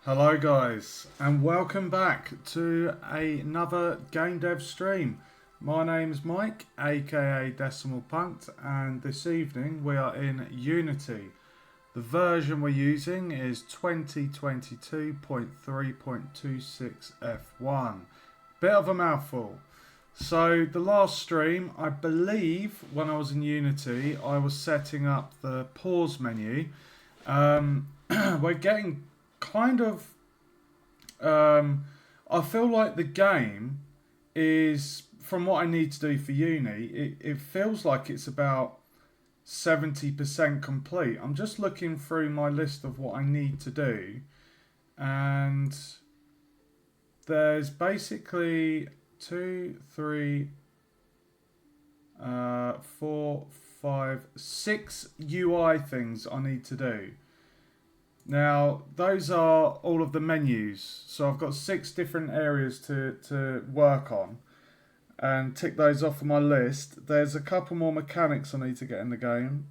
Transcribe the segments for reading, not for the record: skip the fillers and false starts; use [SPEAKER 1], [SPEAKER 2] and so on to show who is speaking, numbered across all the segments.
[SPEAKER 1] Hello guys and welcome back to another Game Dev stream. My name's Mike aka Decimal Punct and this evening we are in Unity. The version we're using is 2022.3.26 F1. Bit of a mouthful. So the last stream, I believe when I was in Unity I was setting up the pause menu. We're getting kind of I feel like the game is, from what I need to do for uni, it feels like it's about 70% complete. I'm just looking through my list of what I need to do, and there's basically 6 UI things I need to do. Now, those are all of the menus. So I've got 6 different areas to work on and tick those off of my list. There's a couple more mechanics I need to get in the game.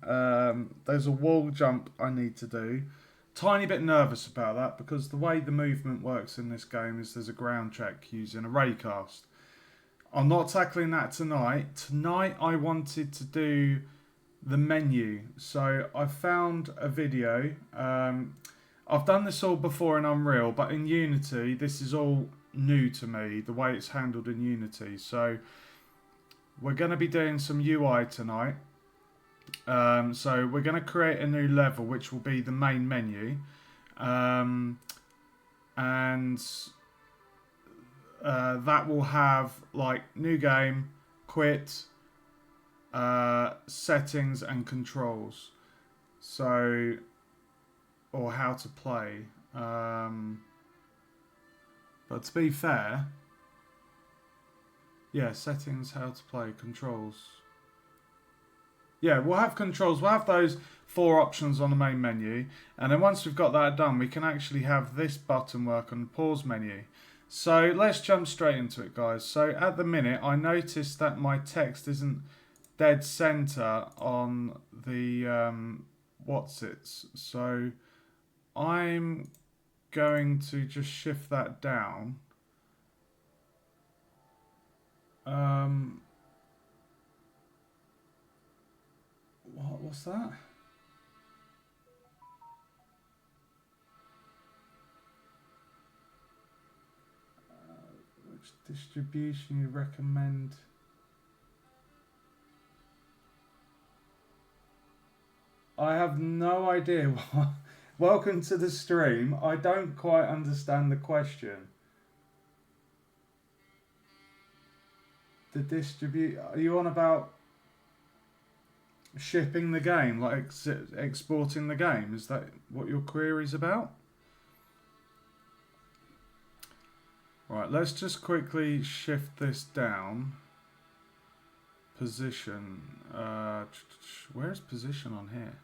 [SPEAKER 1] There's a wall jump I need to do. Tiny bit nervous about that because the way the movement works in this game is there's a ground check using a raycast. I'm not tackling that tonight. Tonight I wanted to do the menu. So I found a video. I've done this all before in Unreal, but in Unity this is all new to me, the way it's handled in Unity. So we're going to be doing some UI tonight. So we're going to create a new level which will be the main menu, and that will have like new game, quit, settings and controls, so, or how to play. But to be fair, yeah, settings, how to play, controls. Yeah, we'll have controls. We'll have those 4 options on the main menu, and then once we've got that done, we can actually have this button work on the pause menu. So let's jump straight into it, guys. So at the minute, I noticed that my text isn't dead center on the so I'm going to just shift that down. What's that? Which distribution you recommend? I have no idea. Welcome to the stream. I don't quite understand the question. The distribute. Are you on about shipping the game, like exporting the game? Is that what your query's about? Right, let's just quickly shift this down. Position. Where's position on here?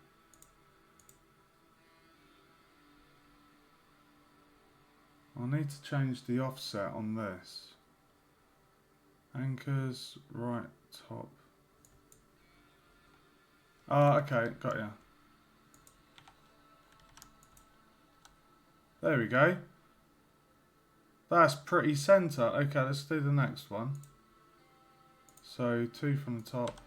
[SPEAKER 1] I'll need to change the offset on this. Anchors, right top. Okay, got ya. There we go. That's pretty center. Okay, let's do the next one. So 2 from the top.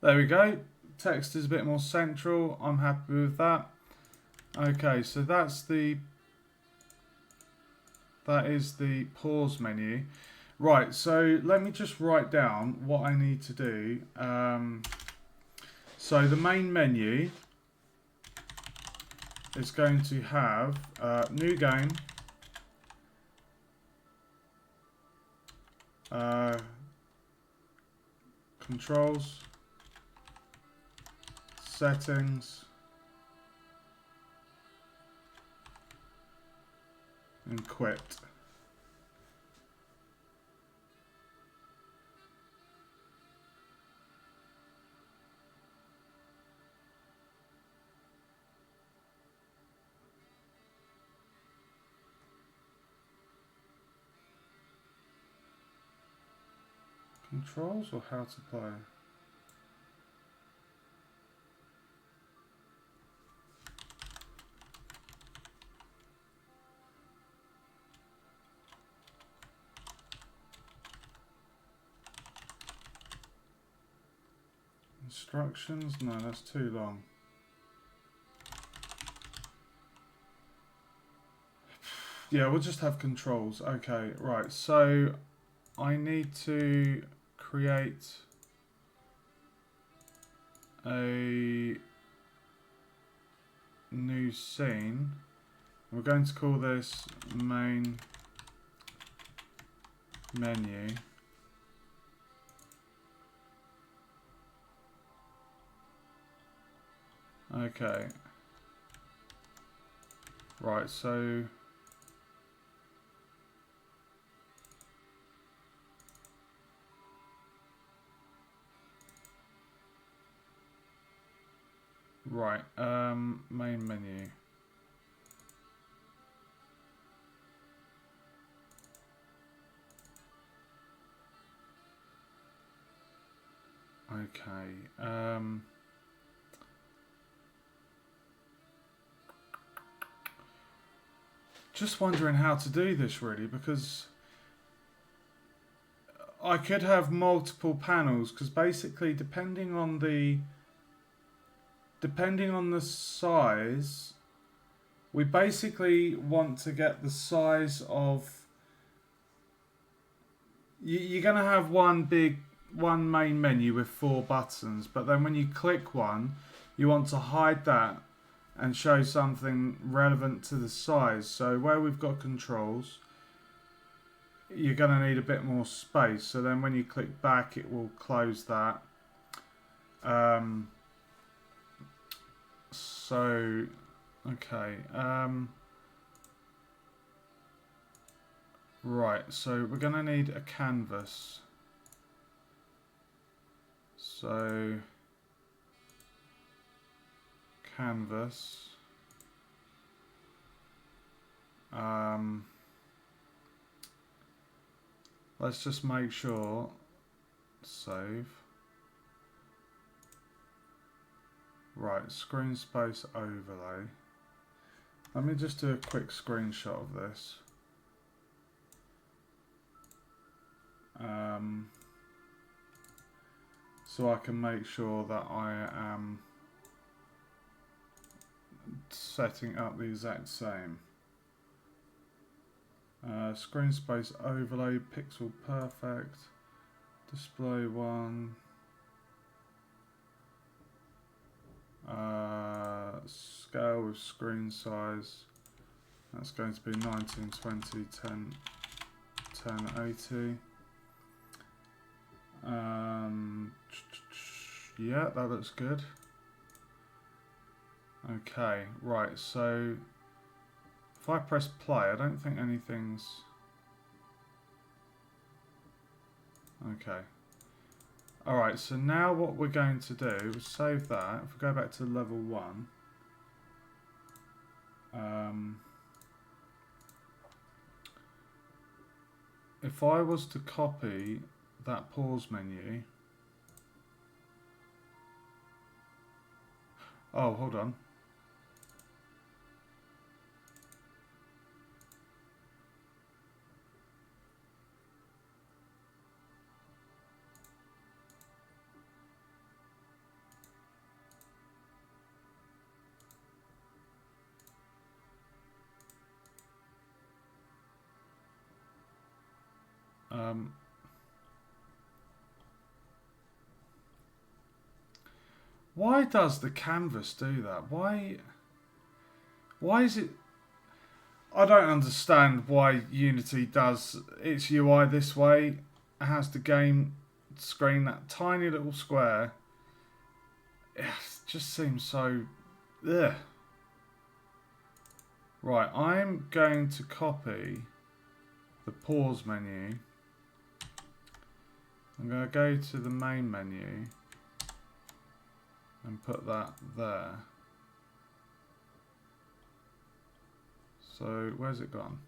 [SPEAKER 1] There we go. Text is a bit more central. I'm happy with that. Okay, so that is the pause menu. Right, so let me just write down what I need to do. So the main menu is going to have new game, controls, settings, and quit. Controls or how to play? Instructions? No, that's too long. Yeah, we'll just have controls. Okay, right. So I need to create a new scene. We're going to call this main menu. Okay. Right, so right, main menu. Okay. Just wondering how to do this really, because I could have multiple panels, because basically depending on the size, we basically want to get the size of, you're going to have one main menu with 4 buttons, but then when you click one, you want to hide that and show something relevant to the size. So where we've got controls, you're going to need a bit more space. So then when you click back, it will close that. So, okay. Right, so we're going to need a canvas. So, canvas. Let's just make sure. Save. Right, screen space overlay. Let me just do a quick screenshot of this. So I can make sure that I am setting up the exact same. Screen space overlay, pixel perfect, display 1, scale with screen size, that's going to be 1920 1080. Yeah, that looks good. Okay, right, so if I press play, I don't think anything's... Okay. Alright, so now what we're going to do is save that. If we go back to level 1, if I was to copy that pause menu... Oh, hold on. Why does the canvas do that? Why is it... I don't understand why Unity does its UI this way. It has the game screen, that tiny little square. It just seems so... Ugh. Right, I'm going to copy the pause menu. I'm going to go to the main menu and put that there. So, where's it gone?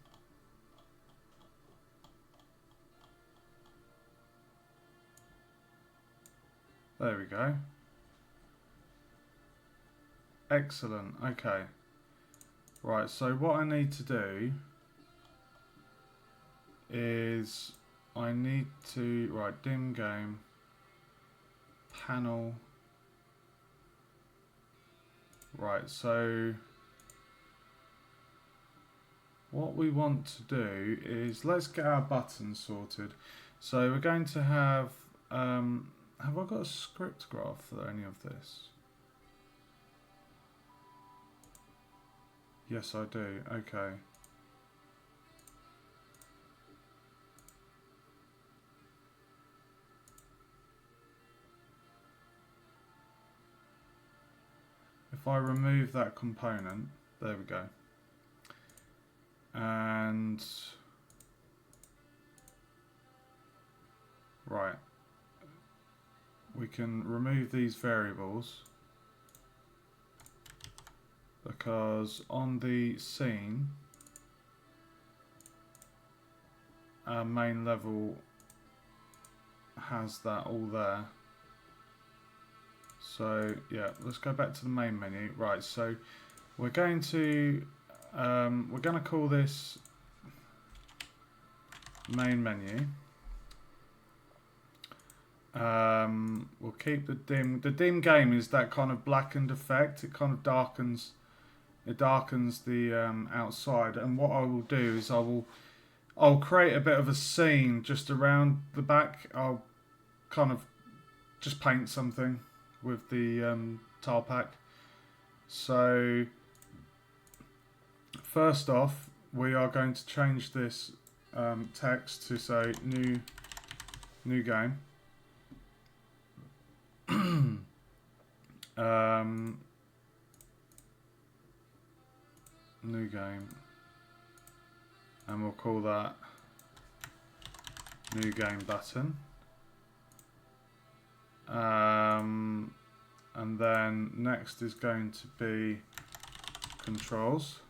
[SPEAKER 1] There we go. Excellent, okay. Right, so what I need to do is I need to, right, dim game, panel, Right, so what we want to do is let's get our buttons sorted. So we're going to have I got a script graph for any of this? Yes, I do. Okay. If I remove that component, there we go. And right, we can remove these variables because on the scene, our main level has that all there. So yeah, let's go back to the main menu. Right, so we're going to call this main menu. We'll keep the dim. The dim game is that kind of blackened effect. It kind of darkens. It darkens the outside. And what I will do is I'll create a bit of a scene just around the back. I'll kind of just paint something with the tile pack. So first off, we are going to change this text to say new game. New game, and we'll call that new game button. And then next is going to be controls.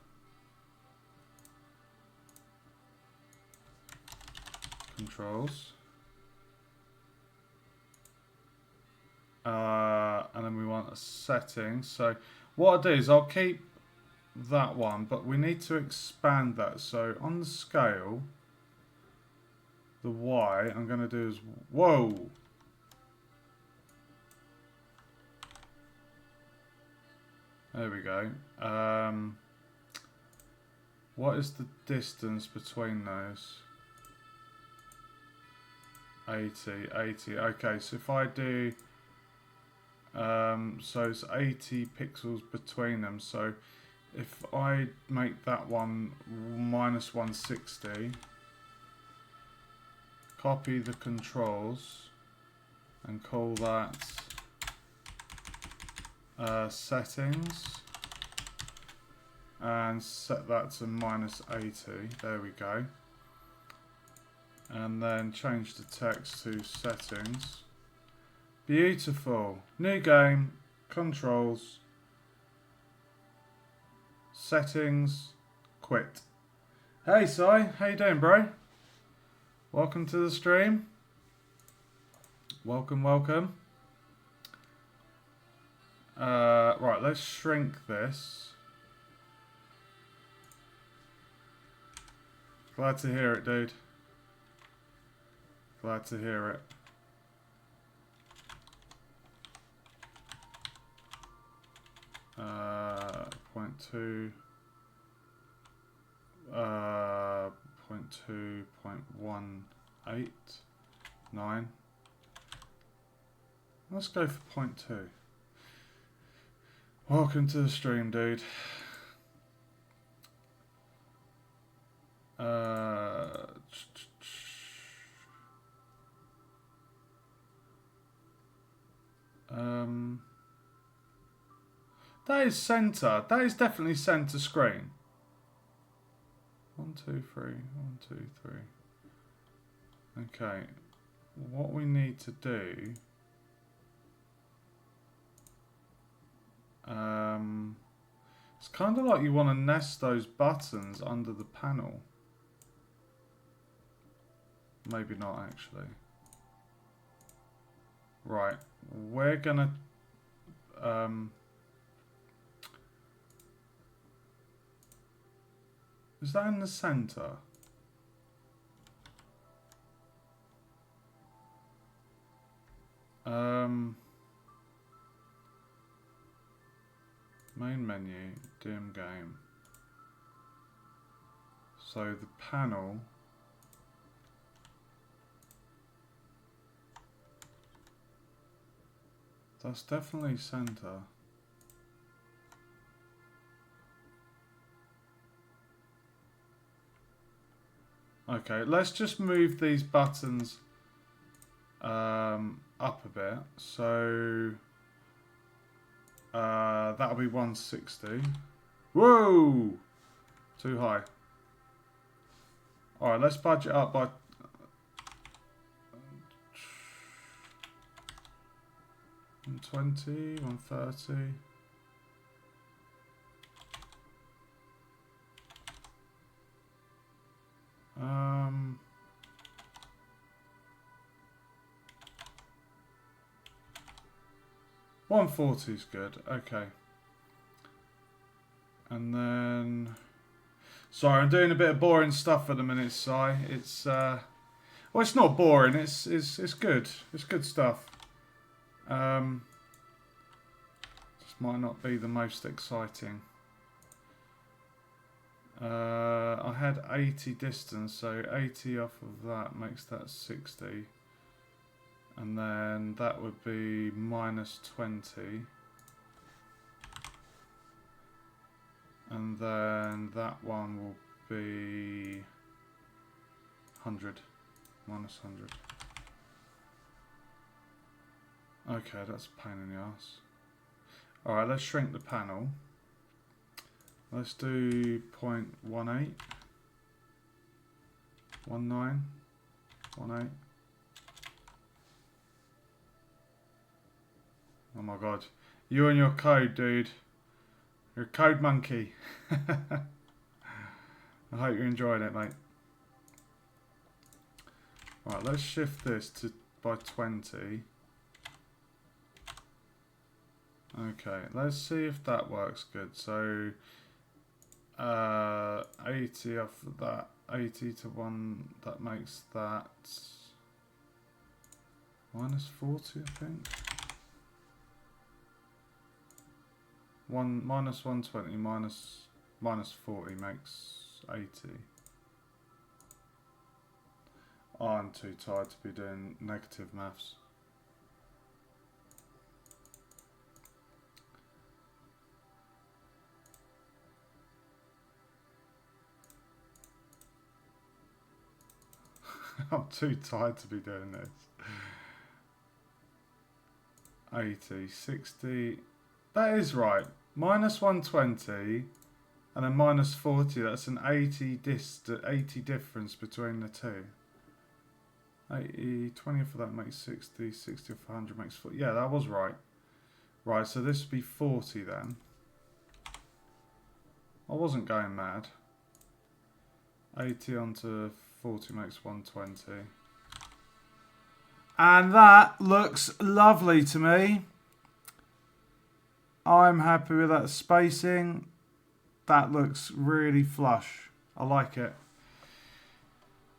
[SPEAKER 1] And then we want a setting. So what I'll do is I'll keep that one, but we need to expand that. So on the scale, the Y I'm going to do is, whoa! There we go. What is the distance between those? 80. Okay, so if I do, so it's 80 pixels between them. So if I make that one minus 160, copy the controls and call that settings, and set that to minus 80. There we go. And then change the text to settings. Beautiful. New game, controls, settings, quit. Hey Si, how you doing, bro? Welcome to the stream. Welcome. Right, let's shrink this. Glad to hear it, dude. Glad to hear it. Point two, 0.2.189. Let's go for 0.2. Welcome to the stream, dude. That is center. That is definitely center screen. 1, 2, 3. 1, 2, 3. Okay. What we need to do. It's kind of like you want to nest those buttons under the panel. Maybe not actually. Right. We're gonna. Is that in the center? Main menu, dim game. So the panel. That's definitely center. Okay, let's just move these buttons up a bit. So that'll be 160. Whoa! Too high. Alright, let's budget up by 120, 130. Um, 140 is good. Okay. And then, sorry, I'm doing a bit of boring stuff at the minute, Si. It's well, it's not boring. It's good. It's good stuff. Just might not be the most exciting. I had 80 distance, so 80 off of that makes that 60. And then that would be minus 20. And then that one will be 100. Minus 100. Okay, that's a pain in the ass. Alright, let's shrink the panel. Let's do 0.18. 19. 18. Oh my god. You and your code, dude. You're a code monkey. I hope you're enjoying it, mate. Right, let's shift this to by 20. Okay, let's see if that works good. So 80 off of that, 80 to 1, that makes that minus 40, I think. Minus 120 minus 40 makes 80. Oh, I'm too tired to be doing negative maths. I'm too tired to be doing this. 80, 60. That is right. Minus 120 and then minus 40. That's an 80 difference between the two. 80, 20 for that makes 60. 60 for 100 makes 40. Yeah, that was right. Right, so this would be 40 then. I wasn't going mad. 80 onto 40 makes 120. And that looks lovely to me. I'm happy with that spacing. That looks really flush. I like it.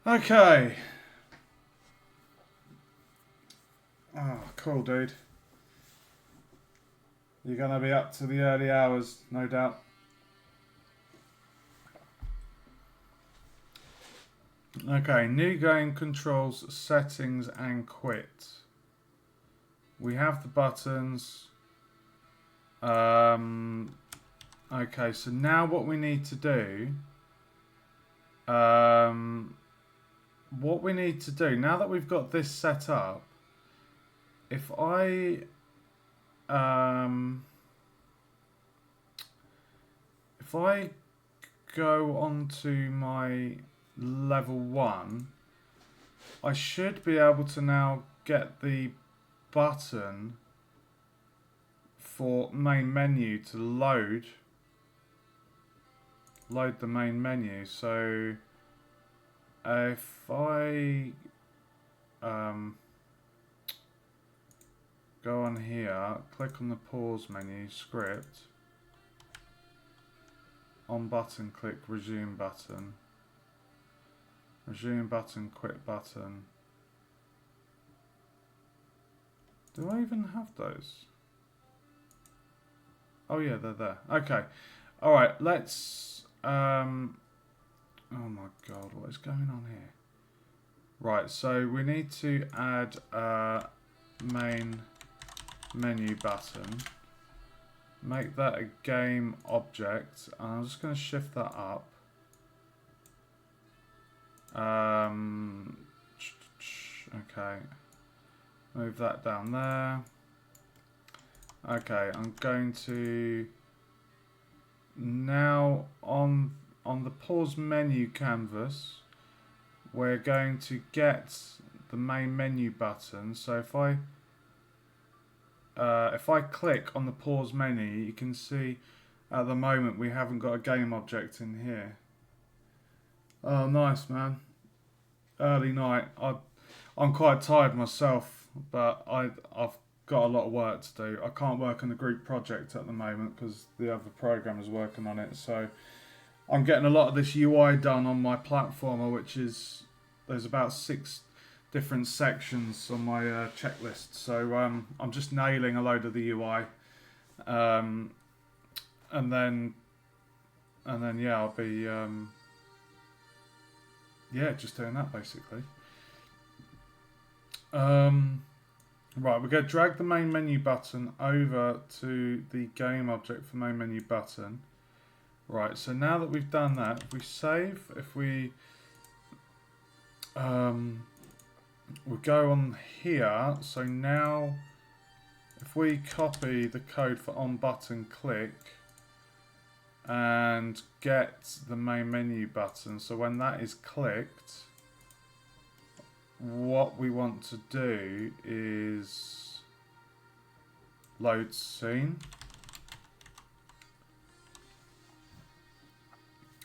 [SPEAKER 1] Okay. Oh, cool, dude. You're going to be up to the early hours, no doubt. Okay, new game controls, settings and quit. We have the buttons. Okay, so now what we need to do, now that we've got this set up, if I go onto my level 1, I should be able to now get the button for main menu to load the main menu. So if I go on here, click on the pause menu, script, on button, click resume button, quit button. Do I even have those? Oh yeah, they're there. Okay. All right. Let's. Oh my God, what is going on here? Right. So we need to add a main menu button. Make that a game object. And I'm just going to shift that up. Okay. Move that down there. Okay, I'm going to now on the pause menu canvas, we're going to get the main menu button. So if I click on the pause menu, you can see at the moment we haven't got a game object in here. Oh, nice, man. Early night. I'm quite tired myself, but I've got a lot of work to do. I can't work on the group project at the moment because the other programmer's working on it. So I'm getting a lot of this UI done on my platformer, which is there's about 6 different sections on my checklist. So I'm just nailing a load of the UI, and then yeah, I'll be yeah, just doing that basically. Right, we're going to drag the main menu button over to the game object for main menu button. Right, so now that we've done that, if we save, if we we'll go on here. So now if we copy the code for on button click and get the main menu button, so when that is clicked, what we want to do is load scene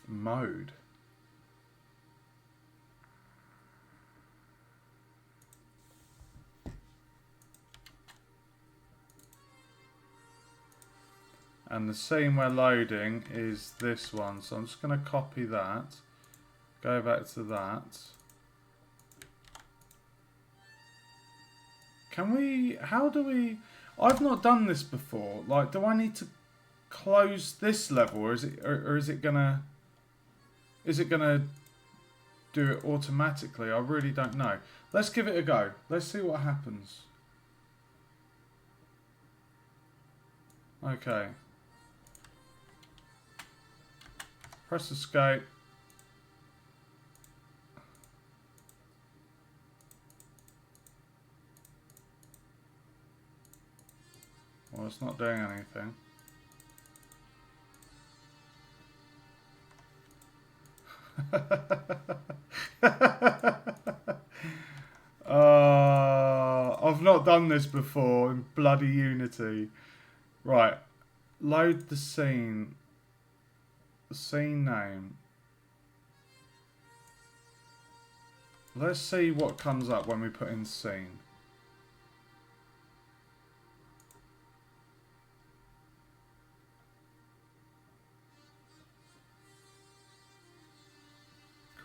[SPEAKER 1] mode. And the scene we're loading is this one. So I'm just going to copy that, go back to that. Can we, how do we, I've not done this before. Like, do I need to close this level, or is it gonna do it automatically? I really don't know. Let's give it a go. Let's see what happens. Okay. Press escape. Well, it's not doing anything. I've not done this before in bloody Unity. Right, load the scene. The scene name. Let's see what comes up when we put in scene.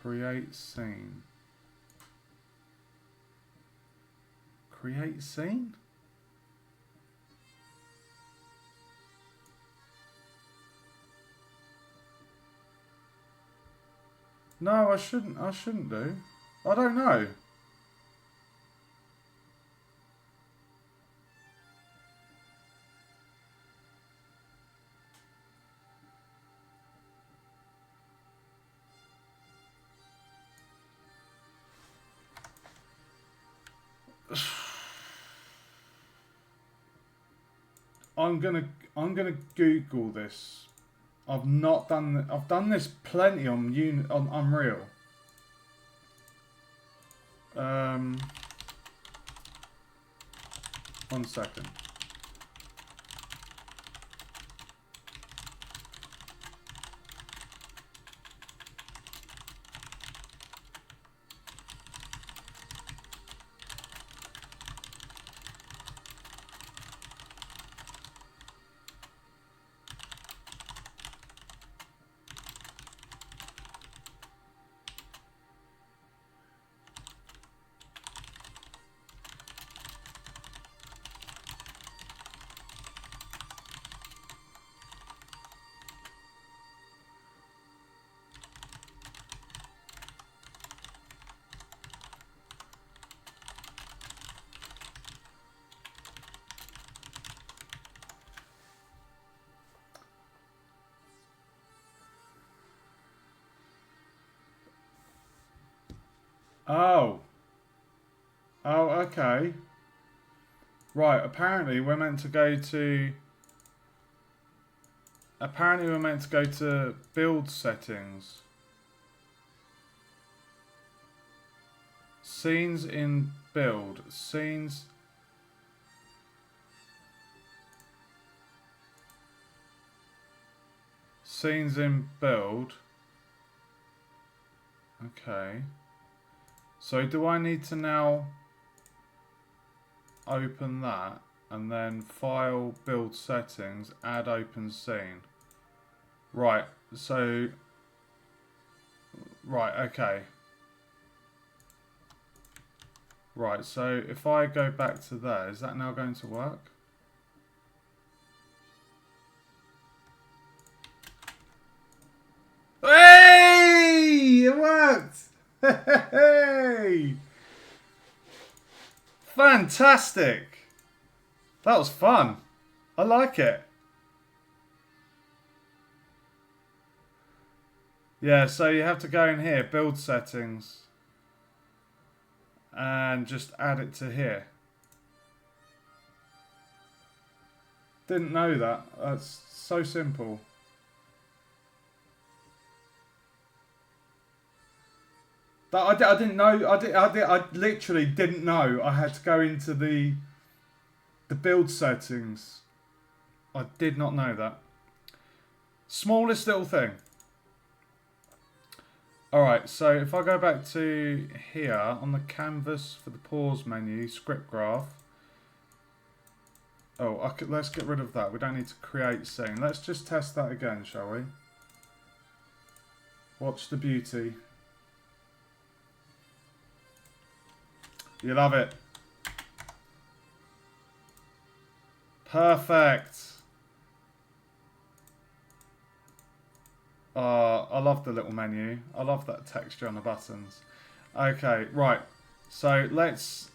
[SPEAKER 1] Create scene. Create scene? No, I shouldn't do. I don't know. I'm gonna Google this. I've not done. I've done this plenty on Unreal. 1 second. Oh. Oh, okay. Right, apparently we're meant to go to... Apparently we're meant to go to build settings. Scenes in build. Scenes... Scenes in build. Okay. So do I need to now open that and then file, build settings, add open scene? Right, so... Right, okay. Right, so if I go back to there, is that now going to work? Hey! It worked! Hey! Fantastic! That was fun. I like it. Yeah, so you have to go in here, build settings, and just add it to here. Didn't know that. That's so simple. That I didn't know. I literally didn't know I had to go into the build settings. I did not know that. Smallest little thing. Alright, so if I go back to here on the canvas for the pause menu, script graph. Oh, let's get rid of that. We don't need to create scene. Let's just test that again, shall we? Watch the beauty. You love it. Perfect. I love the little menu. I love that texture on the buttons. Okay, right. So let's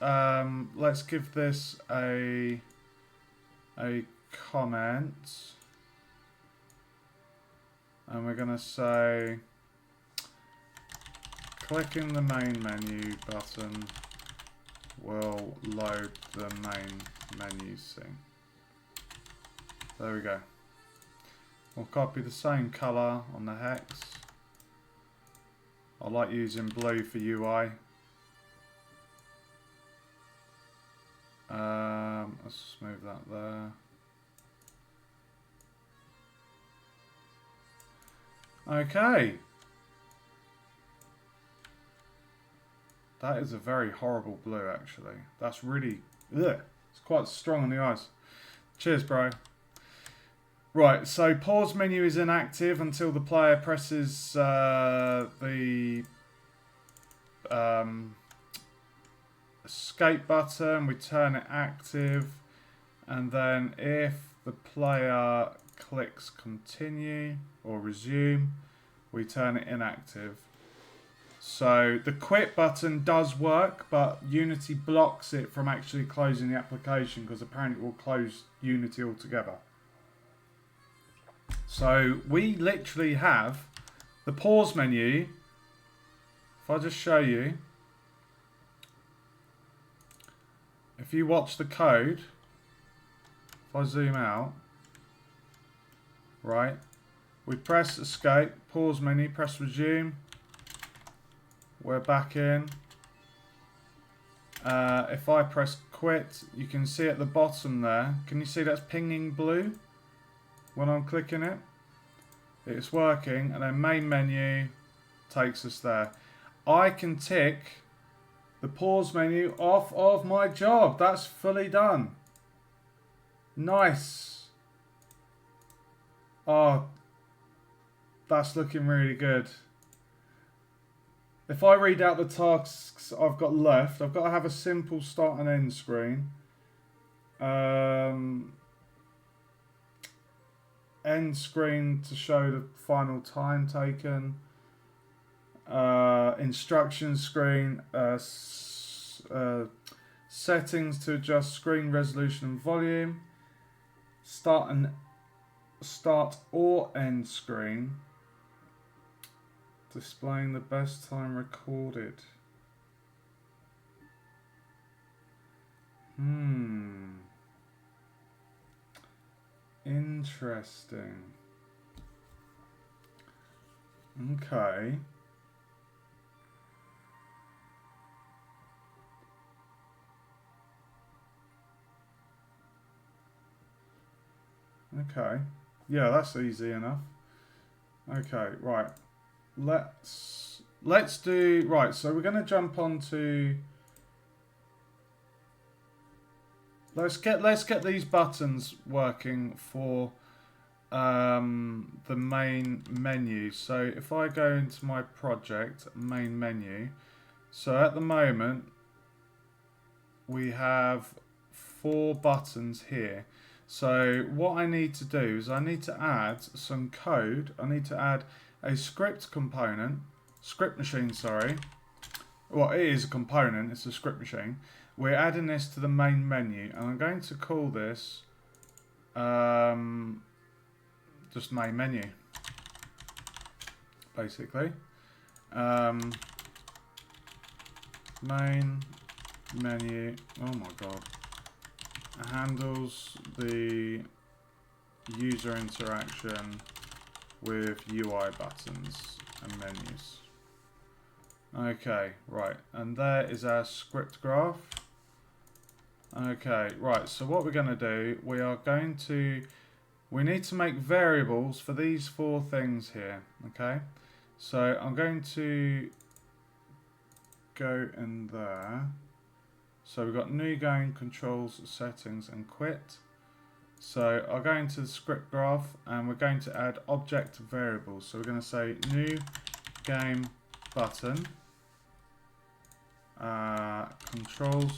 [SPEAKER 1] give this a comment, and we're gonna say clicking the main menu button will load the main menu scene. There we go. We'll copy the same colour on the hex. I like using blue for UI. Let's move that there. Okay. That is a very horrible blue, actually. That's really... Ugh, it's quite strong on the eyes. Cheers, bro. Right, so pause menu is inactive until the player presses the escape button. We turn it active, and then if the player clicks continue or resume, we turn it inactive. So the quit button does work, but Unity blocks it from actually closing the application because apparently it will close Unity altogether. So we literally have the pause menu. If I just show you, if you watch the code, if I zoom out, right, we press escape, pause menu, press resume, we're back in. If I press quit, you can see at the bottom there, can you see that's pinging blue? When I'm clicking it, it's working, and then main menu takes us there. I can tick the pause menu off of my job. That's fully done. Nice. Oh, that's looking really good. If I read out the tasks I've got left, I've got to have a simple start and end screen. End screen to show the final time taken. Instruction screen. Settings to adjust screen resolution and volume. Start or end screen. Displaying the best time recorded. Interesting. Okay. Okay. Yeah, that's easy enough. Okay, right. Let's do right, so we're gonna jump on to let's get these buttons working for the main menu. So if I go into my project main menu, so at the moment we have 4 buttons here. So what I need to do is I need to add some code. I need to add a script machine, sorry. Well, it is a component, it's a script machine. We're adding this to the main menu, and I'm going to call this just main menu, basically. Main menu, oh my god, handles the user interaction with UI buttons and menus. Okay, right, and there is our script graph. Okay, right, so what we're going to do, we need to make variables for these 4 things here, okay? So I'm going to go in there. So we've got new game, controls, settings, and quit. So I'll go into the script graph, and we're going to add object variables. So we're going to say new game button, controls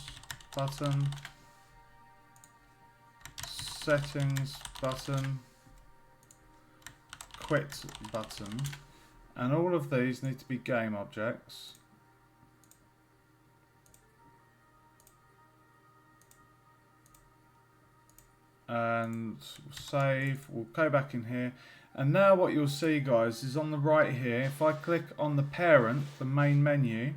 [SPEAKER 1] button, settings button, quit button, and all of these need to be game objects. And save, we'll go back in here, and now what you'll see, guys, is on the right here, if I click on the parent, the main menu,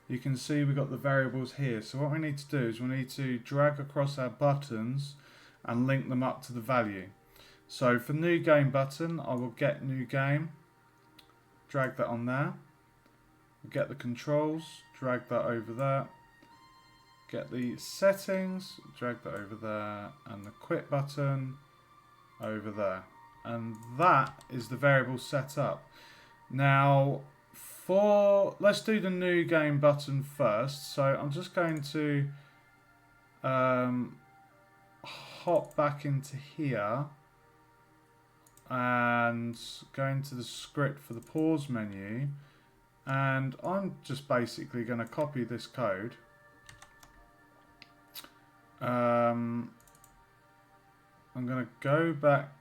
[SPEAKER 1] you can see we've got the variables here. So what we need to do is we need to drag across our buttons and link them up to the value. So for new game button, I will get new game, drag that on there, we'll get the controls, drag that over there, get the settings, drag that over there, and the quit button over there. And that is the variable set up. Now, let's do the new game button first. So I'm just going to hop back into here and go into the script for the pause menu. And I'm just basically going to copy this code. I'm going to go back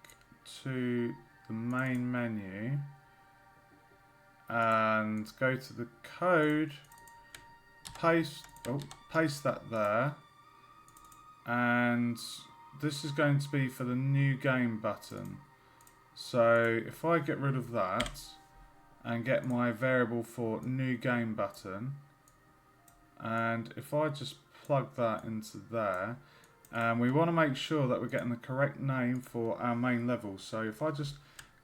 [SPEAKER 1] to the main menu and go to the code, paste that there, and this is going to be for the new game button. So if I get rid of that and get my variable for new game button, and if I just plug that into there, and we want to make sure that we're getting the correct name for our main level. So if I just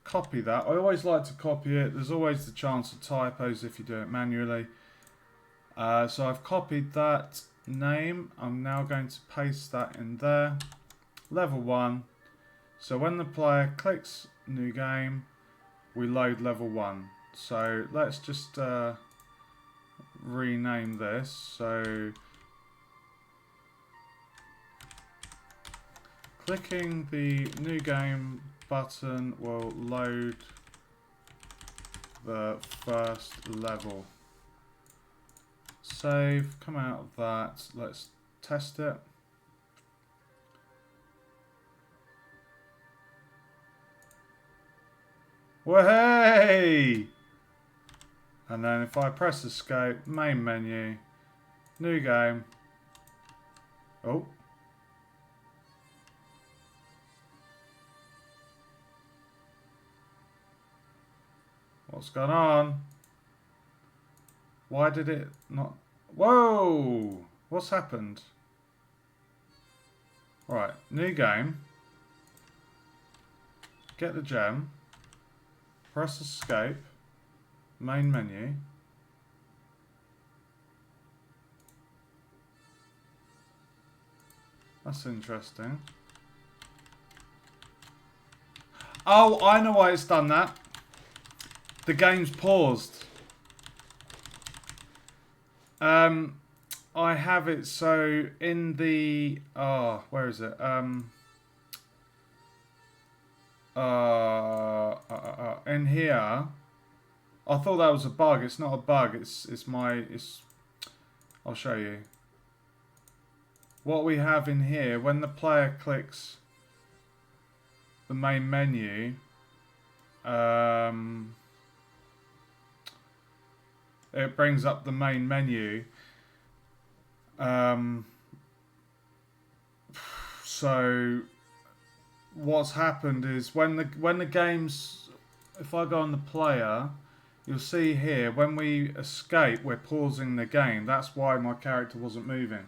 [SPEAKER 1] copy that, I always like to copy it, there's always the chance of typos if you do it manually. So I've copied that name, I'm now going to paste that in there, level 1. So when the player clicks new game, we load level 1. So let's just rename this. So clicking the new game button will load the first level. Save, come out of that, let's test it. Wahey! And then if I press escape, main menu, new game. Oh. What's going on? Why did it not... Whoa! What's happened? Right, new game. Get the gem. Press escape. Main menu. That's interesting. Oh, I know why it's done that. The game's paused. I have it so in the where is it? In here. I thought that was a bug. It's not a bug. It's. I'll show you. What we have in here, when the player clicks the main menu, it brings up the main menu. So what's happened is when the game's, if I go on the player, you'll see here when we escape, we're pausing the game. That's why my character wasn't moving.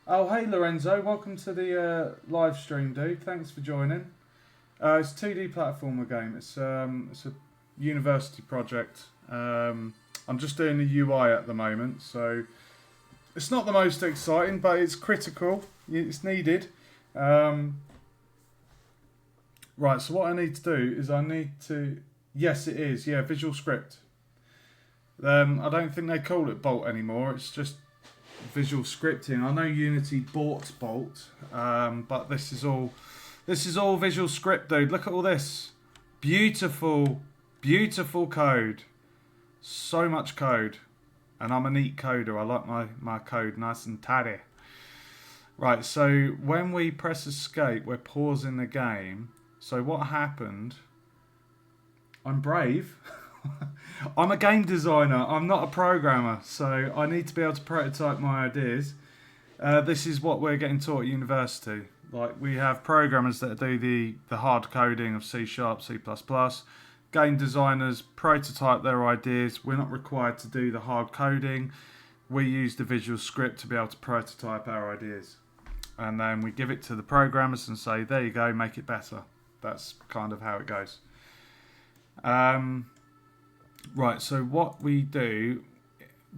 [SPEAKER 1] Oh, hey Lorenzo, welcome to the live stream, dude. Thanks for joining. It's a 2D platformer game. It's a university project. I'm just doing the UI at the moment, so it's not the most exciting, but it's critical. It's needed. Right, so what I need to do is I need to... Yes, it is. Yeah, Visual Script. I don't think they call it Bolt anymore. It's just Visual Scripting. I know Unity bought Bolt, but this is all Visual Script, dude. Look at all this. Beautiful, beautiful code. So much code. And I'm a neat coder. I like my code nice and tidy. Right, so when we press escape, we're pausing the game. So what happened... I'm brave. I'm a game designer. I'm not a programmer. So I need to be able to prototype my ideas. This is what we're getting taught at university. Like, we have programmers that do the hard coding of C#, C++. Game designers prototype their ideas. We're not required to do the hard coding. We use the Visual Script to be able to prototype our ideas. And then we give it to the programmers and say, there you go, make it better. That's kind of how it goes. Right, so what we do,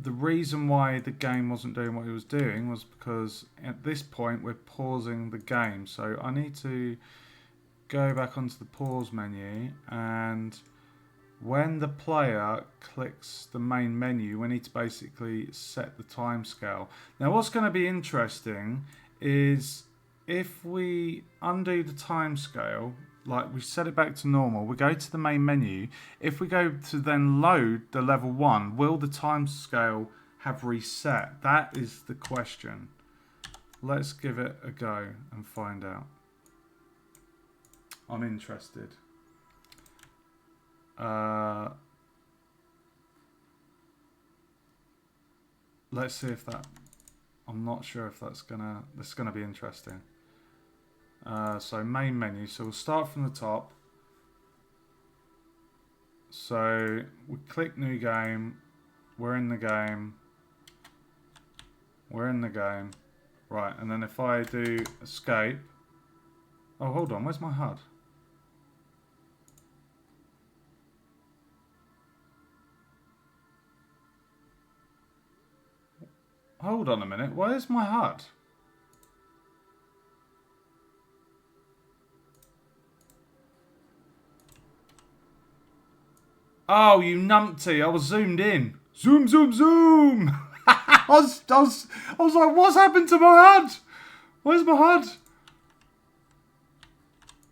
[SPEAKER 1] the reason why the game wasn't doing what it was doing was because at this point we're pausing the game. So I need to go back onto the pause menu, and when the player clicks the main menu, we need to basically set the time scale. Now what's going to be interesting is if we undo the time scale, like we set it back to normal, we go to the main menu. If we go to then load the level 1, will the time scale have reset? That is the question. Let's give it a go and find out. I'm interested. Let's see if that... I'm not sure if that's gonna be interesting. So main menu. So we'll start from the top. So we click new game. We're in the game. We're in the game. Right, and then if I do escape. Oh, hold on. Where's my HUD? Hold on a minute. Where's my HUD? Oh, you numpty. I was zoomed in. Zoom, zoom, zoom. I was like, what's happened to my HUD? Where's my HUD?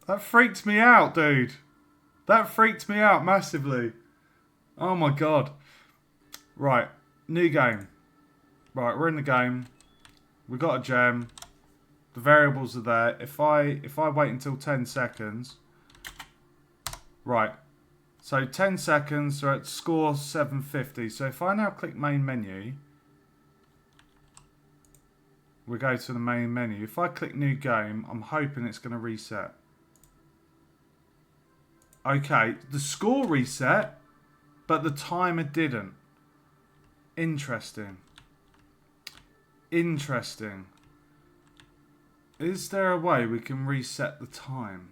[SPEAKER 1] That freaked me out, dude. That freaked me out massively. Oh my god. Right, new game. Right, we're in the game. We got a gem. The variables are there. If I wait until 10 seconds. Right. So 10 seconds, so at score 750. So if I now click main menu, we go to the main menu. If I click new game, I'm hoping it's going to reset. Okay, the score reset, but the timer didn't. Interesting. Interesting. Is there a way we can reset the time?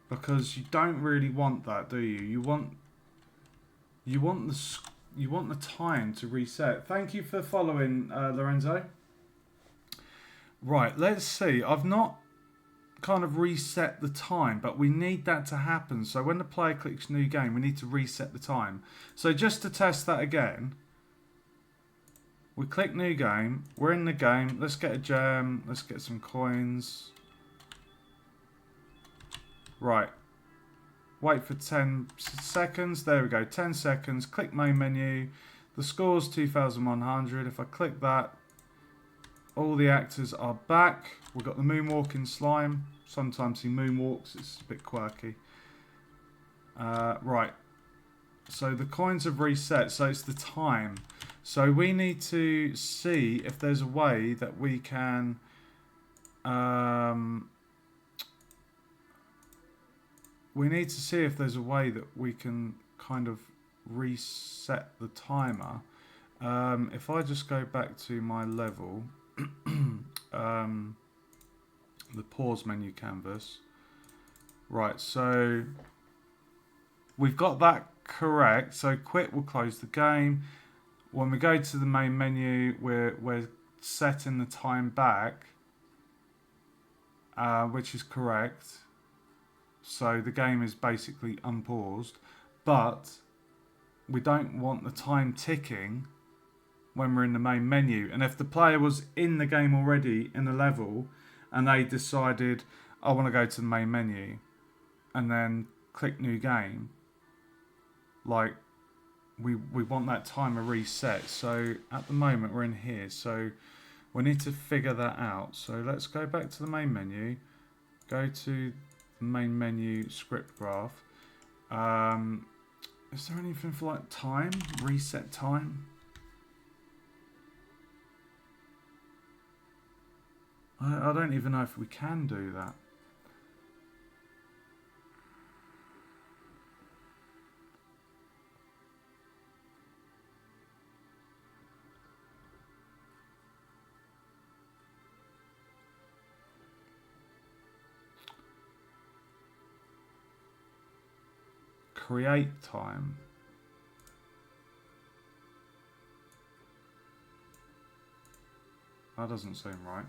[SPEAKER 1] Because you don't really want that, do you? You want the time to reset. Thank you for following, Lorenzo. Right, let's see. I've not kind of reset the time, but we need that to happen. So when the player clicks new game, we need to reset the time. So just to test that again, we click new game. We're in the game. Let's get a gem. Let's get some coins. Right. Wait for 10 seconds. There we go. 10 seconds. Click main menu. The score's 2,100. If I click that, all the actors are back. We've got the moonwalking slime. Sometimes he moonwalks. It's a bit quirky. Right. So the coins have reset. So it's the time. So we need to see if there's a way that we can... we need to see if there's a way that we can kind of reset the timer. If I just go back to my level, the pause menu canvas. Right, so we've got that correct. So quit will close the game. When we go to the main menu, we're setting the time back, which is correct. So the game is basically unpaused, but we don't want the time ticking when we're in the main menu. And if the player was in the game already in a level and they decided, I want to go to the main menu and then click new game, like we want that timer reset. So at the moment we're in here, so we need to figure that out. So let's go back to the main menu, go to main menu script graph. Is there anything for like time? Reset time? I don't even know if we can do that. Create time. That doesn't seem right.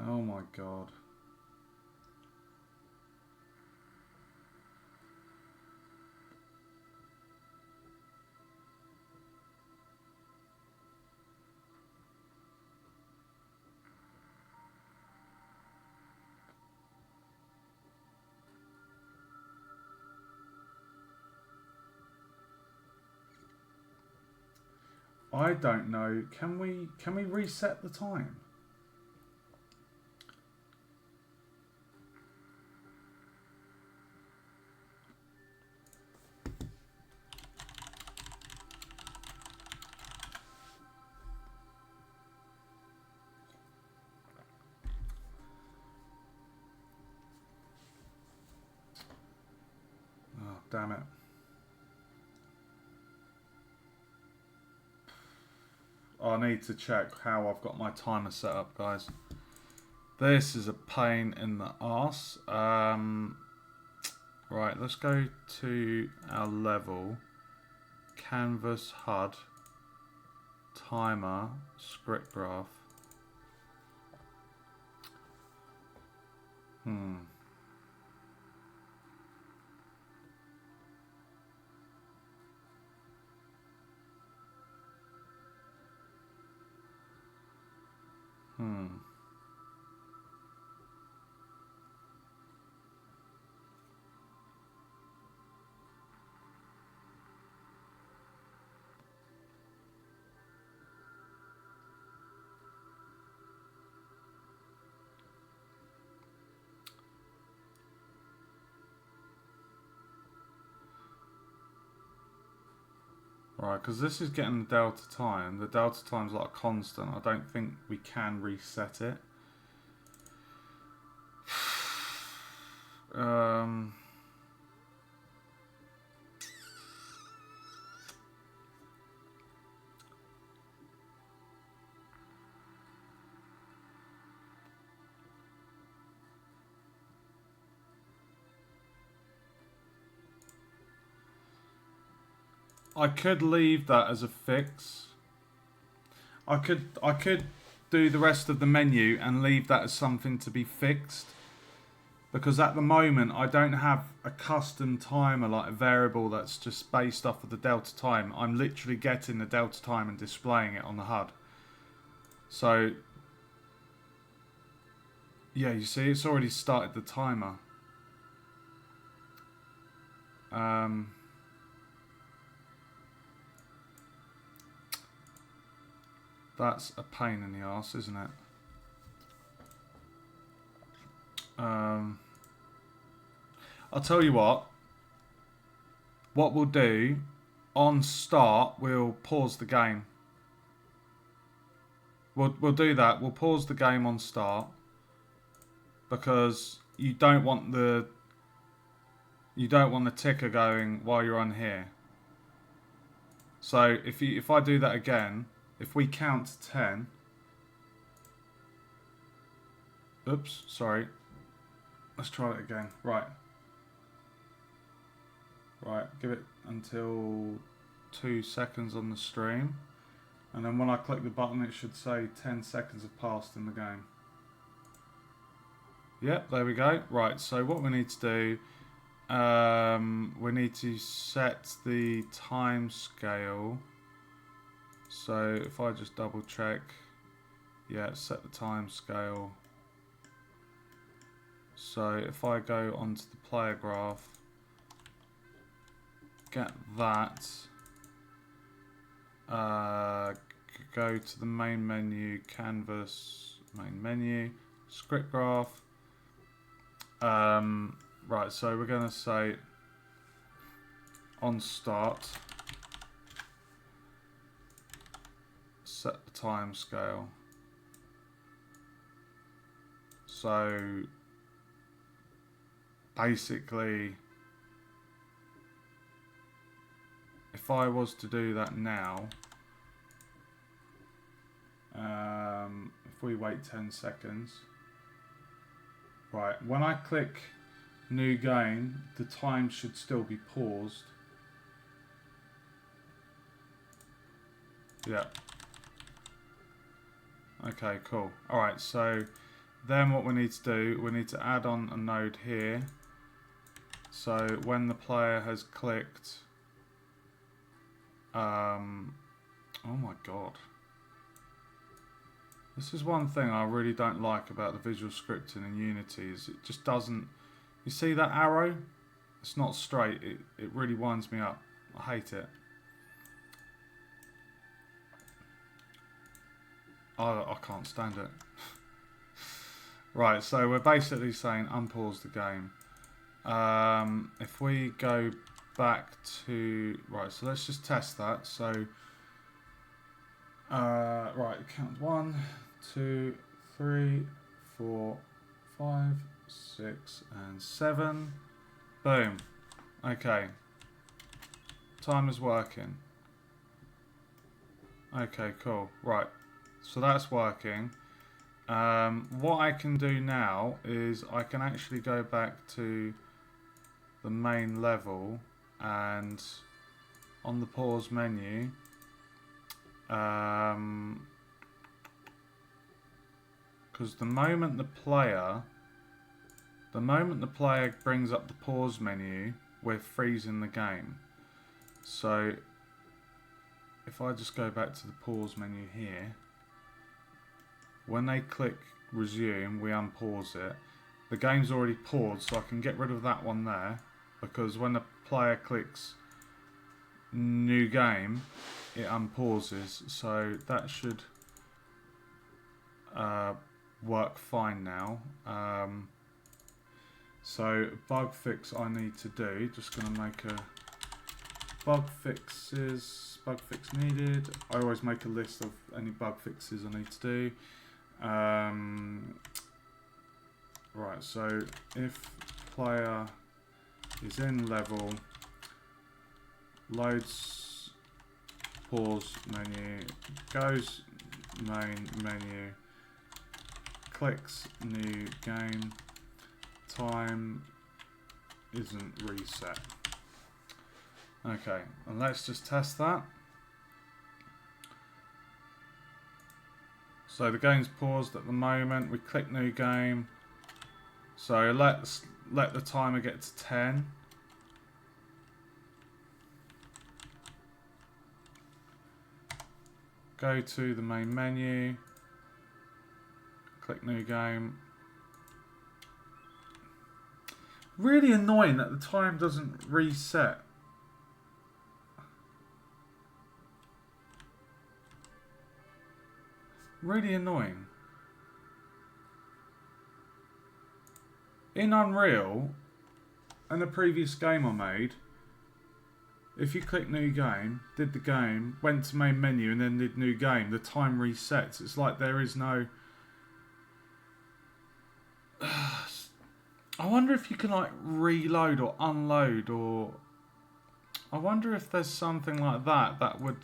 [SPEAKER 1] Oh my god. I don't know. Can we reset the time? Oh, damn it. I need to check how I've got my timer set up, guys. This is a pain in the arse. Right, let's go to our level. Canvas HUD. Timer. Script graph. Right, because this is getting the delta time. The delta time's like a constant. I don't think we can reset it. I could leave that as a fix. I could do the rest of the menu and leave that as something to be fixed. Because at the moment I don't have a custom timer, like a variable that's just based off of the delta time. I'm literally getting the delta time and displaying it on the HUD. So yeah, you see it's already started the timer. That's a pain in the arse, isn't it? I'll tell you what. What we'll do, on start, we'll pause the game. We'll do that. We'll pause the game on start because you don't want the ticker going while you're on here. So if I do that again, if we count to 10. Oops, sorry. Let's try it again. Right. Right, give it until 2 seconds on the stream. And then when I click the button, it should say 10 seconds have passed in the game. Yep, there we go. Right, so what we need to do, we need to set the time scale. So if I just double check, yeah, set the time scale. So if I go onto the player graph, get that, go to the main menu, canvas, main menu, script graph. Right, so we're going to say on start, set the time scale. So basically, if I was to do that now, if we wait 10 seconds, right, when I click new game, the time should still be paused. Yeah. Okay, cool. Alright, so then what we need to do, we need to add on a node here. So when the player has clicked, oh my god. This is one thing I really don't like about the visual scripting in Unity, is it just doesn't, you see that arrow? It's not straight, it really winds me up. I hate it. I can't stand it. Right, so we're basically saying unpause the game. If we go back to, right, so let's just test that. So, right, count 1, 2, 3, 4, 5, 6, and 7. Boom. Okay. Time is working. Okay, cool. Right. So that's working. What I can do now is I can actually go back to the main level and on the pause menu, because the moment the player brings up the pause menu, we're freezing the game. So if I just go back to the pause menu here, When they click resume, we unpause it. The game's already paused, so I can get rid of that one there, because when the player clicks new game, it unpauses, so that should work fine now. So bug fix I need to do, just going to make a bug fix needed. I always make a list of any bug fixes I need to do. Right, so if player is in level, loads pause menu, goes main menu, clicks new game, time isn't reset. Okay, and let's just test that. So the game's paused at the moment. We click new game. So let's let the timer get to 10. Go to the main menu. Click new game. Really annoying that the time doesn't reset. Really annoying. In Unreal, in the previous game I made, if you click new game, did the game, went to main menu and then did new game, the time resets. It's like there is no... I wonder if you can like reload or unload, or... I wonder if there's something like that that would...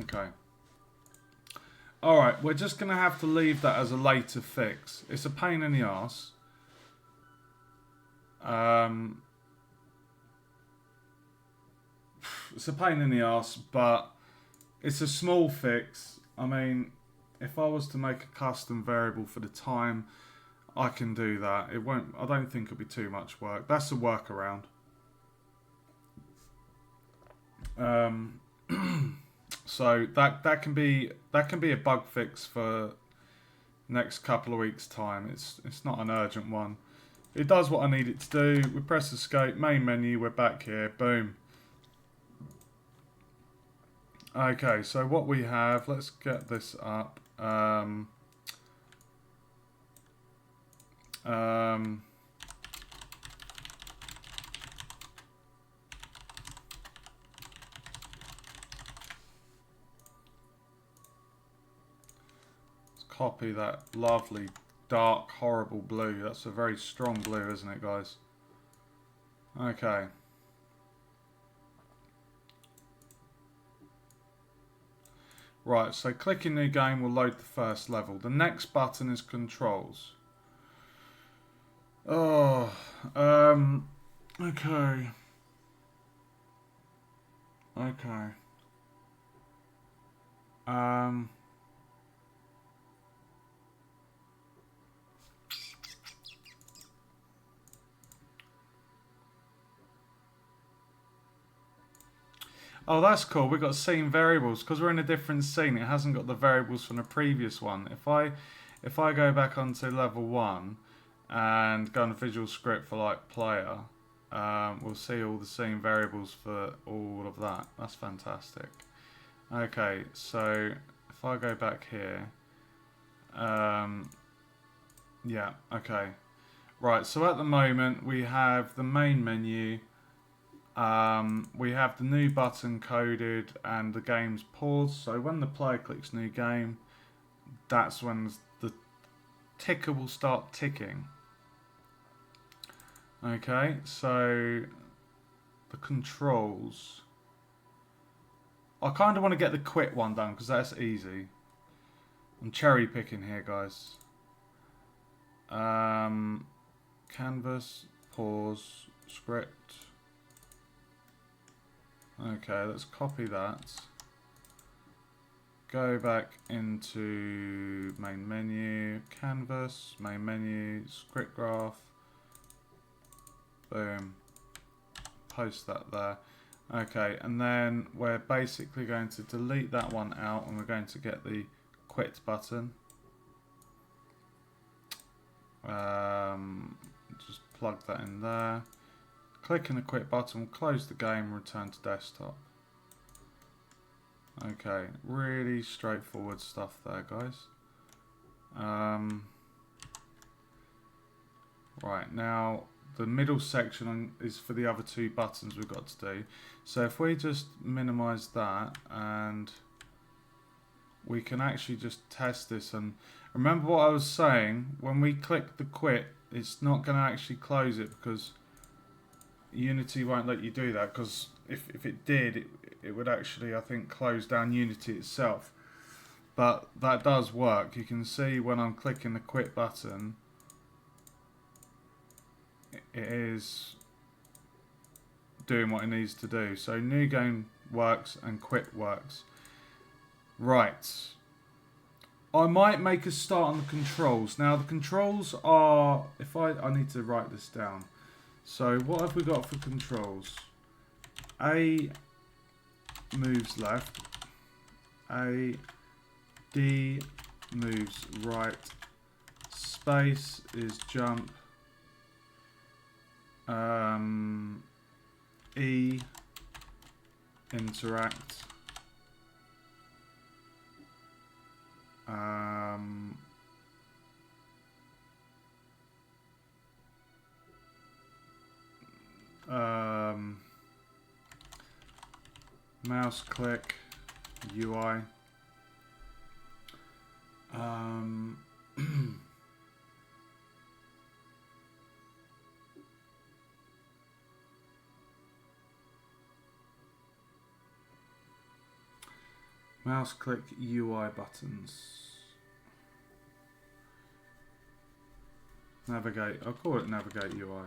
[SPEAKER 1] Okay. Alright, we're just going to have to leave that as a later fix. It's a pain in the arse. It's a pain in the arse, but it's a small fix. I mean, if I was to make a custom variable for the time, I can do that. It won't. I don't think it'll be too much work. That's a workaround. So that can be a bug fix for next couple of weeks' time. It's not an urgent one. It does what I need it to do. We press escape, main menu, we're back here, boom. Okay, so what we have, let's get this up. Copy that lovely dark horrible blue. That's a very strong blue, isn't it, guys? Okay. Right, so clicking new game will load the first level. The next button is controls. Oh, okay. Okay. Um, oh, that's cool. We've got scene variables. Because we're in a different scene, it hasn't got the variables from the previous one. If I go back onto level 1 and go on the visual script for like player, we'll see all the scene variables for all of that. That's fantastic. Okay, so if I go back here, yeah, okay. Right, so at the moment we have the main menu, we have the new button coded and the game's paused. So when the player clicks new game, that's when the ticker will start ticking. Okay, so the controls. I kind of want to get the quit one done because that's easy. I'm cherry picking here, guys. Canvas, pause, script. Okay, let's copy that. Go back into main menu, canvas, main menu, script graph. Boom. Post that there. Okay, and then we're basically going to delete that one out and we're going to get the quit button. Just plug that in there. Clicking the quit button will close the game and return to desktop. Okay, really straightforward stuff there, guys. Right, now the middle section is for the other two buttons we've got to do. So if we just minimize that, and we can actually just test this, and remember what I was saying, when we click the quit, it's not going to actually close it because Unity won't let you do that, because if it did, it would actually, I think, close down Unity itself. But that does work. You can see when I'm clicking the quit button, it is doing what it needs to do. So new game works and quit works. Right. I might make a start on the controls. Now the controls are, if I need to write this down. So what have we got for controls? A moves left. A, D moves right. Space is jump. E interact. Mouse click UI. Mouse click UI buttons. Navigate. I'll call it navigate UI.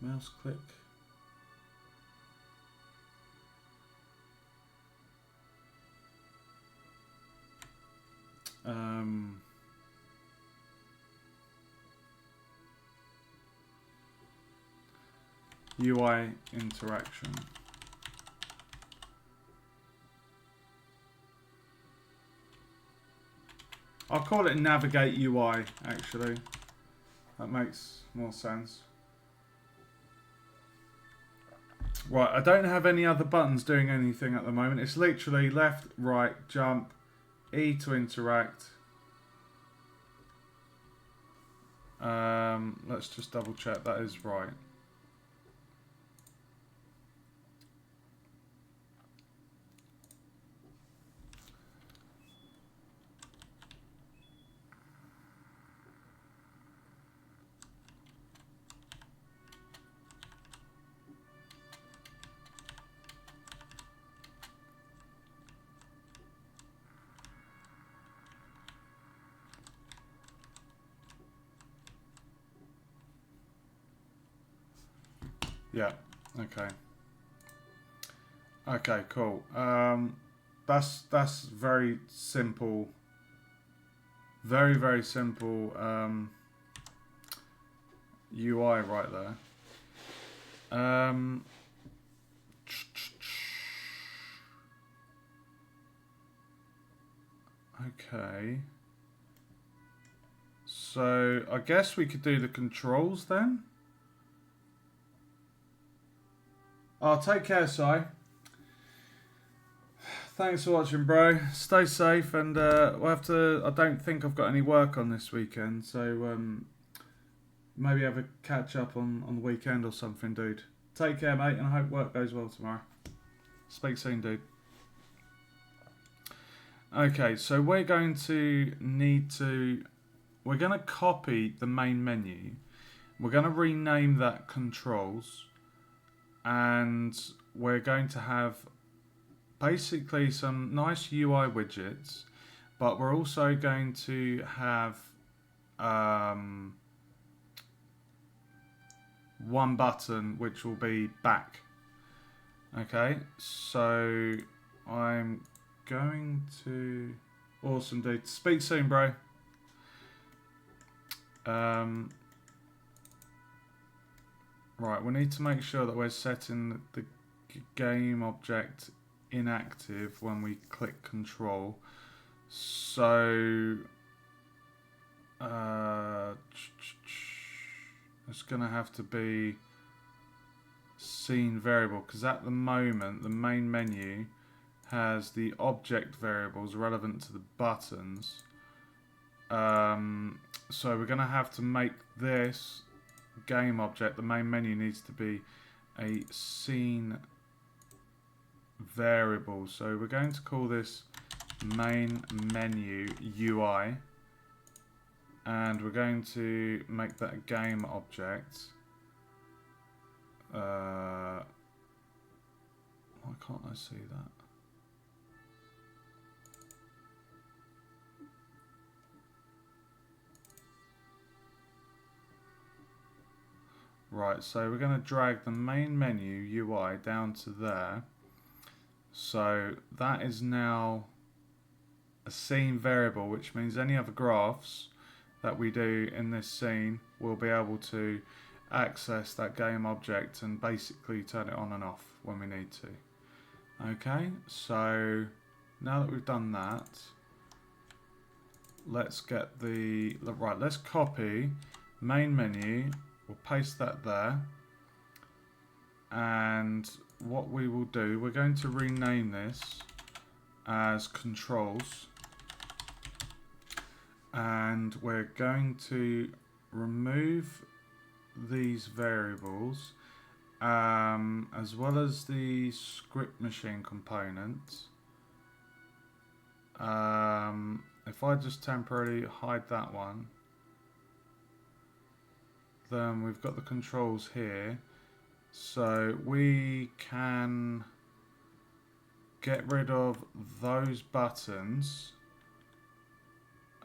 [SPEAKER 1] Mouse click. UI interaction. I'll call it navigate UI actually. That makes more sense. Right, I don't have any other buttons doing anything at the moment. It's literally left, right, jump, E to interact. Let's just double check that is right. Yeah. Okay. Okay. Cool. That's very simple. Very very simple UI right there. Um, okay. So I guess we could do the controls then. Oh, take care, Si. Thanks for watching, bro. Stay safe, and we'll have to. I don't think I've got any work on this weekend, so maybe have a catch up on the weekend or something, dude. Take care, mate, and I hope work goes well tomorrow. Speak soon, dude. Okay, so we're going to need to. We're going to copy the main menu. We're going to rename that controls, and we're going to have basically some nice UI widgets, but we're also going to have one button which will be back. Okay, so I'm going to... Awesome, dude. Speak soon, bro. Right, we need to make sure that we're setting the game object inactive when we click control. So it's going to have to be scene variable, because at the moment the main menu has the object variables relevant to the buttons. So we're going to have to make this game object, the main menu needs to be a scene variable. So we're going to call this main menu UI, and we're going to make that a game object. Why can't I see that? Right, so we're going to drag the main menu UI down to there. So that is now a scene variable, which means any other graphs that we do in this scene will be able to access that game object and basically turn it on and off when we need to. Okay, so now that we've done that, let's get the... Right, let's copy main menu. We'll paste that there, and what we will do, we're going to rename this as controls, and we're going to remove these variables as well as the script machine component. If I just temporarily hide that one, then we've got the controls here, so we can get rid of those buttons.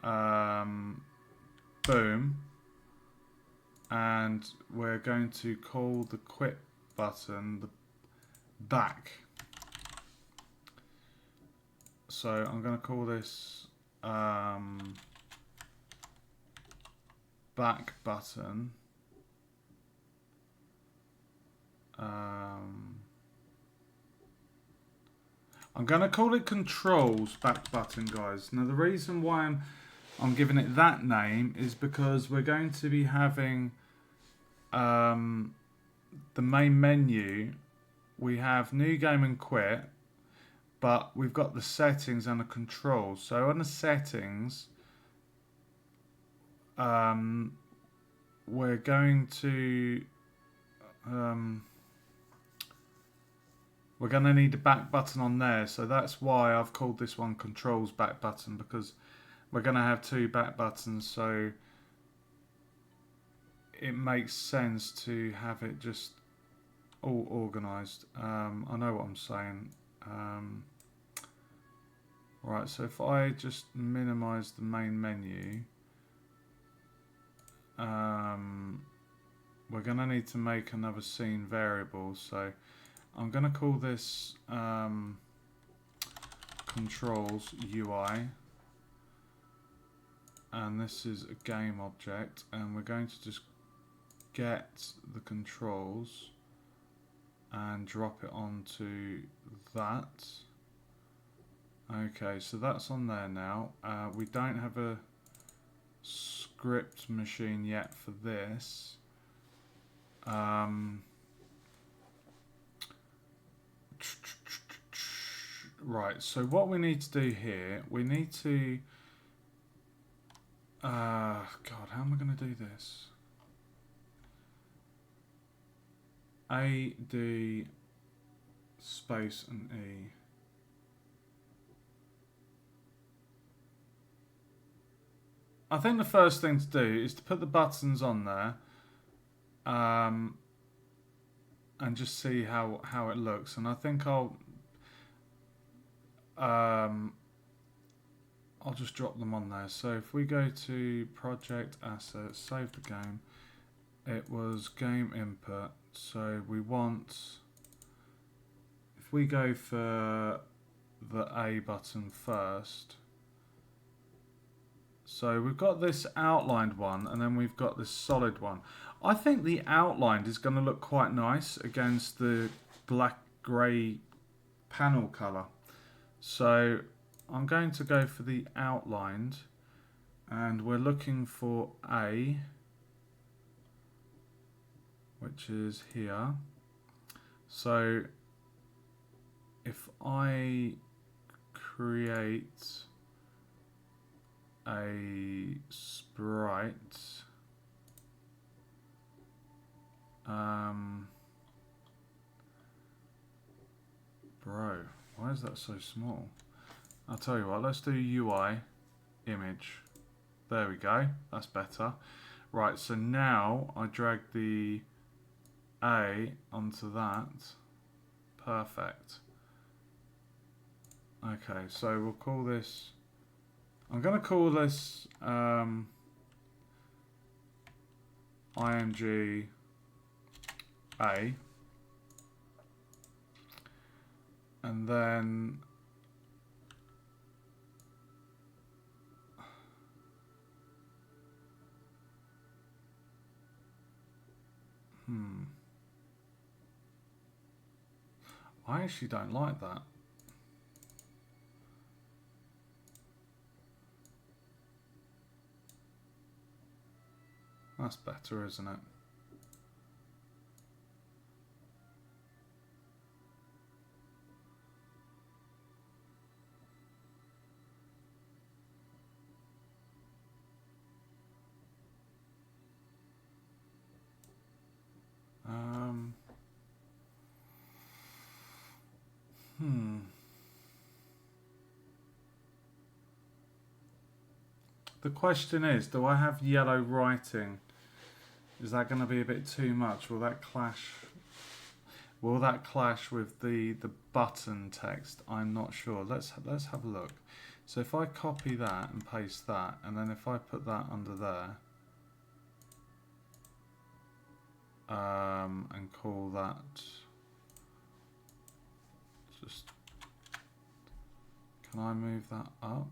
[SPEAKER 1] Boom, and we're going to call the quit button the back. So I'm going to call this back button. I'm going to call it controls back button, guys. Now the reason why I'm giving it that name is because we're going to be having the main menu. We have new game and quit, but we've got the settings and the controls. So on the settings, we're going to we're going to need a back button on there, so that's why I've called this one controls back button, because we're going to have two back buttons, so it makes sense to have it just all organised. I know what I'm saying. Right, so if I just minimise the main menu, we're going to need to make another scene variable. So I'm going to call this controls UI, and this is a game object, and we're going to just get the controls and drop it onto that. Okay, so that's on there now. We don't have a script machine yet for this. Right, so what we need to do here, we need to God, how am I going to do this? A, D, space and E. I think the first thing to do is to put the buttons on there, and just see how it looks. And I think I'll just drop them on there. So if we go to project assets, save the game, it was game input. So we want, if we go for the A button first, so we've got this outlined one, and then we've got this solid one. I think the outlined is going to look quite nice against the black grey panel colour. So I'm going to go for the outlined, and we're looking for A, which is here. So if I create a sprite, bro, why is that so small? I'll tell you what, let's do UI image. There we go, that's better. Right, so now I drag the A onto that. Perfect. Okay, so we'll call this, I'm going to call this IMG A, and then I actually don't like that. That's better, isn't it? The question is, do I have yellow writing? Is that going to be a bit too much? Will that clash? Will that clash with the button text? I'm not sure. Let's have a look. So if I copy that and paste that, and then if I put that under there, and call that just, can I move that up?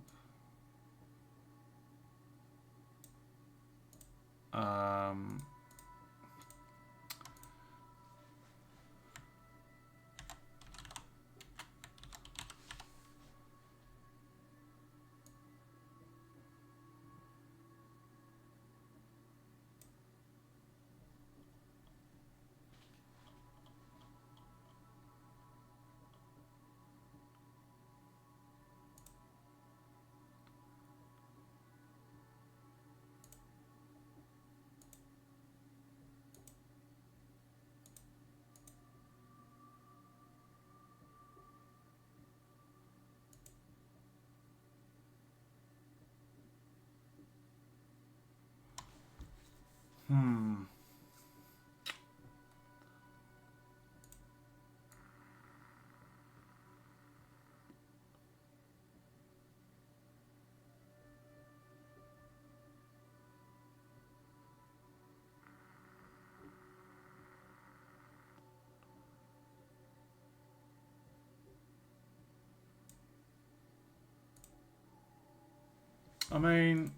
[SPEAKER 1] I mean,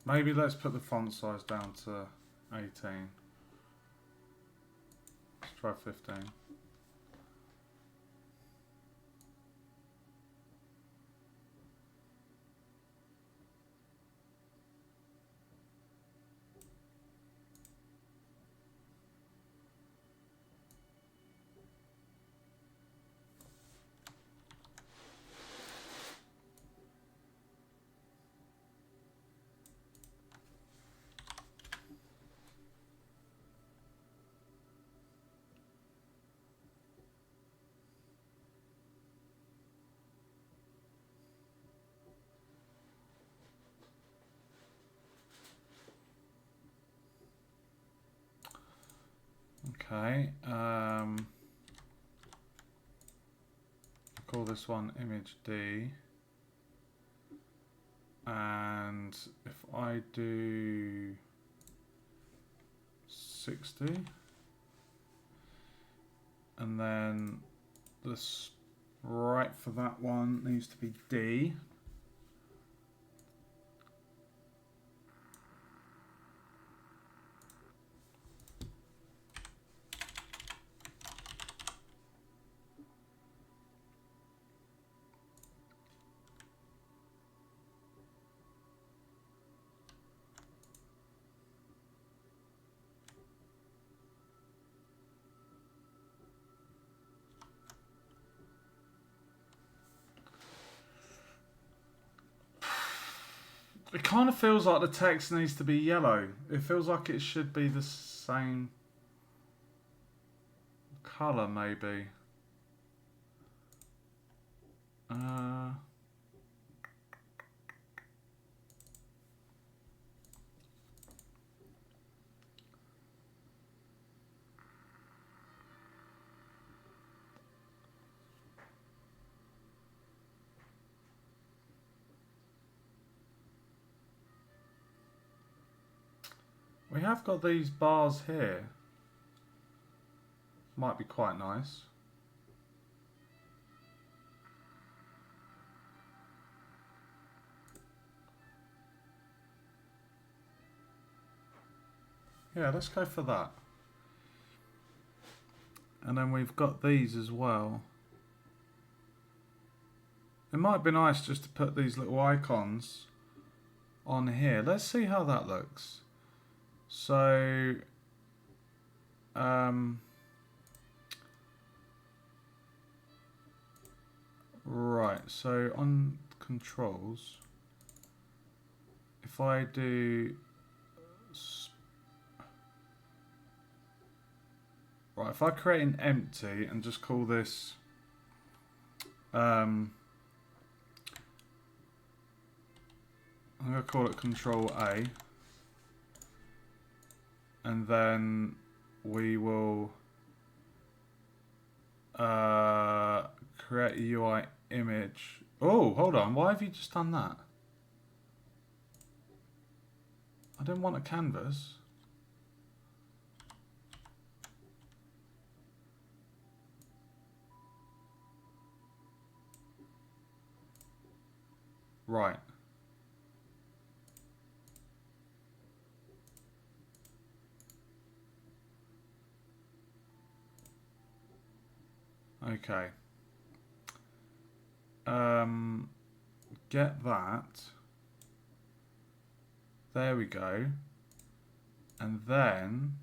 [SPEAKER 1] maybe let's put the font size down to 18. Let's try 15. Okay, call this one image D, and if I do 60, and then the sprite for that one needs to be D. It kind of feels like the text needs to be yellow. It feels like it should be the same colour, maybe. We have got these bars here. Might be quite nice. Yeah, let's go for that. And then we've got these as well. It might be nice just to put these little icons on here. Let's see how that looks. So, right, so on controls, if I do, right, if I create an empty and just call this, I'm going to call it Control A, and then we will create a UI image. Oh, hold on, why have you just done that? I didn't want a canvas. Right. Okay. Get that. There we go. And then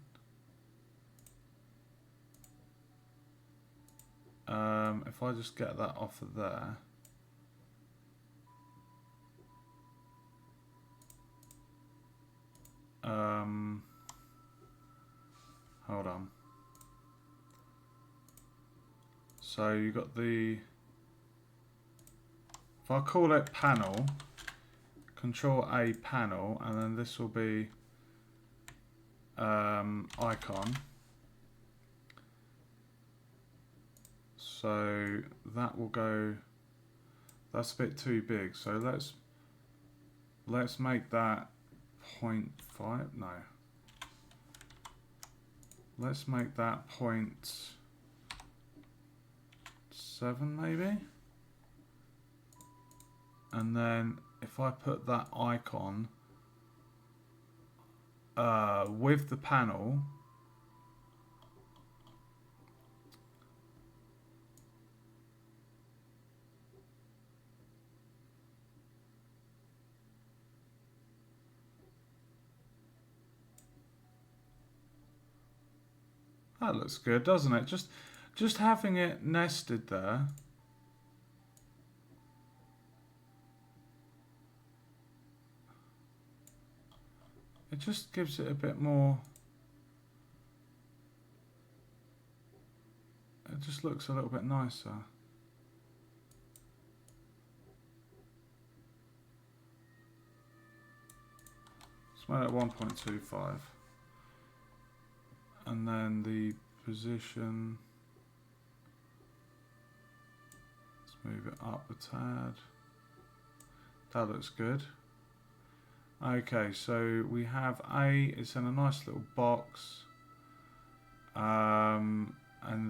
[SPEAKER 1] if I just get that off of there. Hold on. So you got the, if I call it panel, Control A panel, and then this will be icon. So that will go, that's a bit too big. So let's make that 0.5, no. let's make that 0.7 maybe. And then if I put that icon with the panel, that looks good, doesn't it? Just having it nested there. It just gives it a bit more. It just looks a little bit nicer. Let's make it 1.25. And then the position. Let's move it up a tad. That looks good. Okay, so we have A, it's in a nice little box. And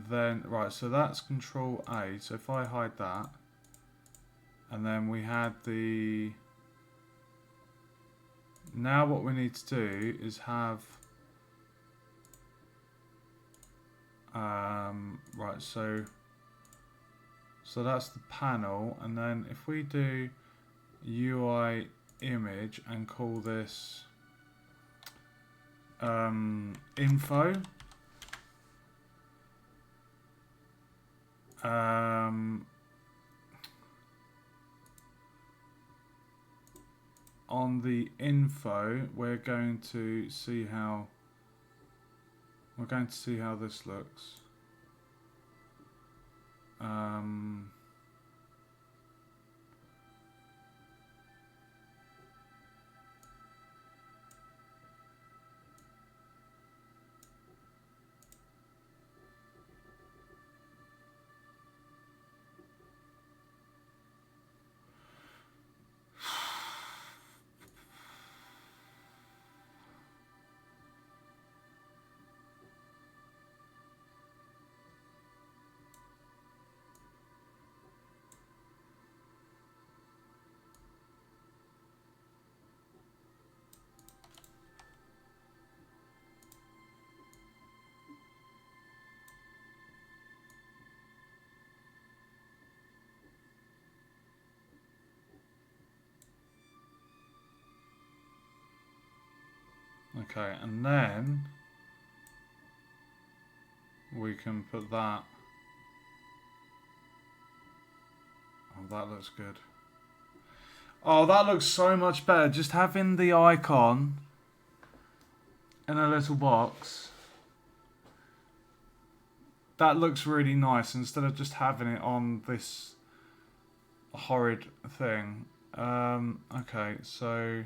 [SPEAKER 1] then, right, so that's Control A. So if I hide that, and then we had the, now what we need to do is have, right, so that's the panel, and then if we do UI image and call this info, on the info we're going to see how this looks. Okay, and then we can put that. Oh, that looks good. Oh, that looks so much better. Just having the icon in a little box. That looks really nice instead of just having it on this horrid thing. Okay, so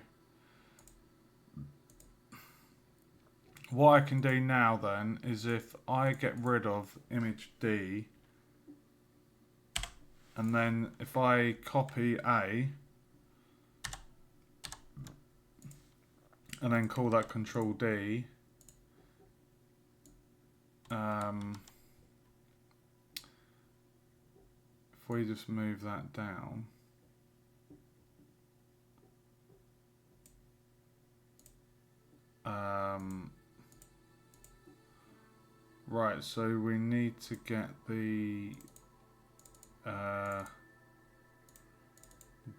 [SPEAKER 1] what I can do now then is if I get rid of image D, and then if I copy A and then call that Control D, if we just move that down, right, so we need to get the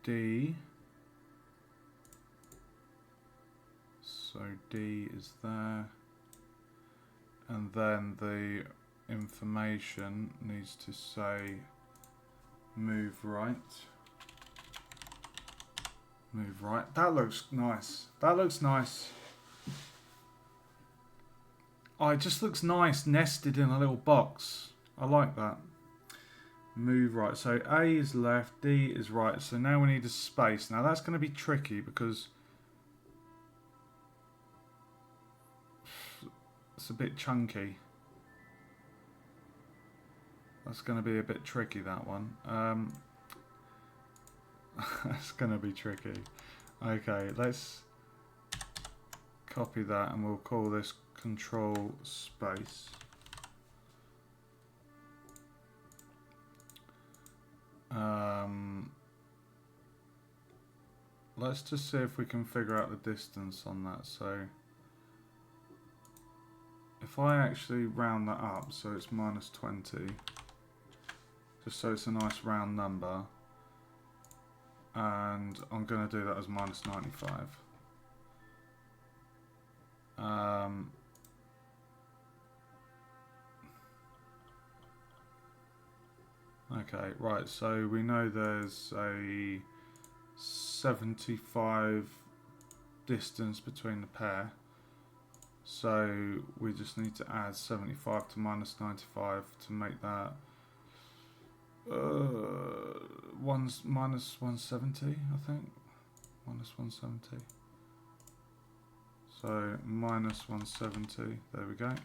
[SPEAKER 1] D. So D is there, and then the information needs to say move right. Move right. That looks nice. That looks nice. Oh, it just looks nice nested in a little box. I like that. Move right. So A is left, D is right. So now we need a space. Now that's going to be tricky because it's a bit chunky. That's going to be a bit tricky, that one. That's going to be tricky. Okay, let's copy that, and we'll call this control space. Let's just see if we can figure out the distance on that. So if I actually round that up, so it's -20, just so it's a nice round number, and I'm going to do that as -95. Okay, right, so we know there's a 75 distance between the pair, so we just need to add 75 to -95 to make that -170, I think. -170. So -170, there we go.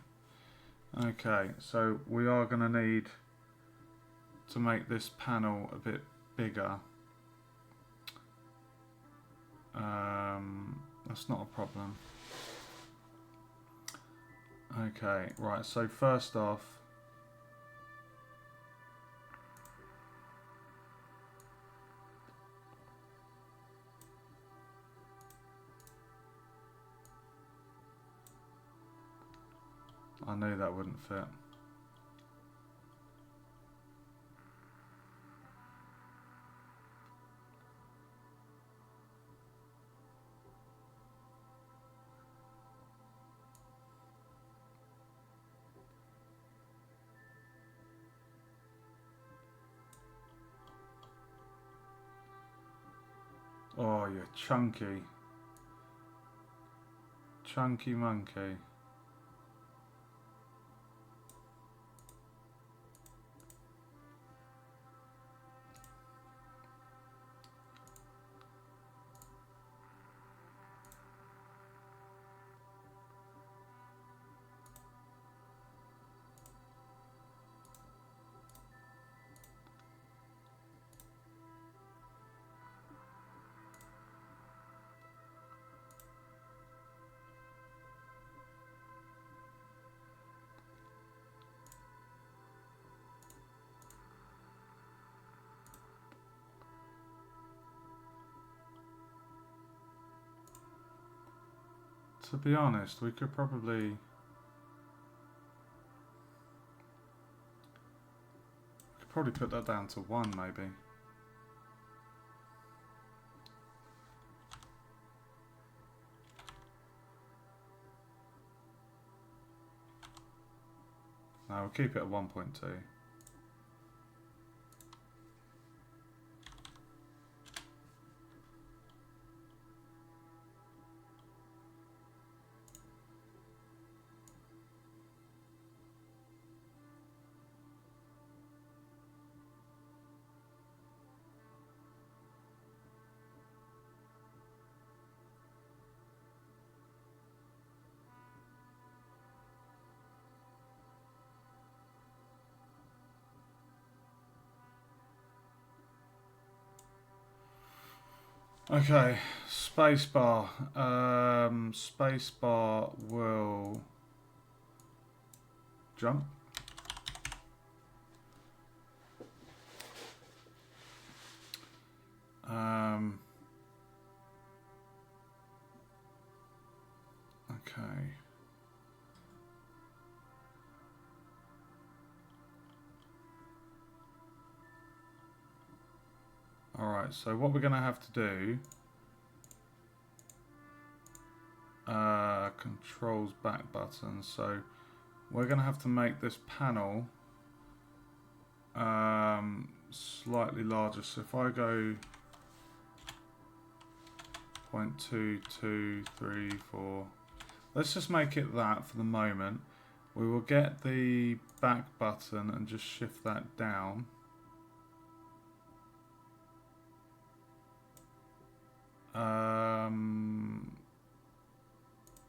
[SPEAKER 1] Okay, so we are going to need to make this panel a bit bigger. That's not a problem. Okay, right, so first off, I knew that wouldn't fit. Oh, you're chunky. Chunky monkey. To be honest, we could probably put that down to 1 maybe. No, we'll keep it at 1.2. Okay, spacebar. Spacebar will jump. Okay. Alright, so what we're going to have to do, controls back button, so we're going to have to make this panel slightly larger. So if I go 0.2, 2, 3, 4, let's just make it that for the moment. We will get the back button and just shift that down.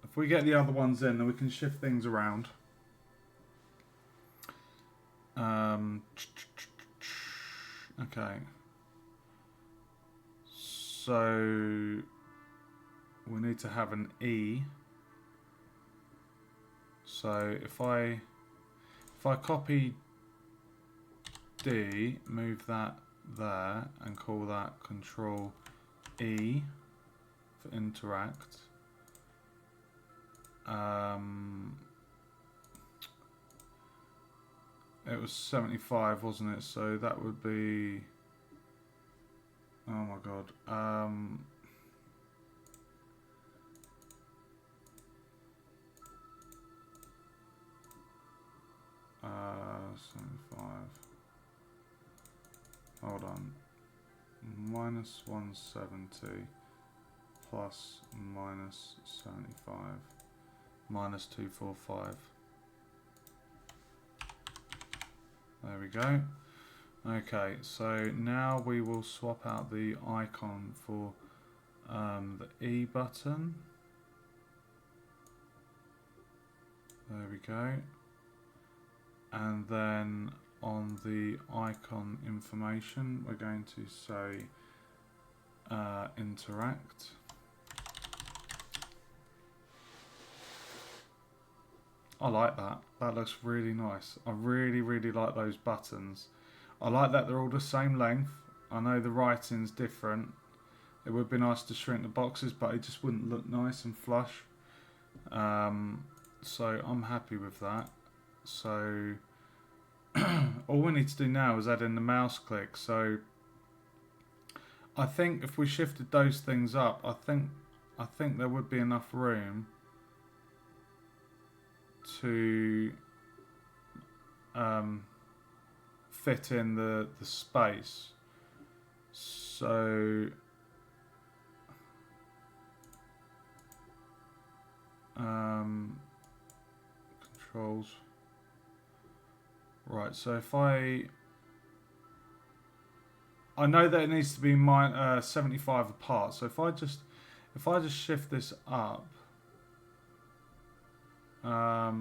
[SPEAKER 1] If we get the other ones in, then we can shift things around. Okay. So we need to have an E. So if I copy D, move that there, and call that Control E for interact. It was 75, wasn't it? So that would be, oh my god, 75. Hold on. Minus 170 plus minus 75 minus 245. There we go. Okay, so now we will swap out the icon for the E button. There we go. And then on the icon information, we're going to say interact. I like that. That looks really nice. I really, really like those buttons. I like that they're all the same length. I know the writing's different. It would be nice to shrink the boxes, but it just wouldn't look nice and flush. So I'm happy with that. So all we need to do now is add in the mouse click. So I think if we shifted those things up, I think there would be enough room to fit in the space. So controls. Right, so if I know that it needs to be 75 apart. So if I just shift this up, that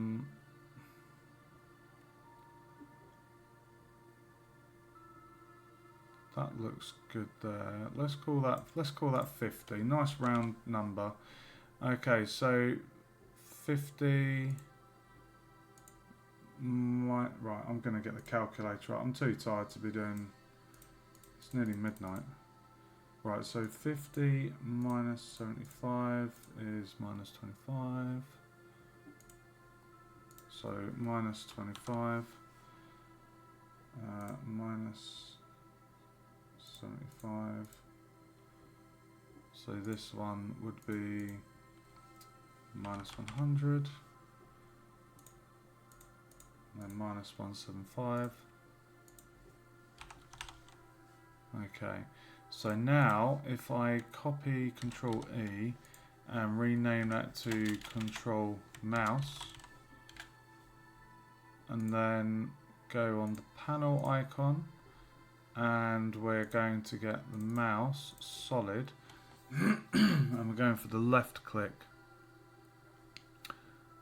[SPEAKER 1] looks good there. Let's call that 50. Nice round number. Okay, so 50. Right, I'm going to get the calculator out. I'm too tired to be doing. It's nearly midnight. Right, so 50 minus 75 is minus 25. So minus 25 minus 75. So this one would be minus 100. And then minus 175. Okay, so now if I copy Control E and rename that to Control Mouse, and then go on the panel icon, and we're going to get the mouse solid, and we're going for the left click.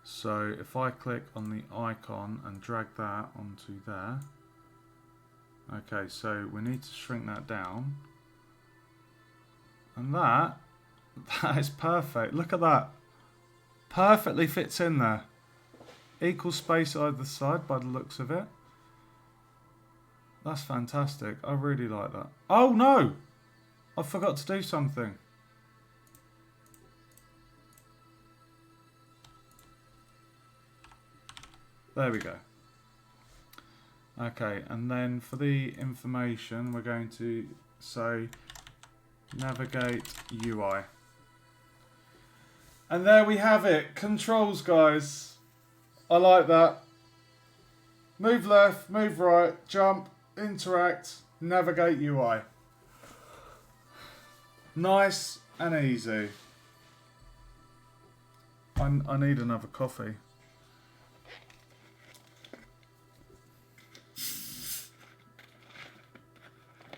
[SPEAKER 1] So if I click on the icon and drag that onto there, okay, so we need to shrink that down, and that is perfect. Look at that, perfectly fits in there. Equal space either side by the looks of it. That's fantastic. I really like that. Oh no! I forgot to do something. There we go. Okay, and then for the information, we're going to say navigate UI. And there we have it. Controls, guys. I like that. Move left, move right, jump, interact, navigate UI. Nice and easy. I need another coffee.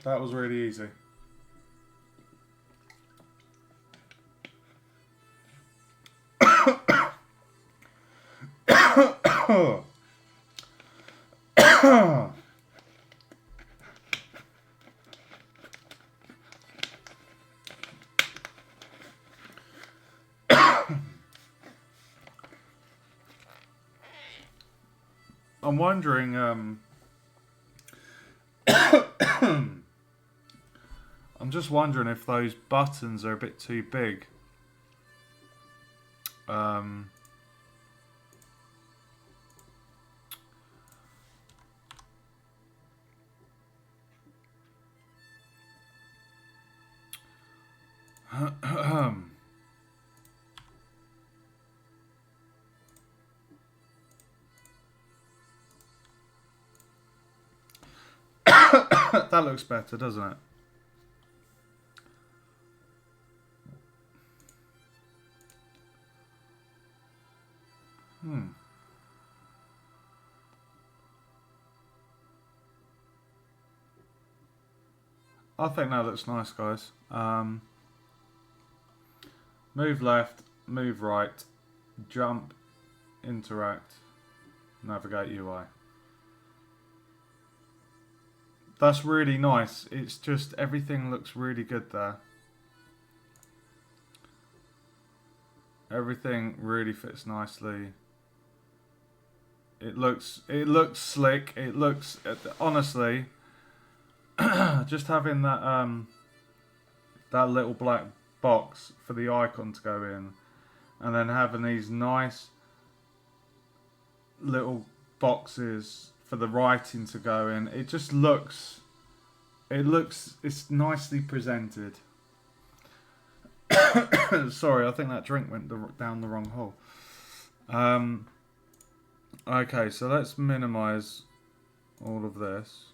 [SPEAKER 1] That was really easy. I'm wondering. I'm just wondering if those buttons are a bit too big. That looks better, doesn't it? I think that looks nice, guys. Move left, move right, jump, interact, navigate UI. That's really nice. It's just everything looks really good there. Everything really fits nicely. It looks slick. It looks, honestly, just having that that little black box for the icon to go in, and then having these nice little boxes for the writing to go in. It just looks, it's nicely presented. Sorry, I think that drink went down the wrong hole. Okay, so let's minimize all of this.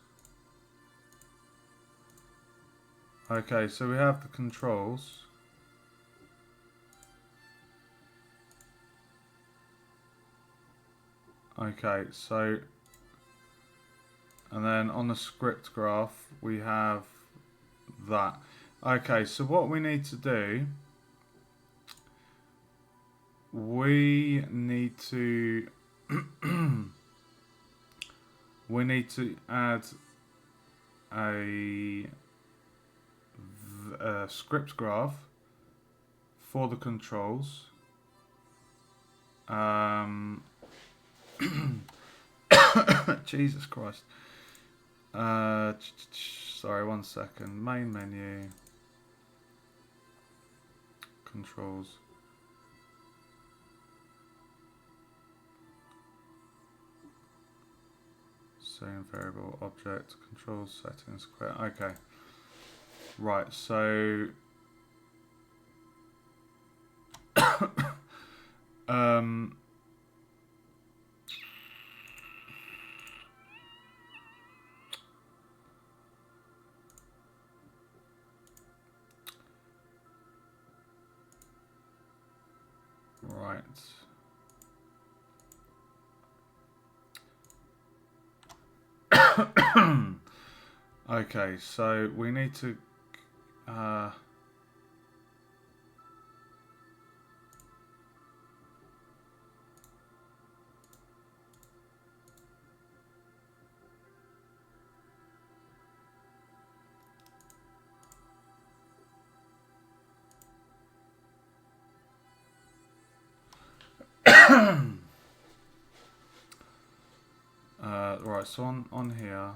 [SPEAKER 1] Okay, so we have the controls. Okay, so, and then on the script graph we have that. Okay, so what we need to do, we need to we need to add a script graph for the controls. Jesus Christ. Sorry, 1 second. Main menu. Controls. Same variable, object, controls, settings, square. Okay. Right, so right. Okay, so we need to right, so on here,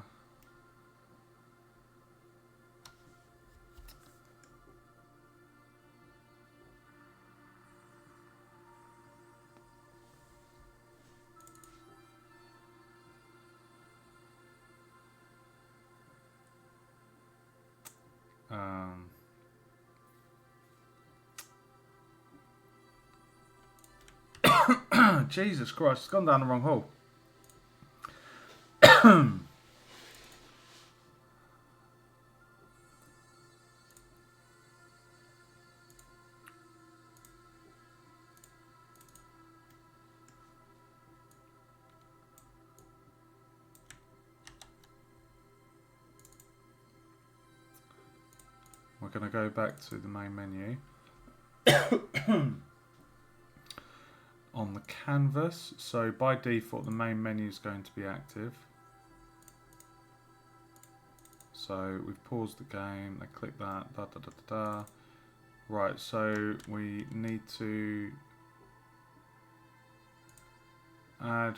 [SPEAKER 1] Jesus Christ, it's gone down the wrong hole. We're going to go back to the main menu. On the canvas, so by default the main menu is going to be active. So we've paused the game, I click that, da da da da da. Right, so we need to add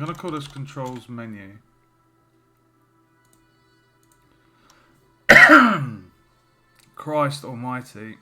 [SPEAKER 1] going to call this controls menu. Christ almighty.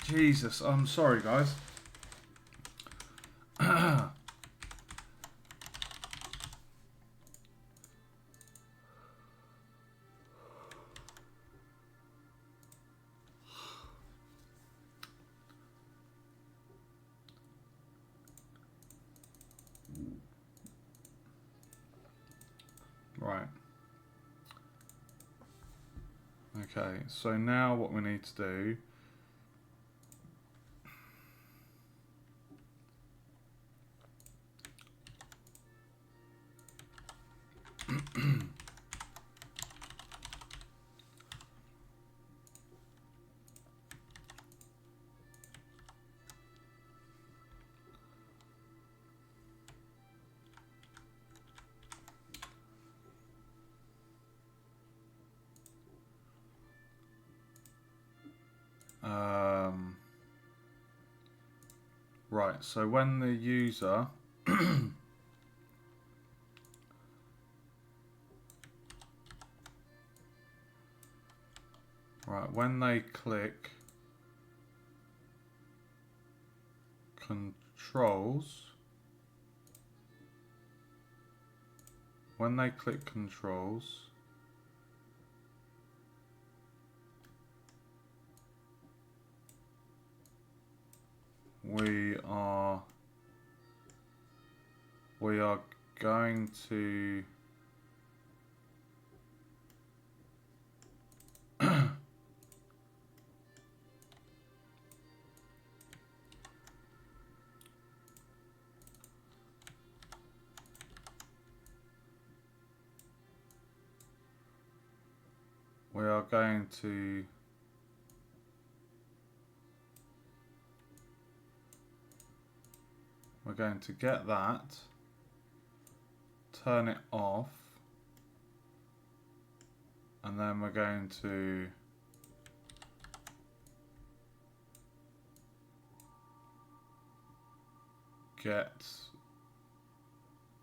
[SPEAKER 1] Jesus, I'm sorry, guys. Right. Okay, so now what we need to do right, so when the user right, when they click controls, when they click controls, we are going to we are going to we're going to get that, turn it off, and then we're going to get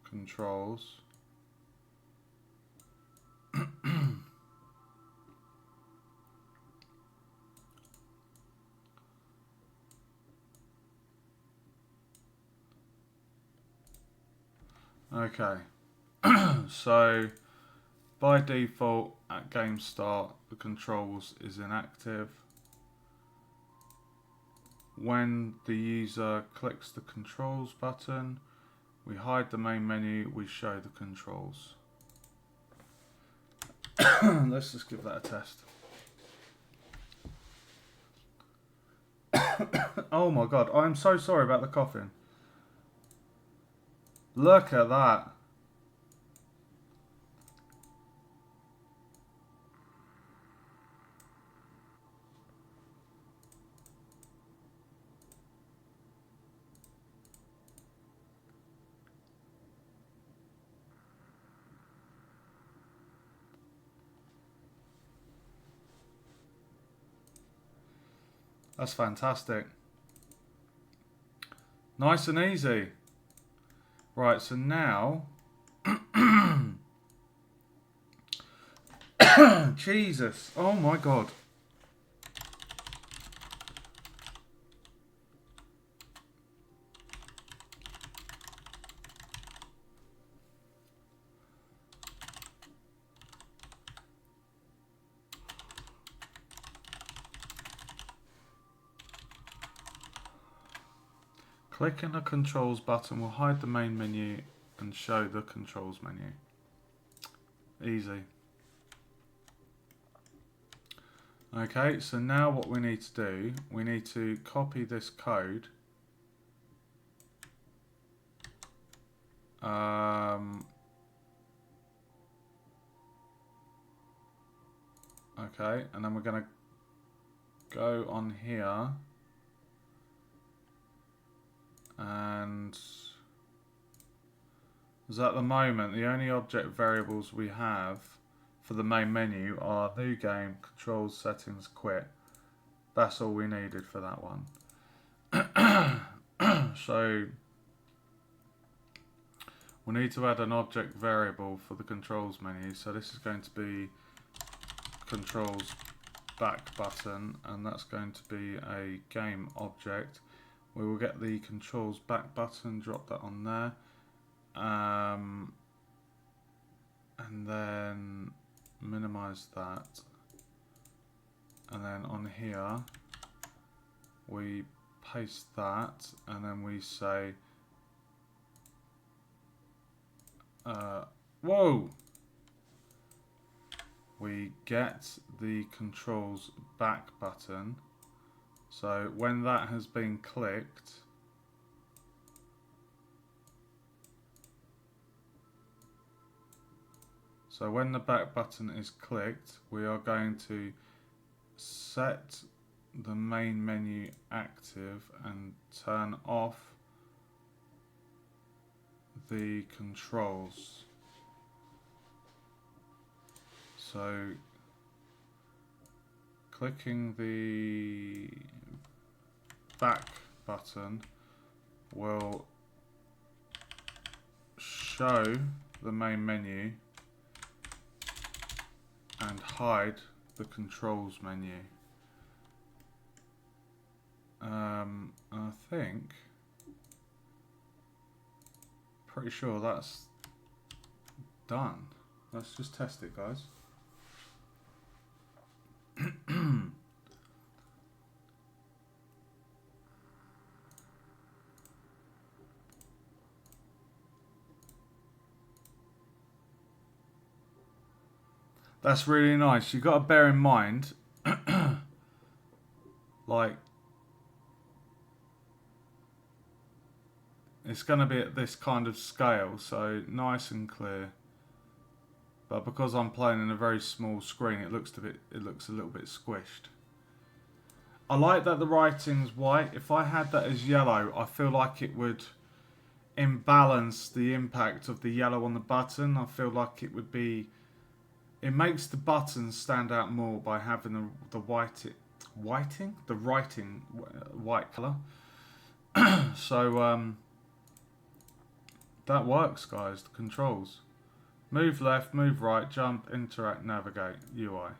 [SPEAKER 1] controls. Okay, so by default at game start the controls is inactive. When the user clicks the controls button, we hide the main menu, we show the controls. Let's just give that a test. Oh my god, I'm so sorry about the coughing. Look at that. That's fantastic. Nice and easy. Right, so now... Jesus, oh my god. Clicking the controls button will hide the main menu and show the controls menu. Easy. Okay, so now what we need to do, we need to copy this code. Okay, and then we're going to go on here and as at the moment the only object variables we have for the main menu are new game, controls, settings, quit. That's all we needed for that one. So we need to add an object variable for the controls menu. So this is going to be controls back button, and that's going to be a game object. We will get the controls back button, drop that on there, and then minimize that, and then on here we paste that, and then we say whoa, we get the controls back button. So when that has been clicked, so when the back button is clicked, we are going to set the main menu active and turn off the controls. So clicking the back button will show the main menu and hide the controls menu. I think, pretty sure that's done. Let's just test it, guys. That's really nice. You've got to bear in mind, like, it's going to be at this kind of scale, so nice and clear. But because I'm playing in a very small screen, it looks a little bit squished. I like that the writing's white. If I had that as yellow, I feel like it would imbalance the impact of the yellow on the button. I feel like it would be. It makes the buttons stand out more by having the writing white colour. So that works, guys. The controls: move left, move right, jump, interact, navigate, UI.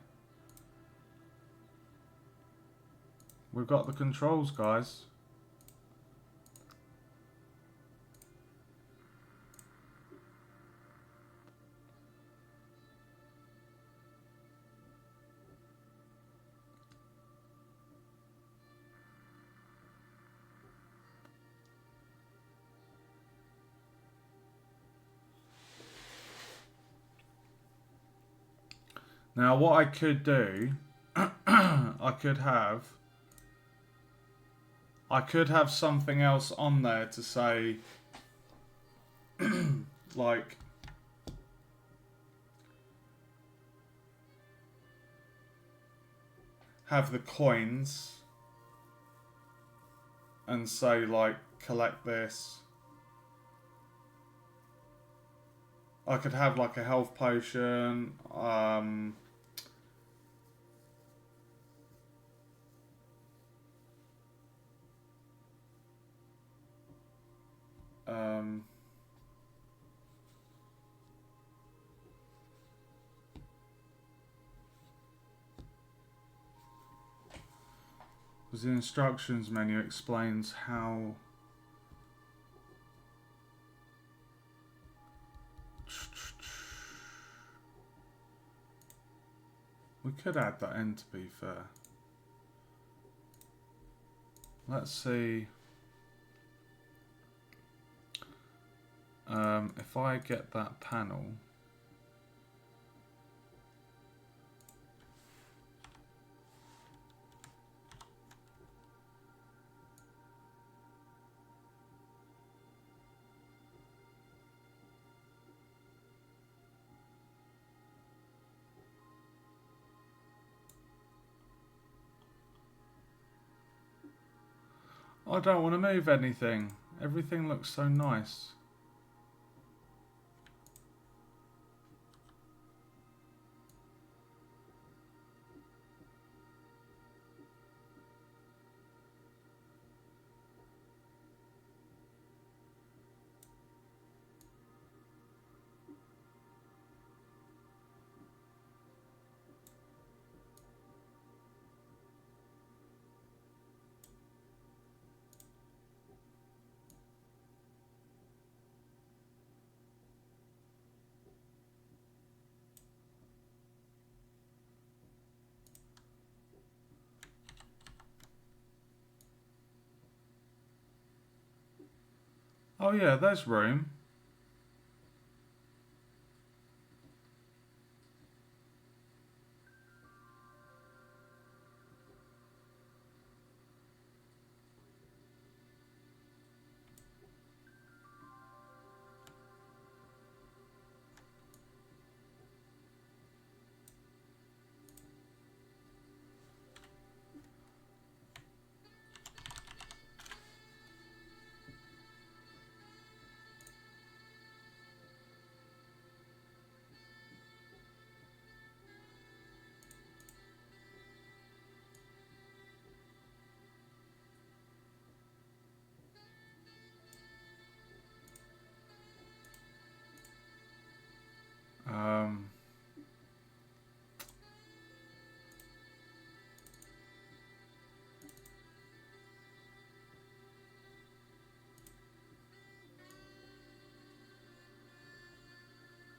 [SPEAKER 1] We've got the controls, guys. Now what I could do, I could have something else on there to say, like, have the coins and say, like, collect this. I could have like a health potion, because the instructions menu explains how we could add that in, to be fair. Let's see. If I get that panel. I don't want to move anything. Everything looks so nice. Oh yeah, there's room. Um,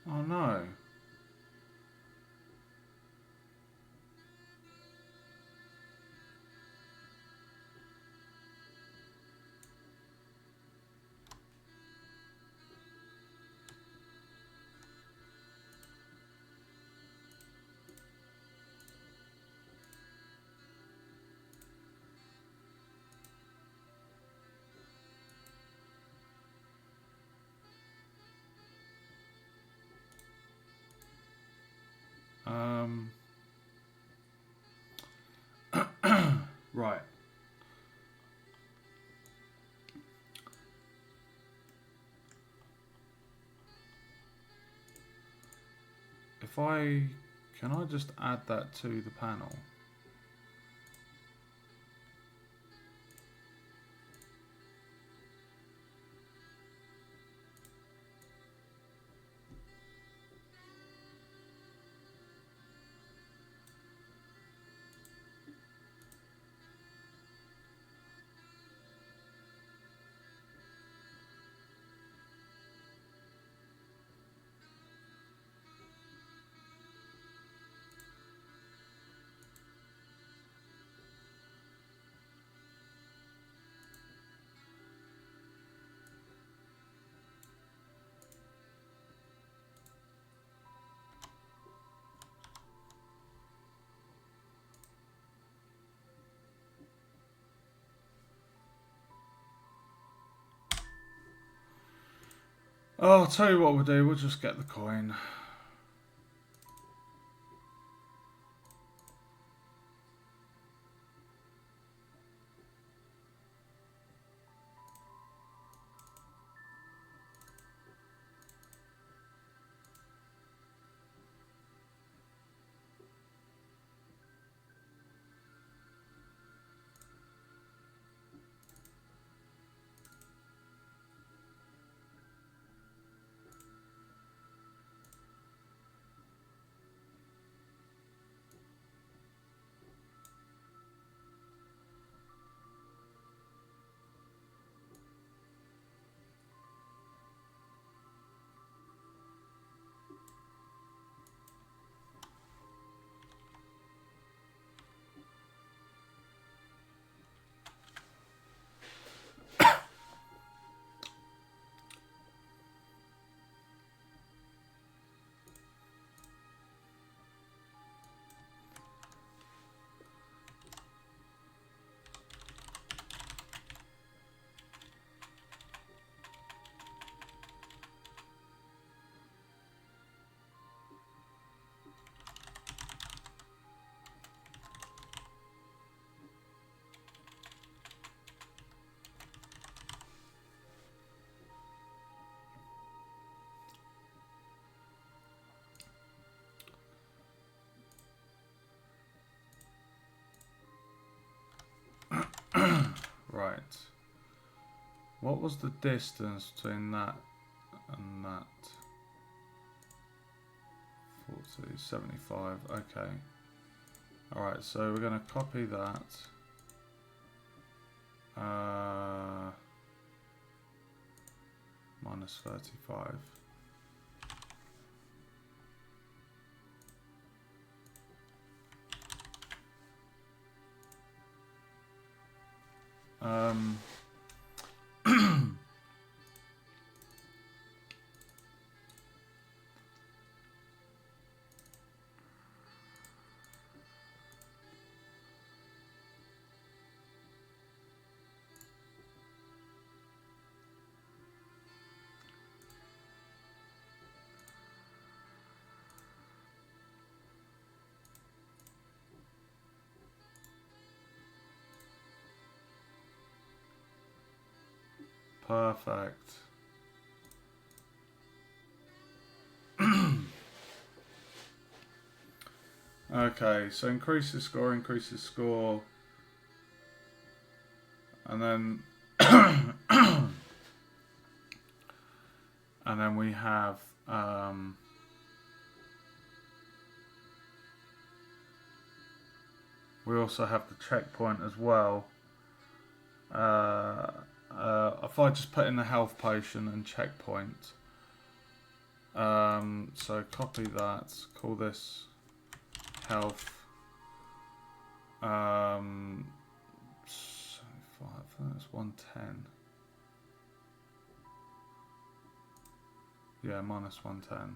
[SPEAKER 1] oh no. Um, right. If can I just add that to the panel? Oh, I'll tell you what we'll do. We'll just get the coin. what was the distance between that and that? 40, 75, okay. Alright, so we're going to copy that. Minus 35. Perfect. Okay, so increases score, and then and then we have we also have the checkpoint as well. If I just put in the health potion and checkpoint, so copy that, call this health. 75, I think that's 110. Yeah, minus 110.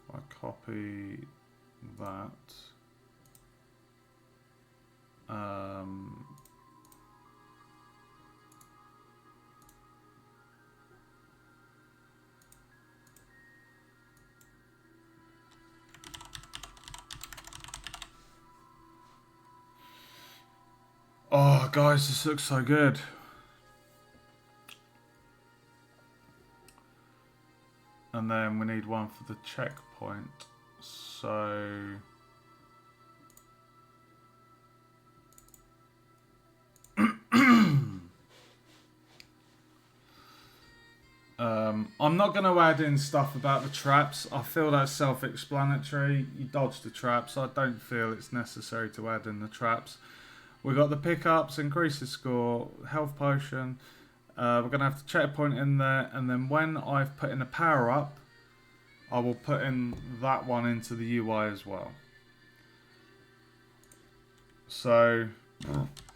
[SPEAKER 1] I copy that. Oh, guys, this looks so good. And then we need one for the checkpoint. So I'm not going to add in stuff about the traps. I feel that's self-explanatory. You dodge the traps. I don't feel it's necessary to add in the traps. We've got the pickups, increase the score, health potion. We're going to have the checkpoint in there. And then when I've put in a power-up, I will put in that one into the UI as well. So,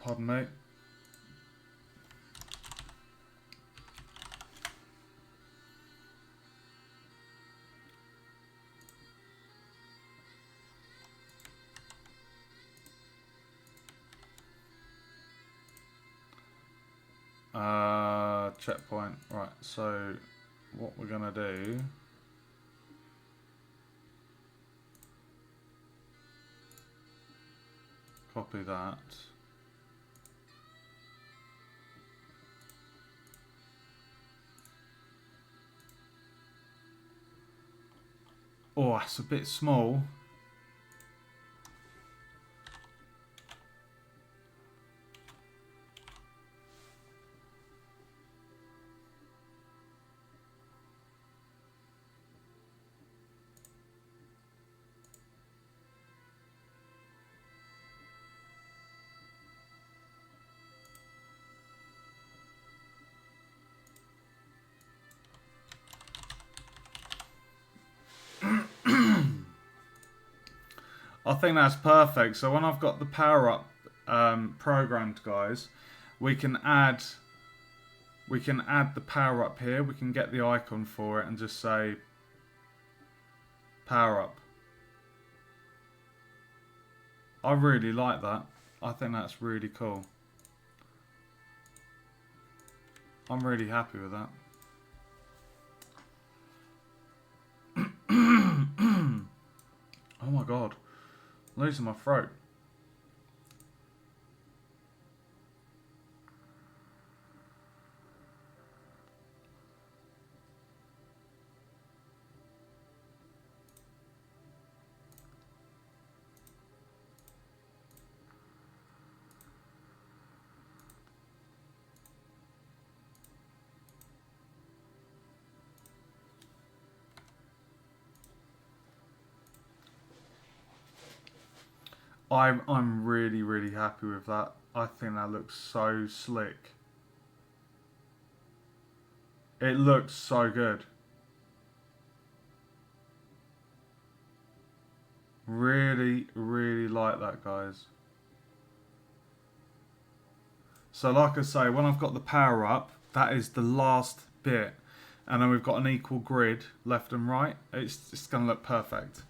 [SPEAKER 1] pardon me. Checkpoint. Right, so what we're going to do... Copy that. Oh, that's a bit small. I think that's perfect. So when I've got the power up programmed, guys, we can add the power up here. We can get the icon for it and just say power up. I really like that. I think that's really cool. I'm really happy with that. Oh my god. I'm losing my throat. I'm really, really happy with that. I think that looks so slick. It looks so good. Really, really like that, guys. So like I say, when I've got the power up, that is the last bit. And then we've got an equal grid left and right. It's going to look perfect.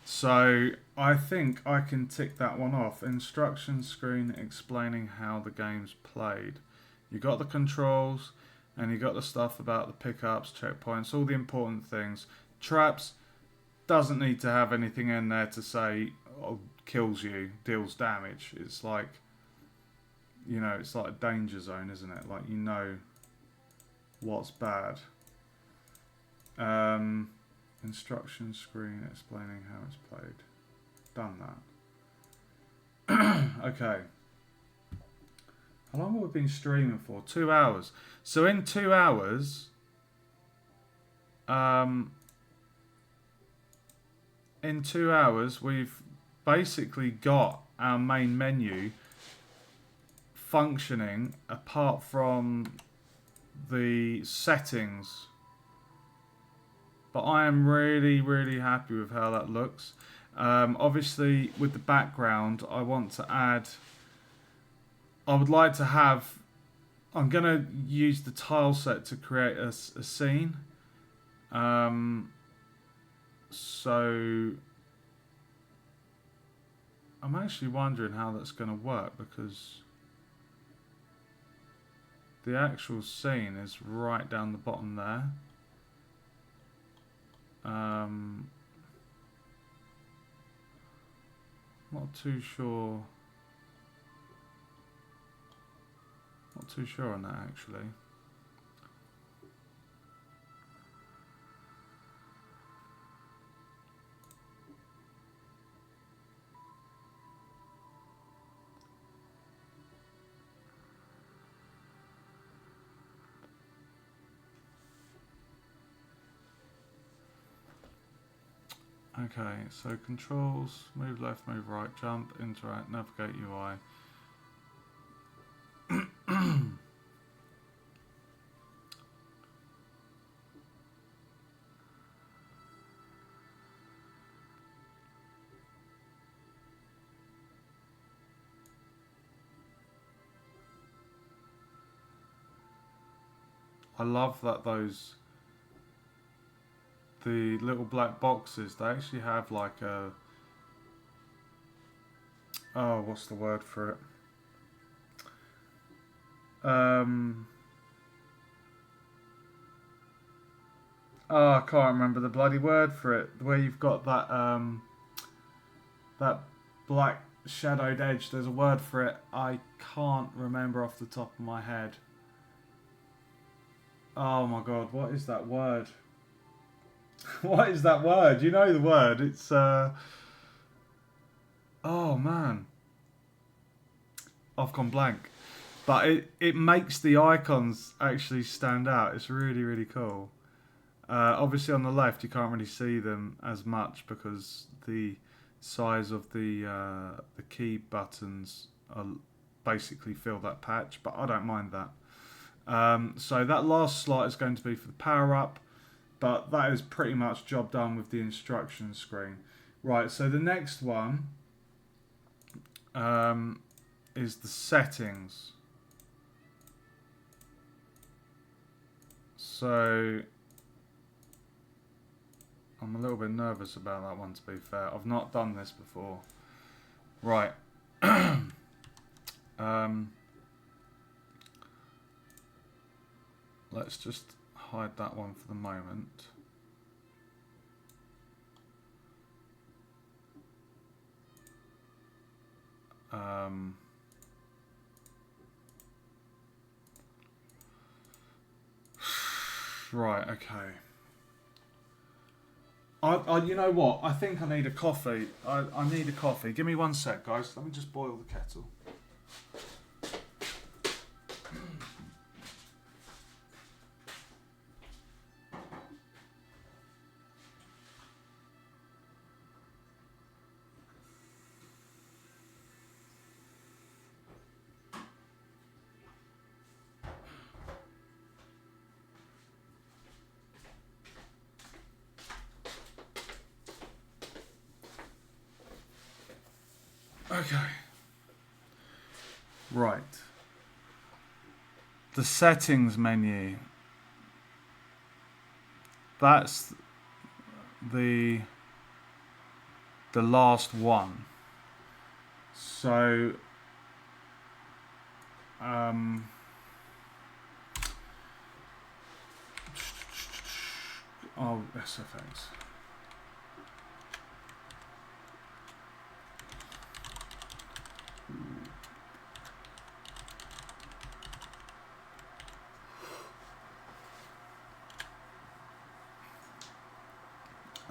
[SPEAKER 1] So I think I can tick that one off. Instruction screen explaining how the game's played. You got the controls and you got the stuff about the pickups, checkpoints, all the important things. Traps doesn't need to have anything in there to say oh, kills you, deals damage. It's like, you know, it's like a danger zone, isn't it? Like, you know what's bad. Instruction screen explaining how it's played. Done that. Okay. How long have we been streaming for? 2 hours. So in 2 hours, we've basically got our main menu functioning apart from the settings. But I am really, really happy with how that looks. Obviously, with the background, I want to add... I would like to have... I'm going to use the tile set to create a scene. So... I'm actually wondering how that's going to work because... the actual scene is right down the bottom there. Not too sure. Not too sure on that actually. Okay, so controls, move left, move right, jump, interact, navigate UI. I love that the little black boxes, they actually have like a, oh, what's the word for it? Oh, I can't remember the bloody word for it. Where you've got that that black shadowed edge. There's a word for it. I can't remember off the top of my head. Oh my god, what is that word? What is that word? You know the word. It's oh man, I've gone blank. But it makes the icons actually stand out. It's really, really cool. Obviously on the left you can't really see them as much because the size of the key buttons are basically fill that patch, but I don't mind that. So that last slot is going to be for the power up, but that is pretty much job done with the instruction screen. Right, so the next one is the settings. So I'm a little bit nervous about that one, to be fair. I've not done this before. Right. Let's just hide that one for the moment. Right, okay. You know what? I think I need a coffee. I need a coffee. Give me 1 sec, guys. Let me just boil the kettle. Okay. Right. The settings menu. That's the last one. So oh, SFX.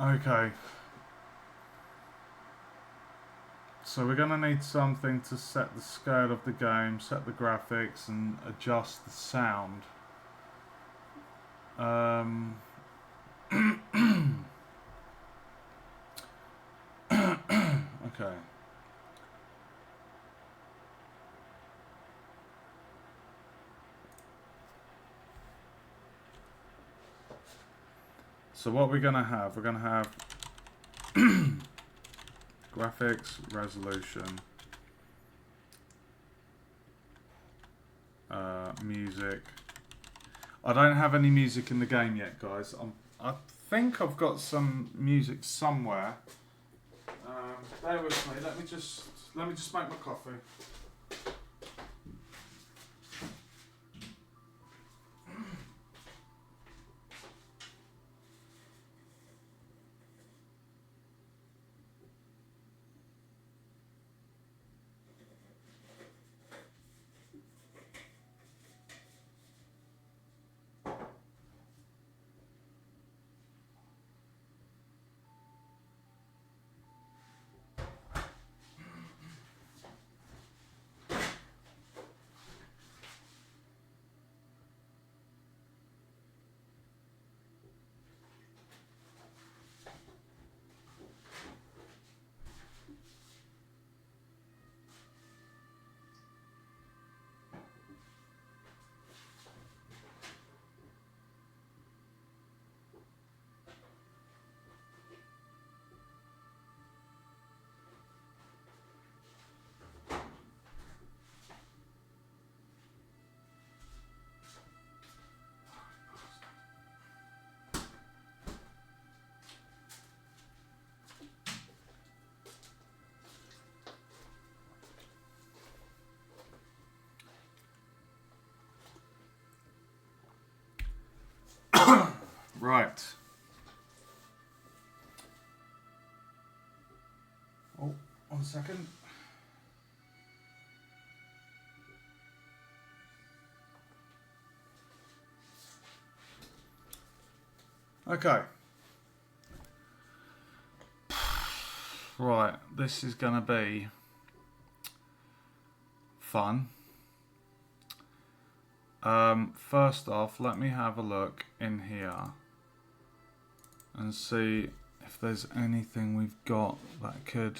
[SPEAKER 1] Okay. So we're going to need something to set the scale of the game, set the graphics, and adjust the sound. Okay. So what we're going to have graphics, resolution, music. I don't have any music in the game yet, guys. I think I've got some music somewhere. Bear with me. Let me just make my coffee. Right. Oh, 1 second. Okay. Right, this is going to be fun. First off, let me have a look in here and see if there's anything we've got that could...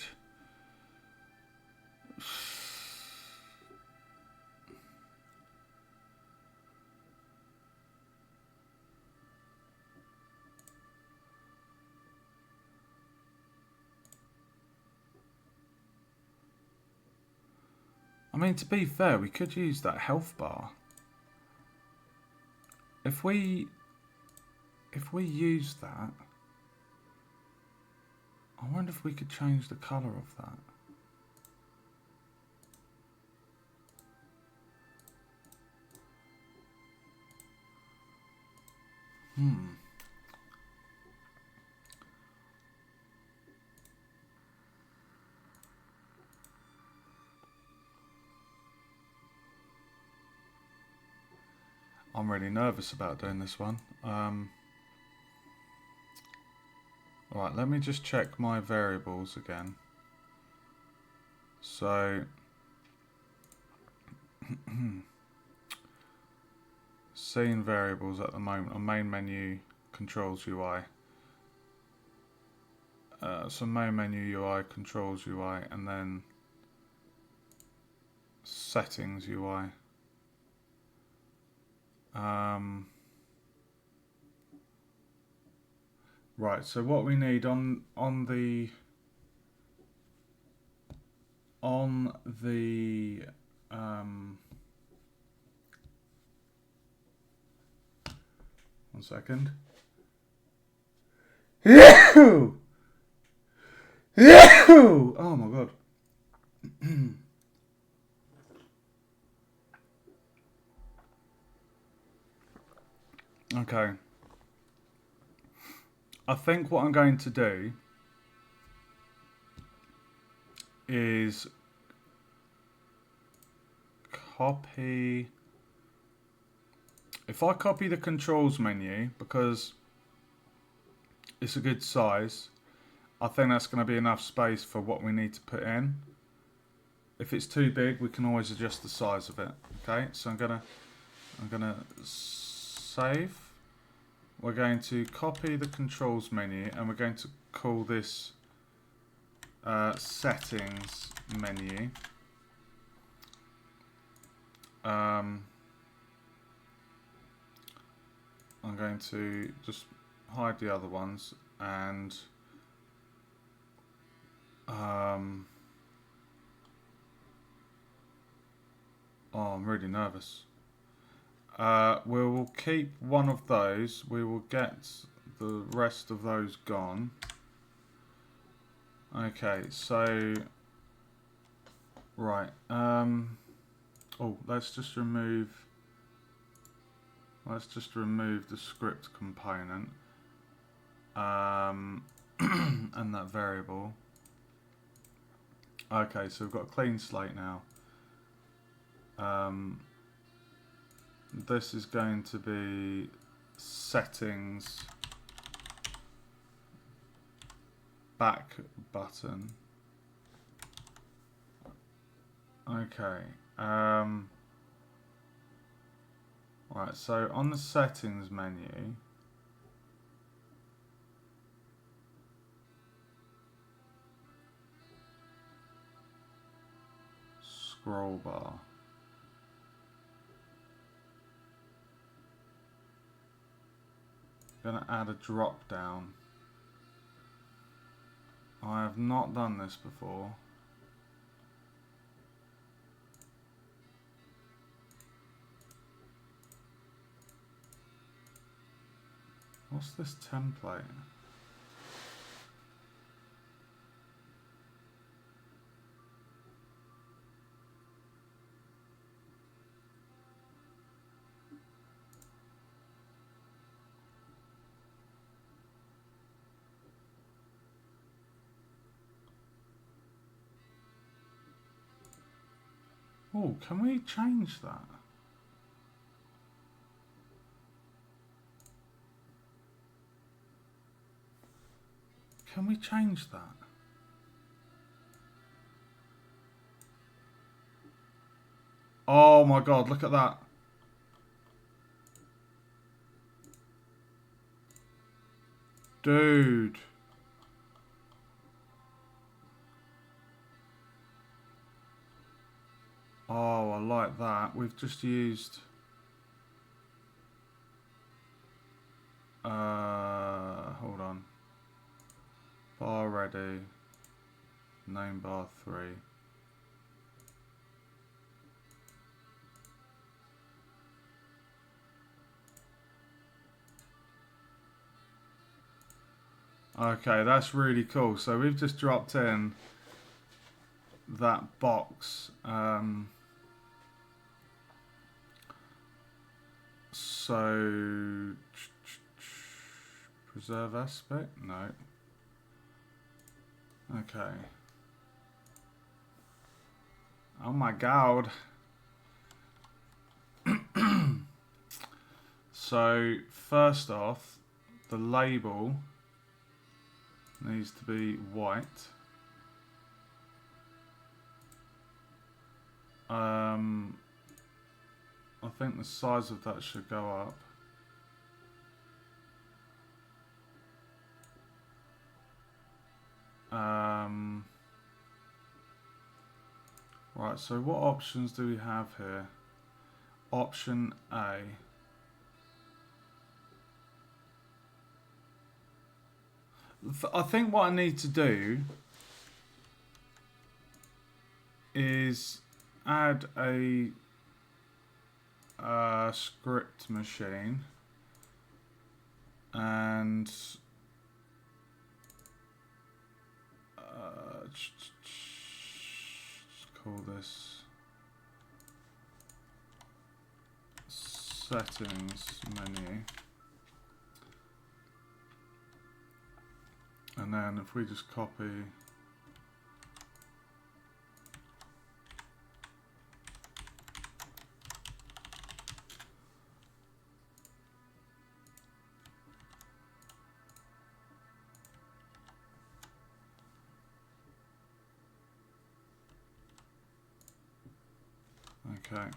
[SPEAKER 1] I mean, to be fair, we could use that health bar. If we use that, I wonder if we could change the colour of that. I'm really nervous about doing this one. Right, let me just check my variables again. So, scene variables at the moment on main menu, controls UI. So main menu UI, controls UI, and then settings UI. Right, so what we need on the on the one second. Oh my god. Okay. I think what I'm going to do is copy. If I copy the controls menu, because it's a good size, I think that's going to be enough space for what we need to put in. If it's too big, we can always adjust the size of it. Okay, so I'm gonna save. We're going to copy the controls menu, and we're going to call this settings menu. I'm going to just hide the other ones and oh, I'm really nervous. We will keep one of those. We will get the rest of those gone. Okay, so right. Oh, let's just remove the script component and that variable. Okay, so we've got a clean slate now. This is going to be settings back button. Okay. Right, so on the settings menu, scroll bar. I'm going to add a drop down. I have not done this before. What's this template? Oh, can we change that? Can we change that? Oh my god, look at that. Dude. Oh, I like that. We've just used hold on. Bar ready. Name bar 3. Okay, that's really cool. So we've just dropped in that box. So preserve aspect? No. Okay. Oh my god. So first off, the label needs to be white. I think the size of that should go up. Right, so what options do we have here? Option A. I think what I need to do is add a script machine, and let's call this settings menu, and then if we just copy okay.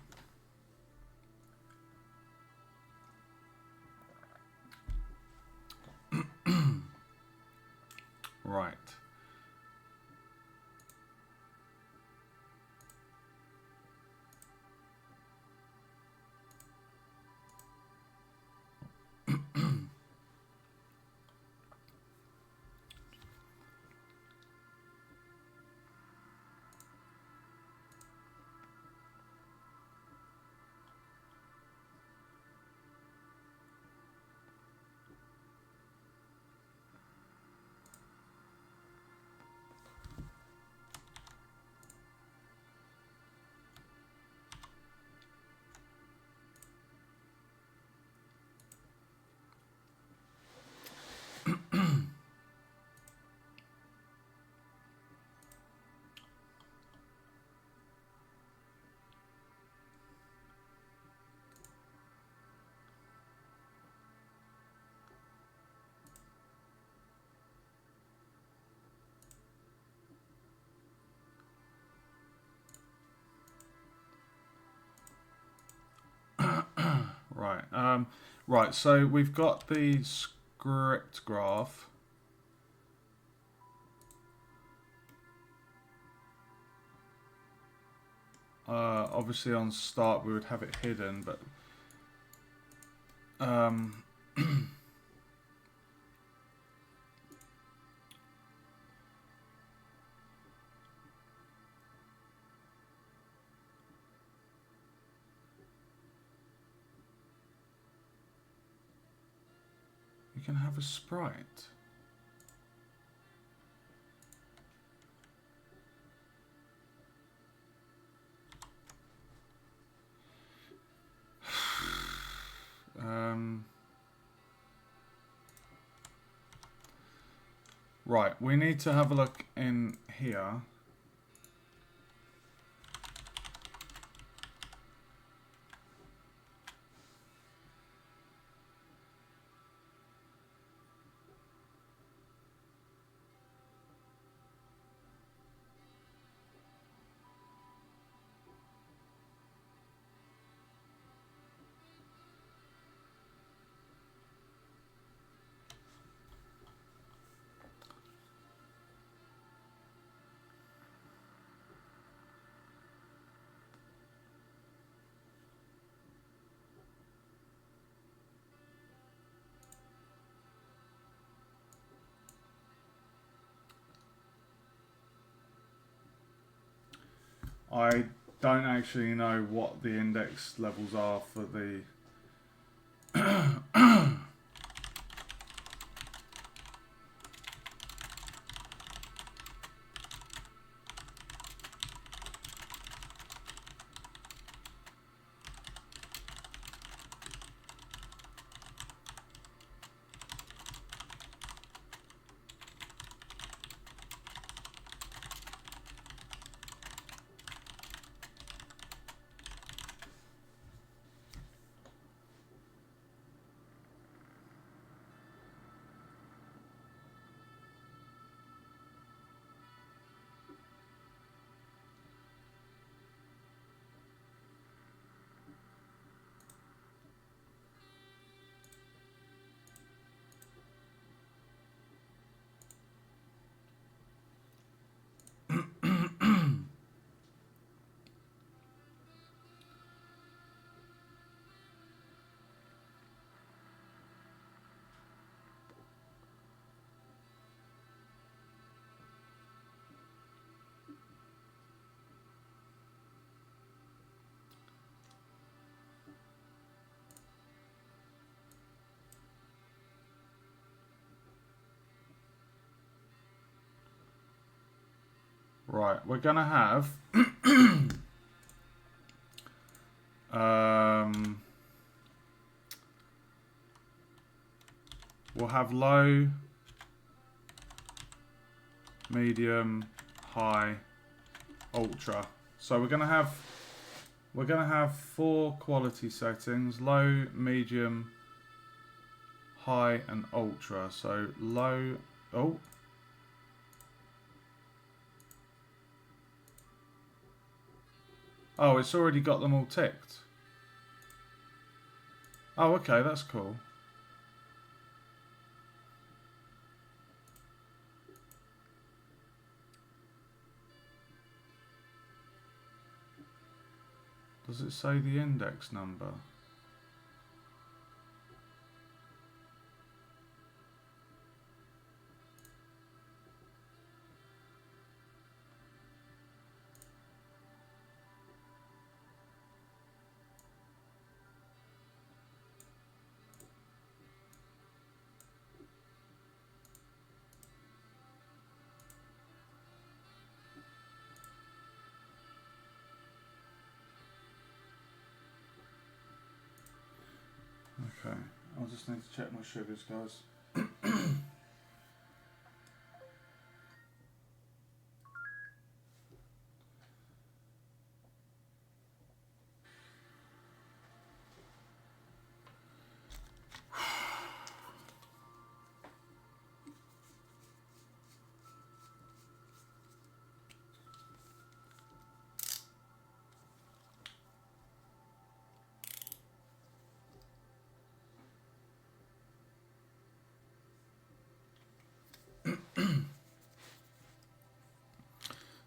[SPEAKER 1] Right. Right. Right. So we've got the script graph. Obviously on start we would have it hidden, but you can have a sprite. Right, we need to have a look in here. I don't actually know what the index levels are for the Right, we're going to have we'll have low, medium, high, ultra. So we're going to have 4 quality settings: low, medium, high, and ultra. So low. Oh, it's already got them all ticked. Oh, okay, that's cool. Does it say the index number? Okay, I'll just need to check my sugars, guys.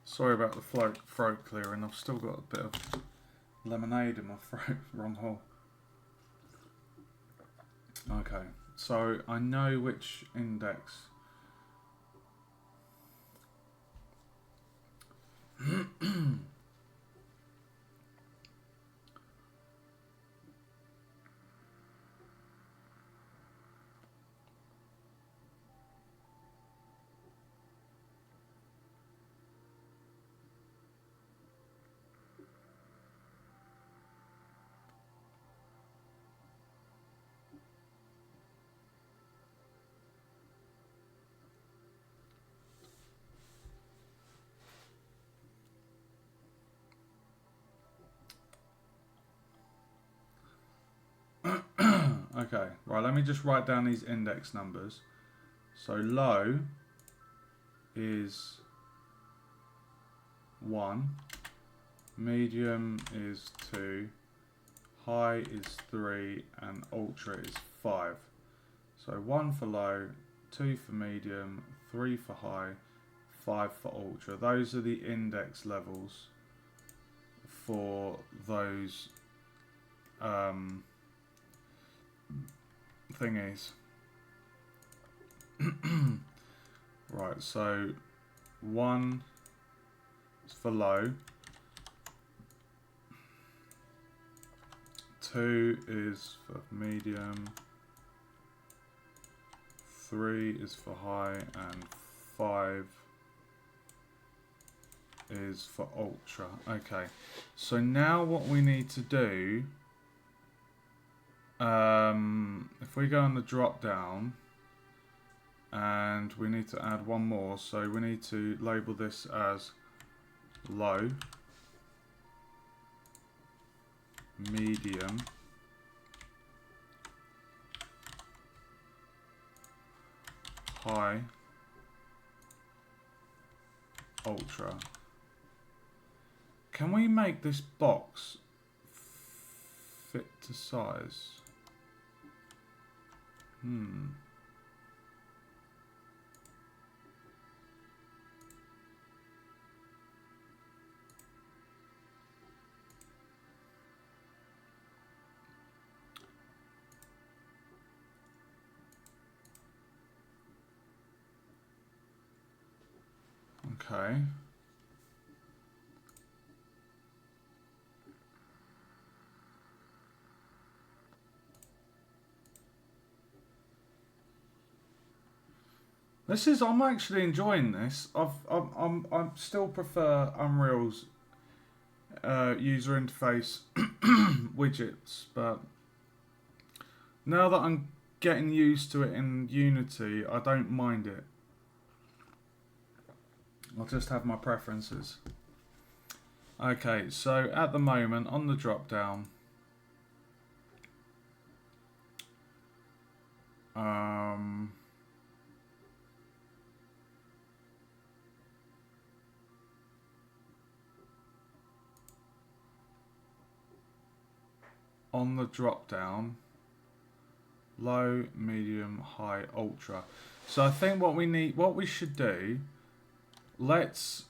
[SPEAKER 1] Sorry about the throat clearing. I've still got a bit of lemonade in my throat. Wrong hole. Okay, so I know which index. Okay, right, let me just write down these index numbers. So low is 1, medium is 2, high is 3, and ultra is 5. So 1 for low, 2 for medium, 3 for high, 5 for ultra. Those are the index levels for those thingies. Right, so 1 is for low, 2 is for medium, 3 is for high, and 5 is for ultra. Okay, so now what we need to do, if we go on the drop down, and we need to add one more, so we need to label this as low, medium, high, ultra. Can we make this box fit to size? Okay. I'm actually enjoying this. I still prefer Unreal's user interface widgets, but now that I'm getting used to it in Unity, I don't mind it. I'll just have my preferences. Okay, so at the moment on the drop down, on the drop down, low, medium, high, ultra. So I think what we should do, let's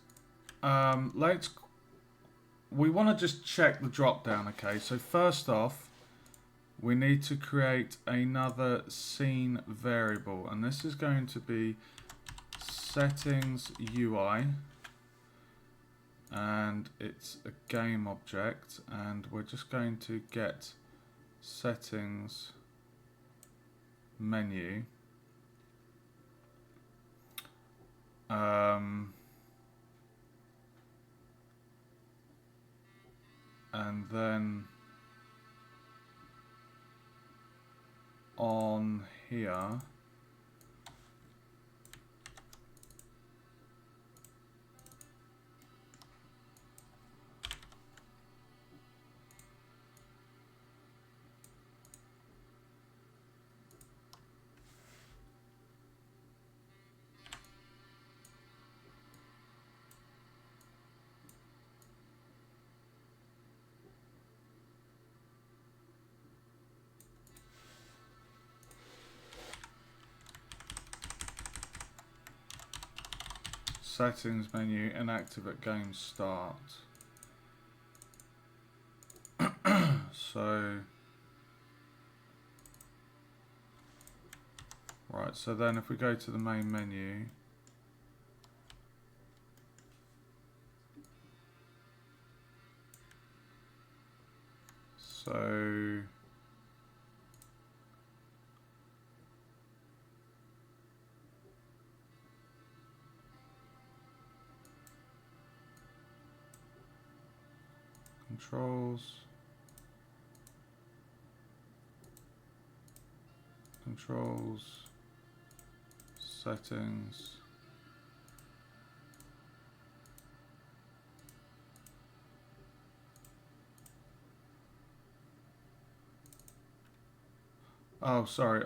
[SPEAKER 1] we want to just check the drop down. Okay, so first off, we need to create another scene variable, and this is going to be settings UI, and it's a game object, and we're just going to get settings menu. And then on here, settings menu, inactive at game start. So right, so then if we go to the main menu, so controls, settings, oh sorry,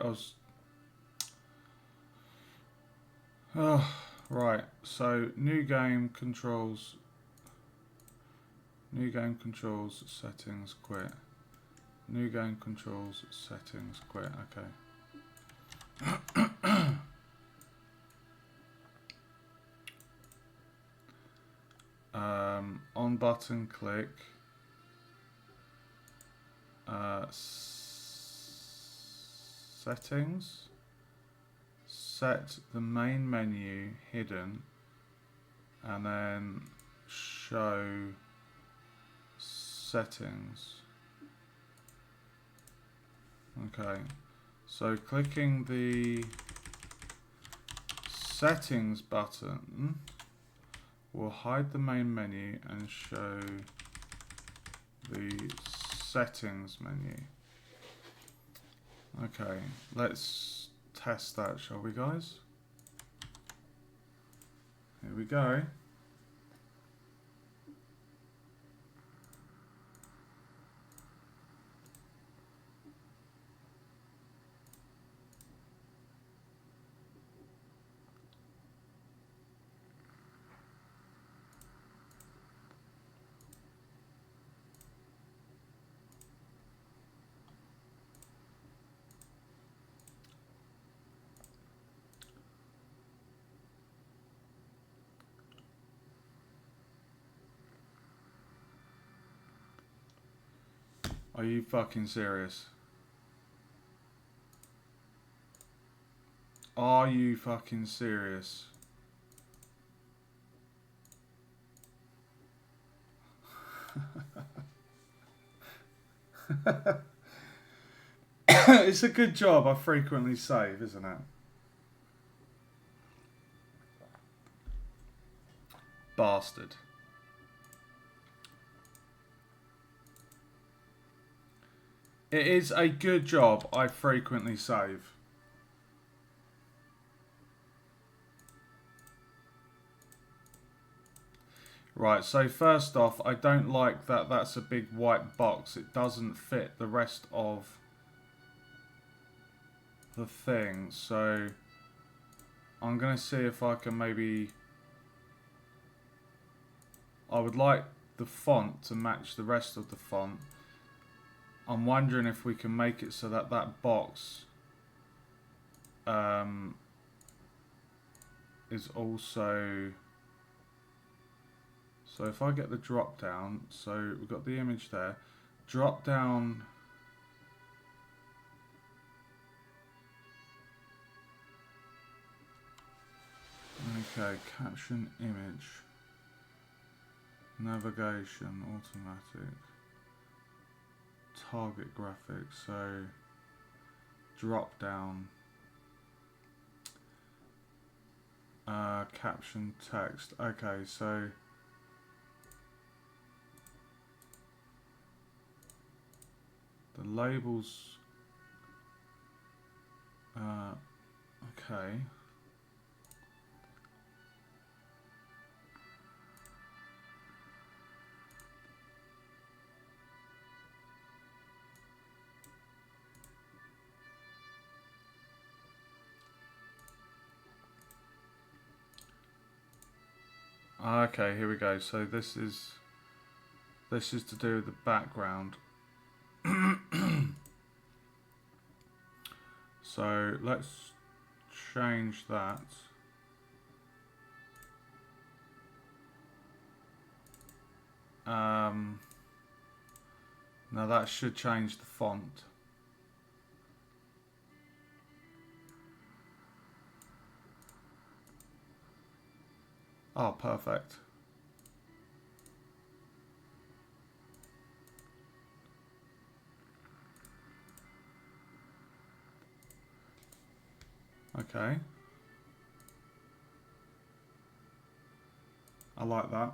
[SPEAKER 1] oh right, so new game controls, settings, quit. New game controls, settings, quit. Okay. On button click, settings, set the main menu hidden, and then show settings. Okay, so clicking the settings button will hide the main menu and show the settings menu. Okay, let's test that, shall we, guys? Here we go. Are you fucking serious? Are you fucking serious? It's a good job I frequently save, isn't it? bastard. It is a good job I frequently save. Right, so first off, I don't like that that's a big white box. It doesn't fit the rest of the thing. So I'm going to see if I can maybe... I would like the font to match the rest of the font. I'm wondering if we can make it so that that box is also... So if I get the drop down, so we've got the image there, drop down, okay, caption image, navigation, automatic, target graphics, so drop down, caption text, okay, so the labels, okay. Okay, here we go. So this is to do with the background. So let's change that. Now that should change the font. Oh, perfect. Okay. I like that.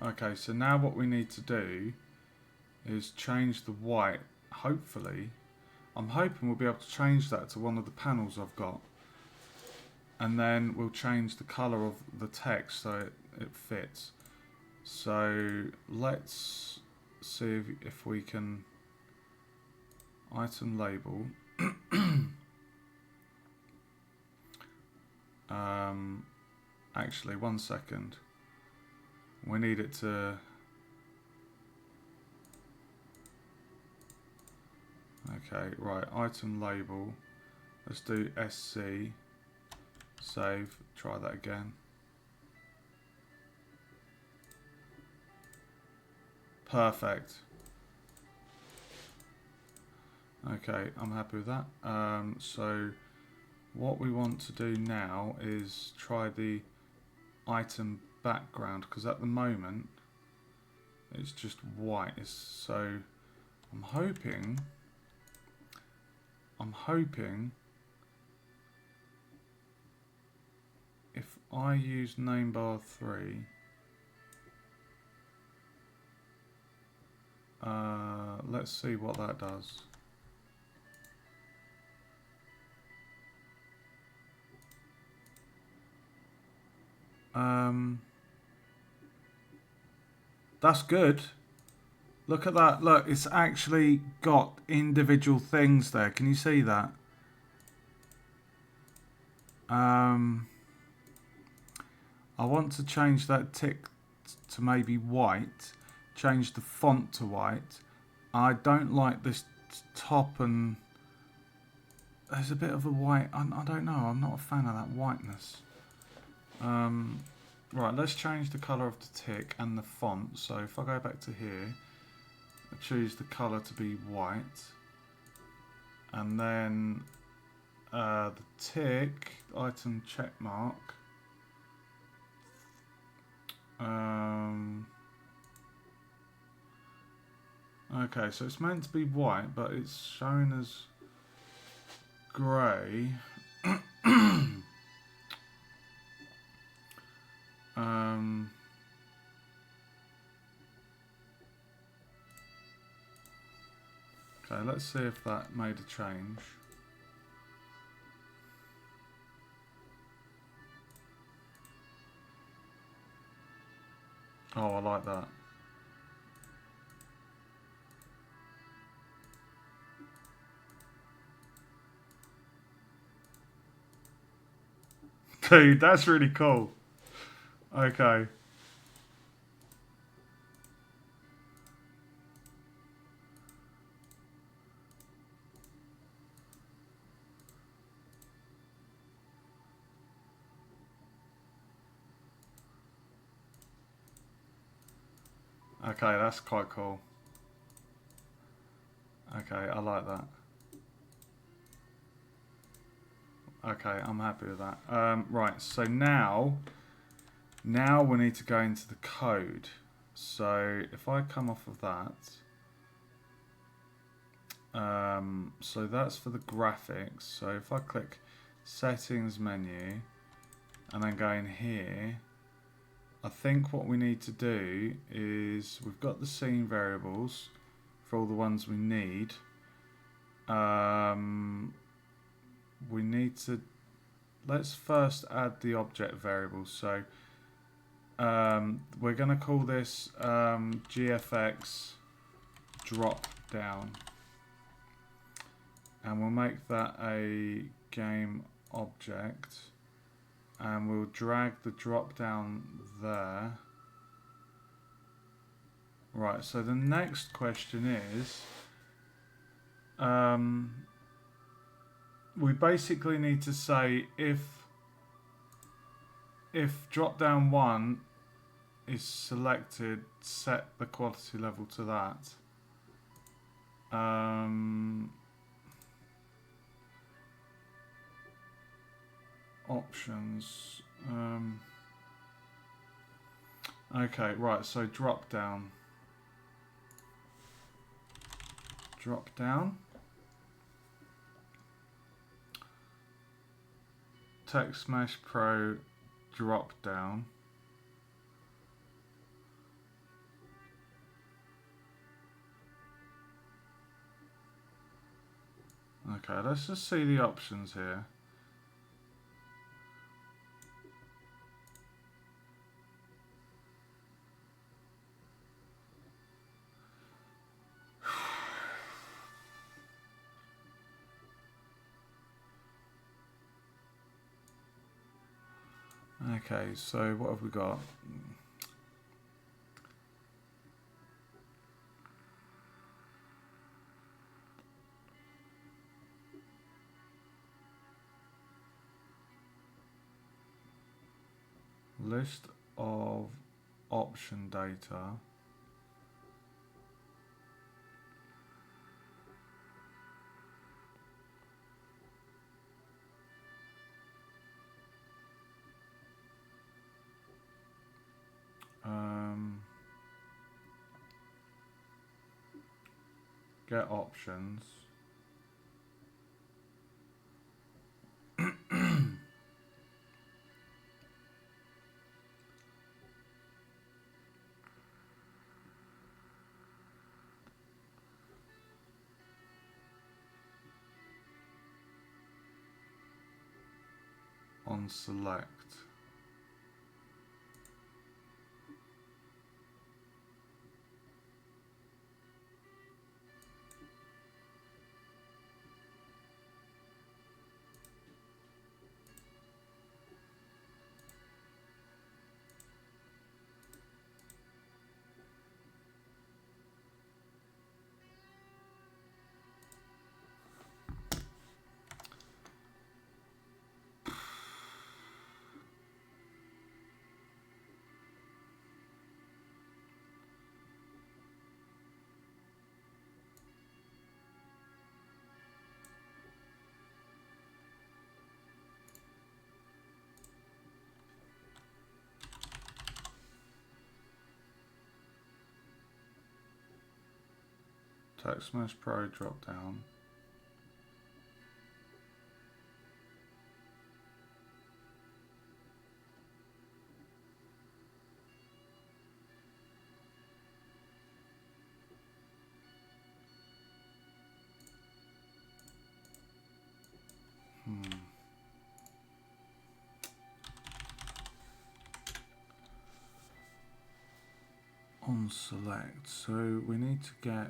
[SPEAKER 1] Okay, so now what we need to do is change the white. Hopefully, I'm hoping we'll be able to change that to one of the panels I've got. And then we'll change the colour of the text so it fits. So let's see if we can item label. Actually, 1 second. We need it to... Okay, right, item label. Let's do SC. Save, try that again. Perfect. Okay, I'm happy with that. So what we want to do now is try the item background, because at the moment it's just white. So I'm hoping if I use namebar 3, let's see what that does. That's good. Look at that. Look, it's actually got individual things there. Can you see that? I want to change that tick to maybe white. Change the font to white. I don't like this top, and there's a bit of a white. I don't know. I'm not a fan of that whiteness. Right, let's change the colour of the tick and the font. So if I go back to here, I choose the colour to be white, and then the tick, item check mark. Okay, so it's meant to be white, but it's showing as grey. Um, okay, let's see if that made a change. Oh, I like that. Dude, that's really cool. Okay. Okay, that's quite cool. Okay, I like that. Okay, I'm happy with that. Right, so now we need to go into the code. So if I come off of that, so that's for the graphics. So if I click settings menu and then go in here, I think what we need to do is we've got the scene variables for all the ones we need. We need to, let's first add the object variables. So we're going to call this GFX drop down, and we'll make that a game object, and we'll drag the drop down there. Right, so the next question is, we basically need to say if drop down 1 is selected, set the quality level to that. Options. Okay, right, so drop down. Drop down. TextMesh Pro drop down. Okay, let's just see the options here. Okay, so what have we got? List of option data. Get options. On select. TextMesh Pro drop down. select. So we need to get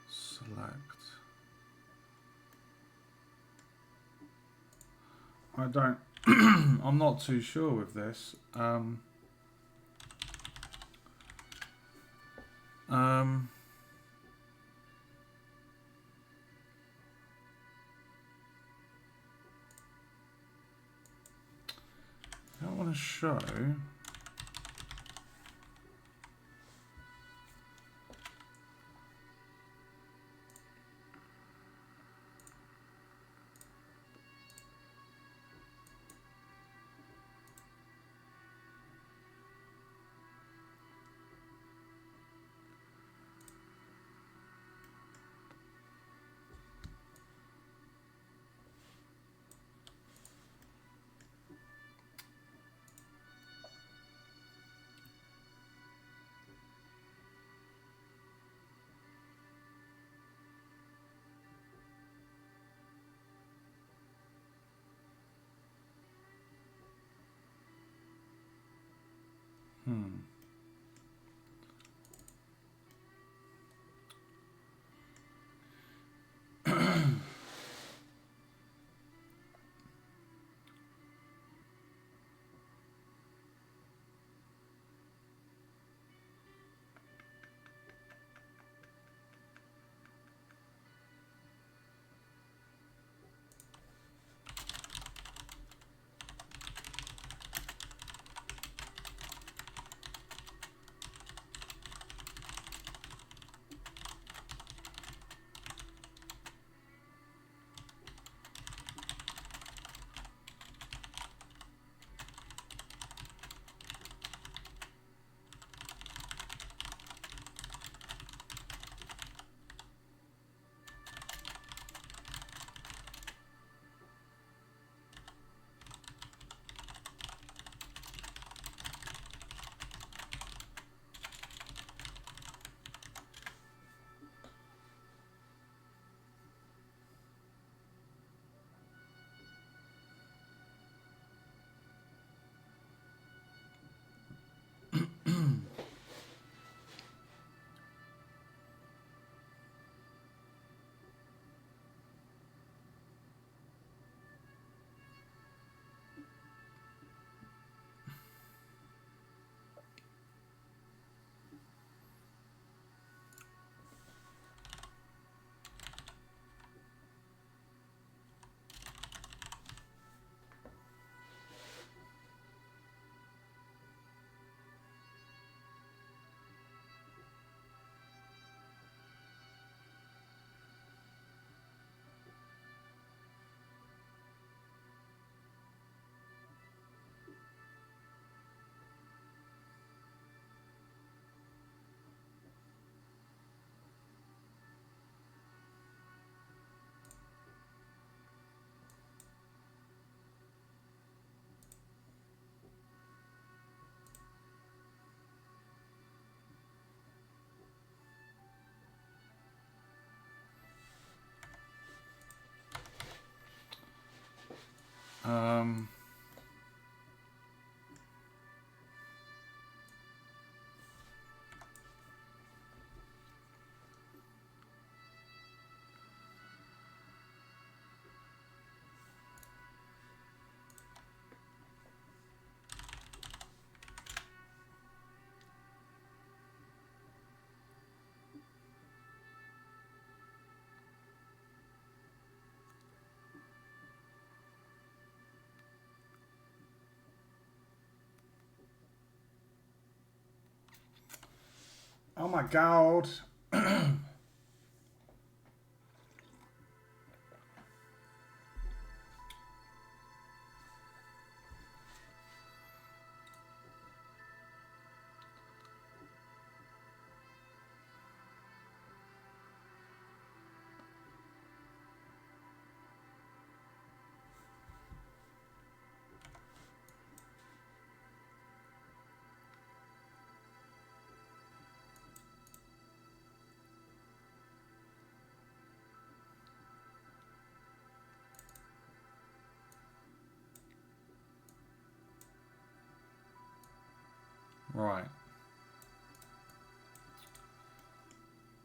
[SPEAKER 1] select. I don't I'm not too sure with this. I don't want to show. Um, oh my god.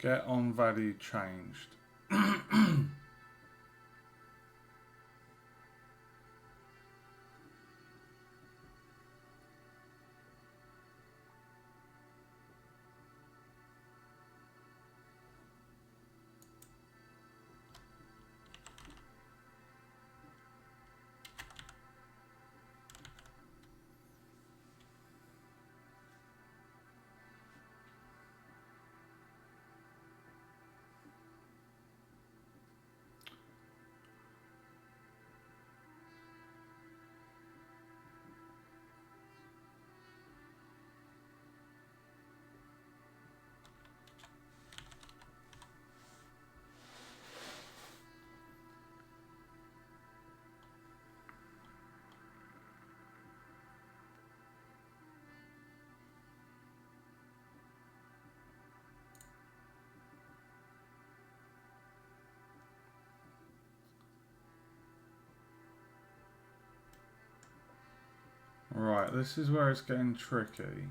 [SPEAKER 1] Get on value changed. Right, this is where it's getting tricky.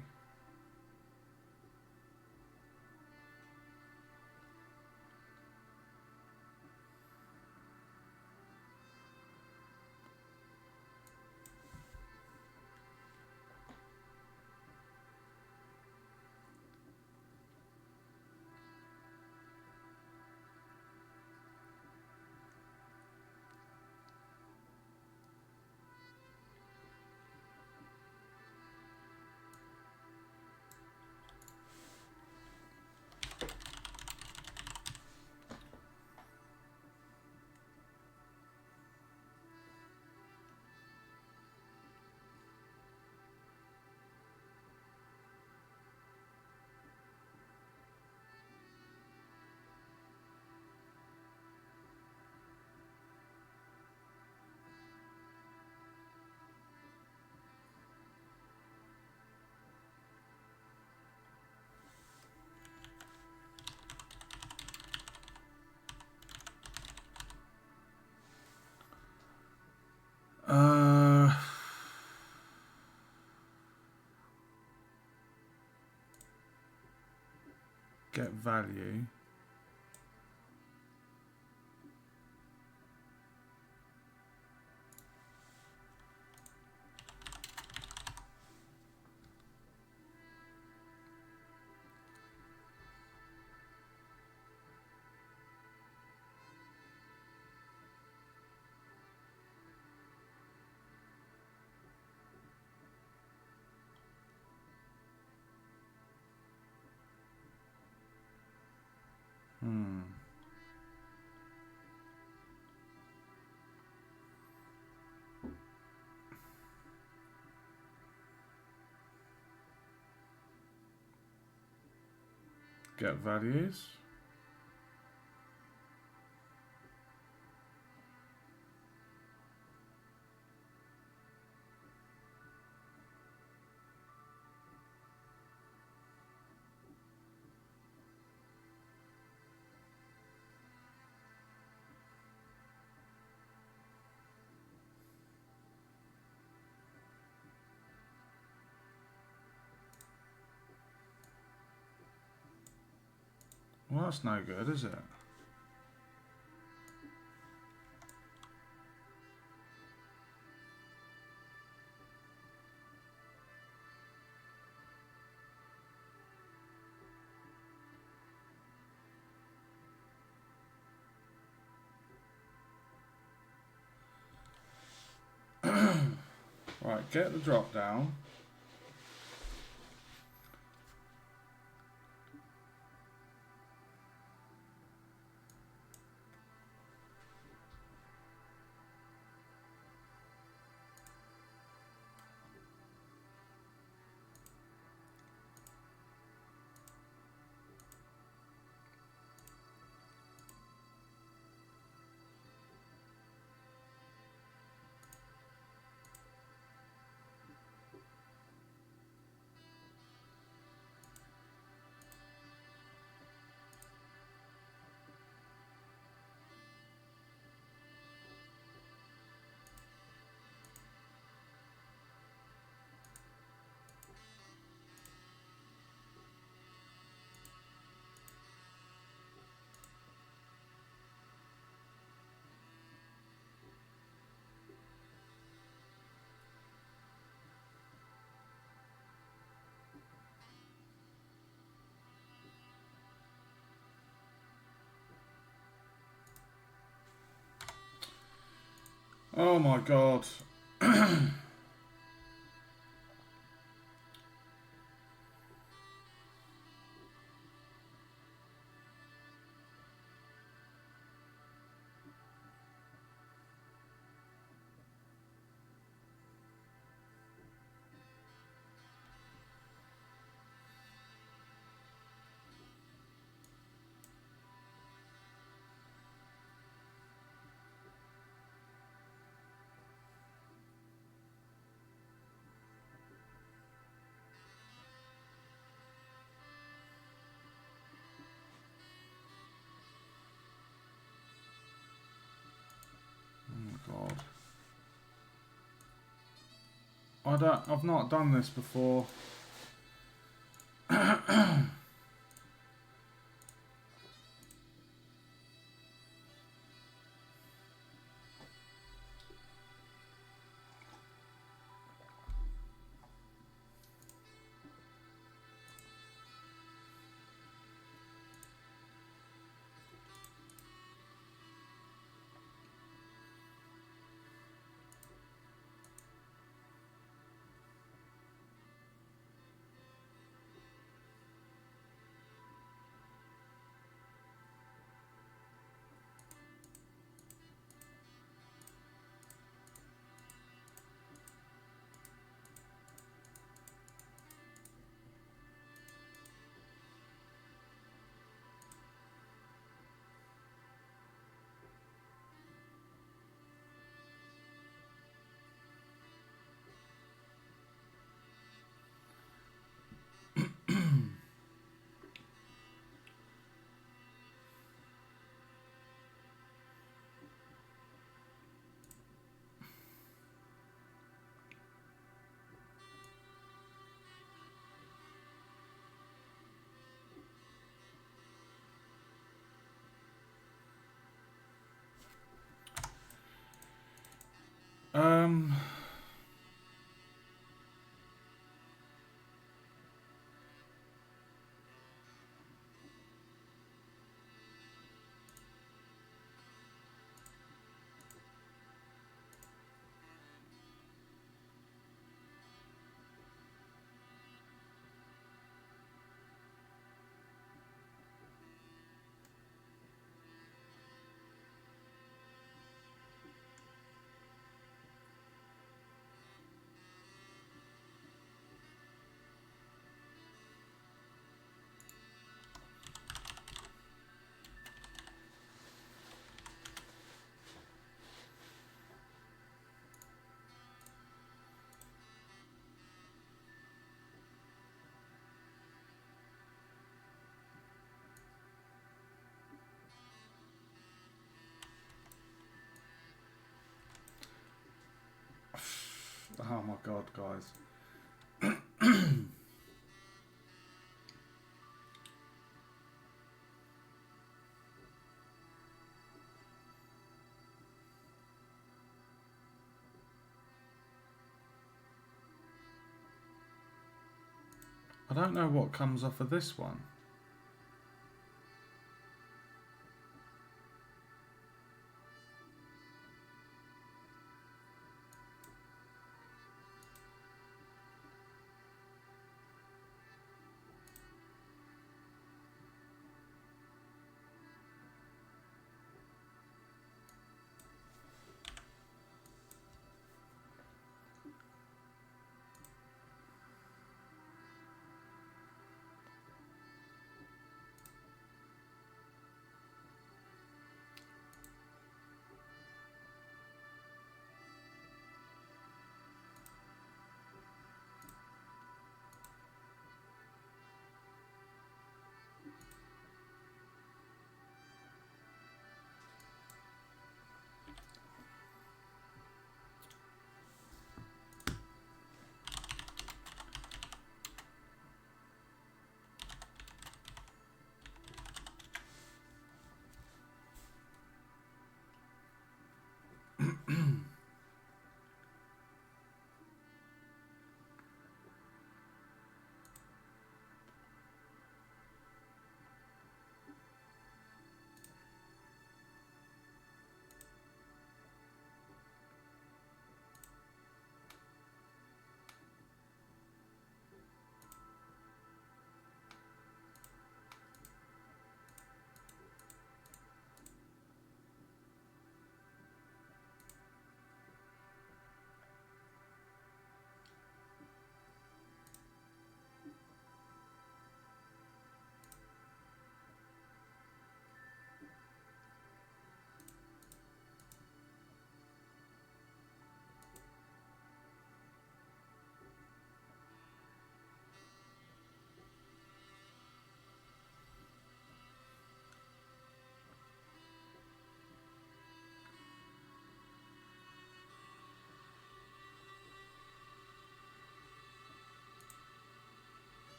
[SPEAKER 1] Get value. Get values. Well, that's no good, is it? Right, get the drop down. Oh my god. God. I've not done this before. um, oh my god, guys. I don't know what comes off of this one.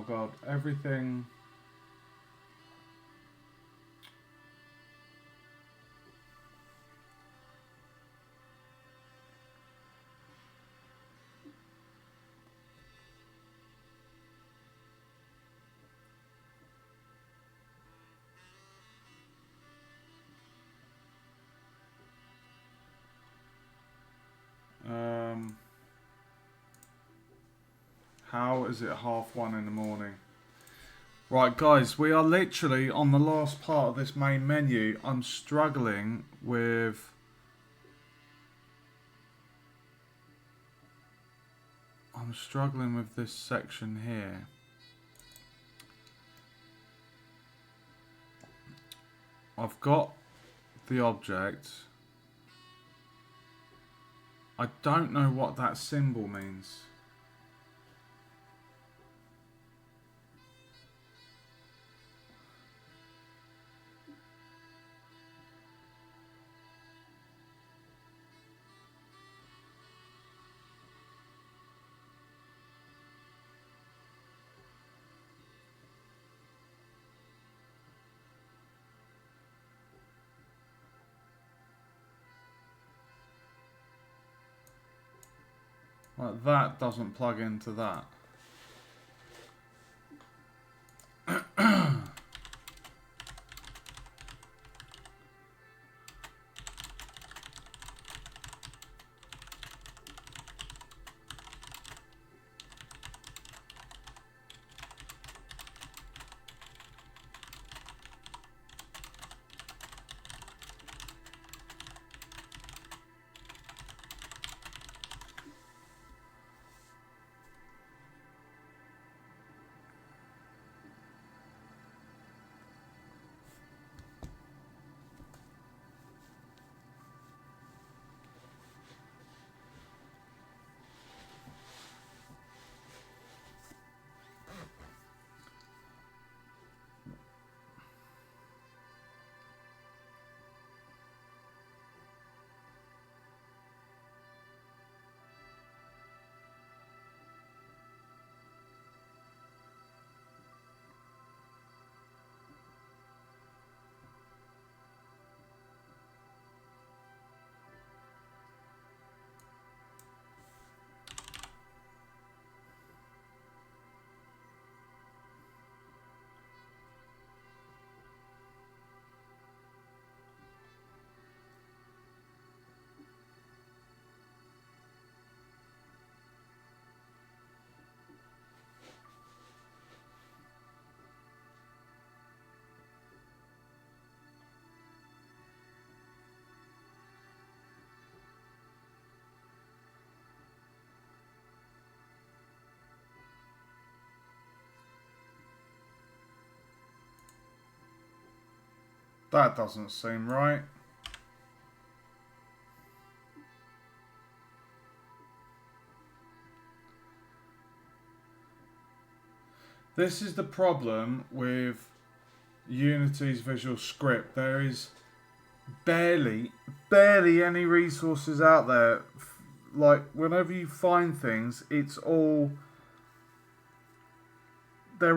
[SPEAKER 1] God, everything. How is it 1:30 in the morning? Right, guys, we are literally on the last part of this main menu. I'm struggling with... this section here. I've got the object. I don't know what that symbol means. Like that doesn't plug into that. That doesn't seem right. This is the problem with Unity's Visual Script. There is barely any resources out there. Like, whenever you find things, they're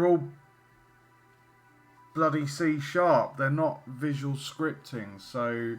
[SPEAKER 1] all bloody C#. They're not visual scripting, so...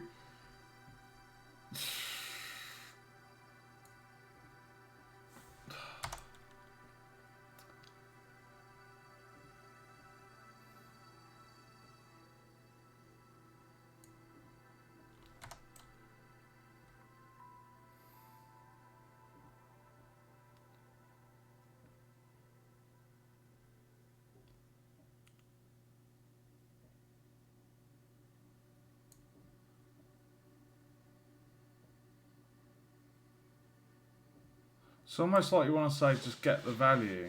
[SPEAKER 1] It's almost like you want to say, just get the value.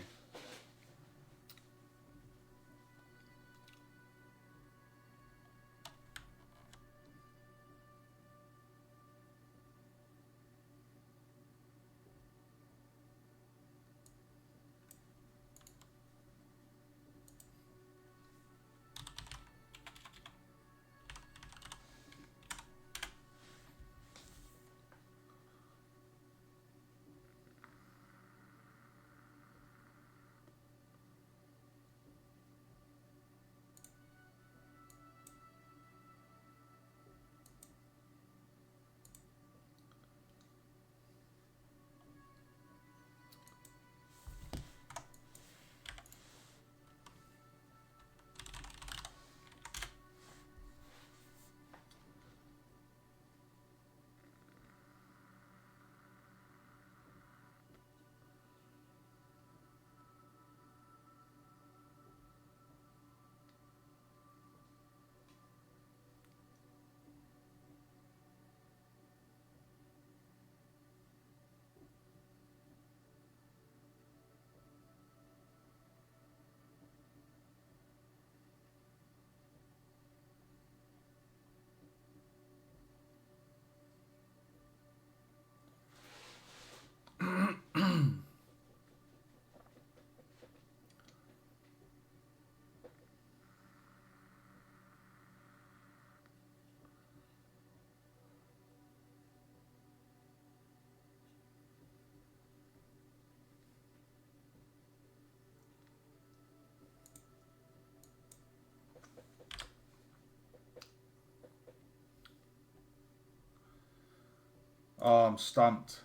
[SPEAKER 1] Oh, I'm stumped.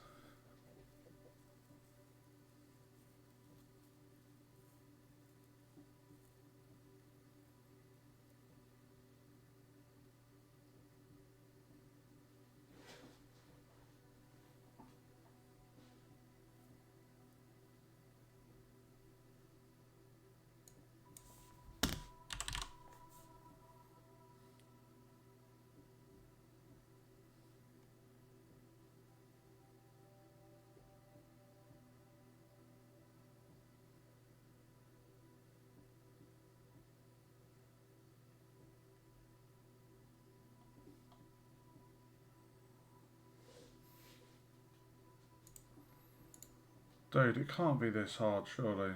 [SPEAKER 1] Dude, it can't be this hard, surely.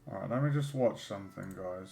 [SPEAKER 1] Alright, let me just watch something, guys.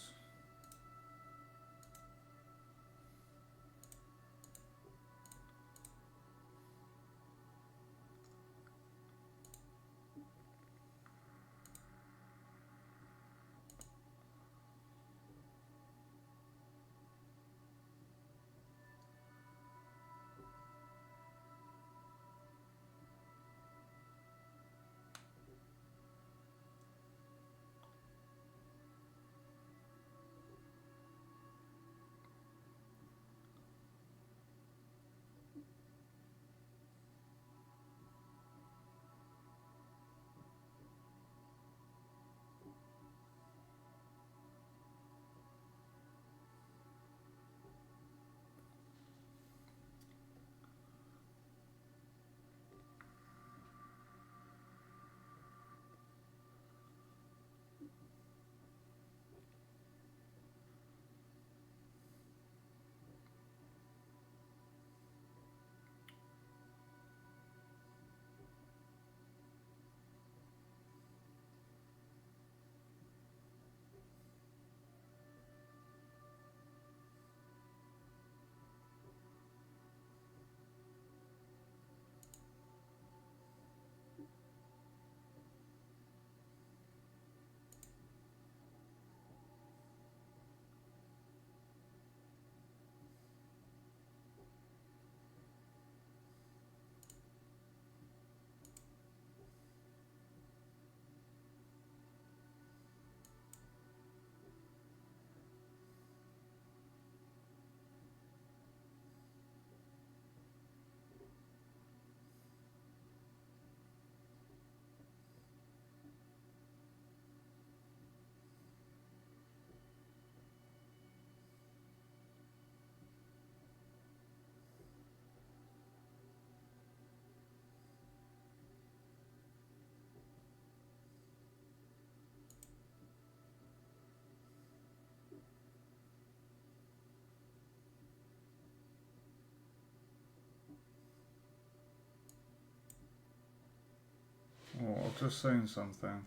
[SPEAKER 1] just seen something.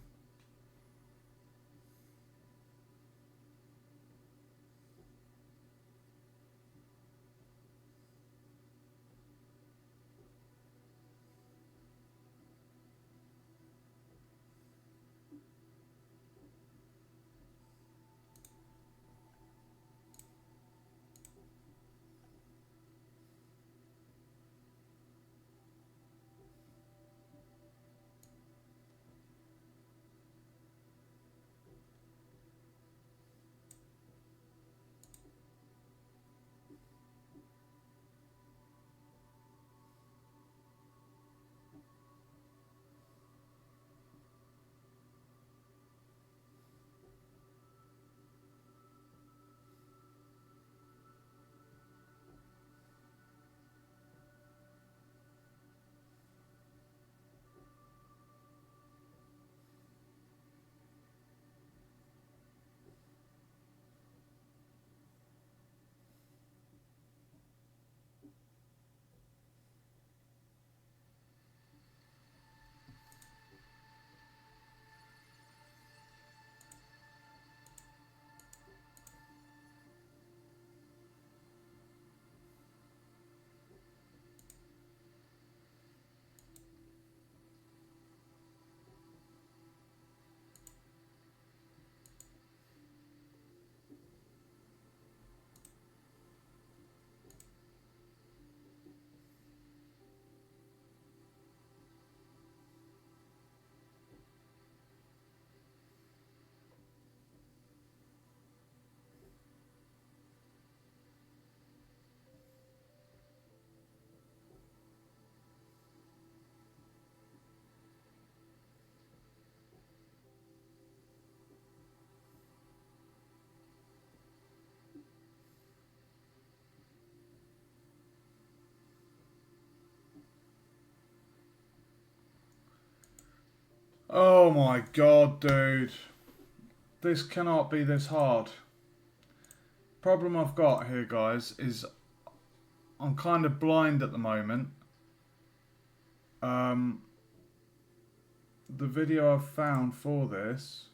[SPEAKER 1] Oh my god, dude. This cannot be this hard. Problem I've got here, guys, is I'm kind of blind at the moment. The video I've found for this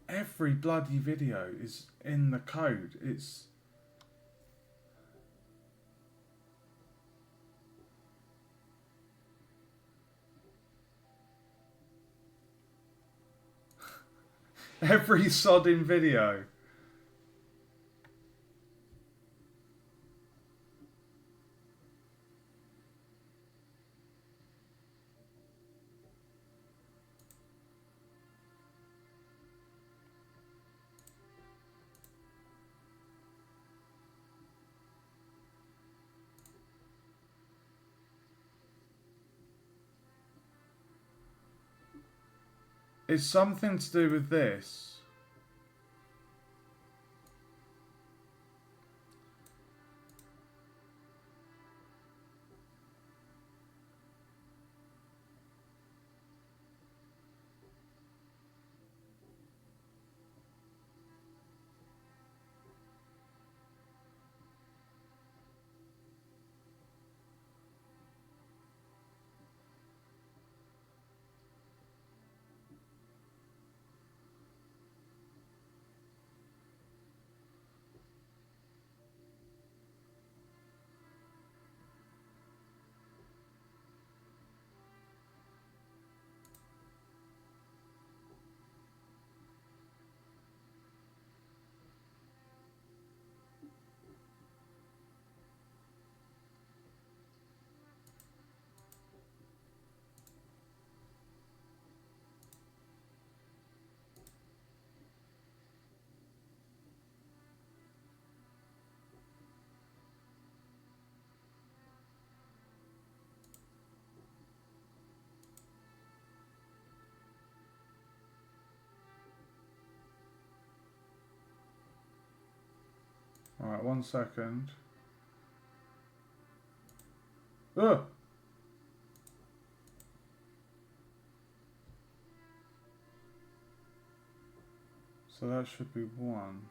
[SPEAKER 1] every bloody video is in the code. It's every sodding video. It's something to do with this. Alright, 1 second. Ugh! So that should be 1,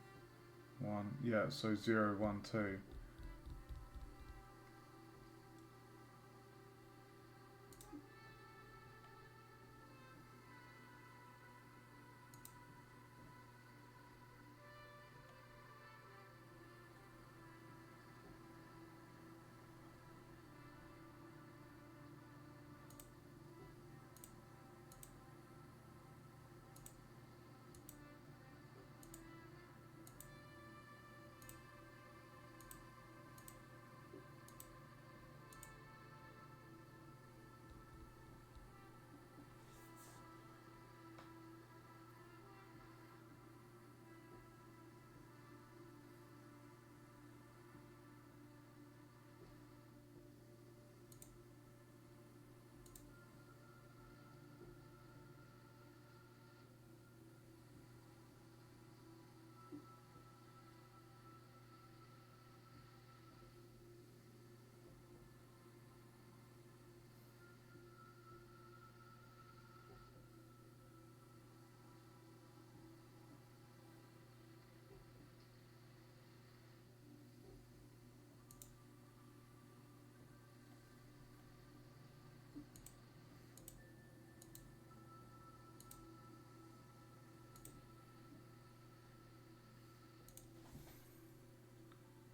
[SPEAKER 1] 1, yeah, so 0, 1, 2.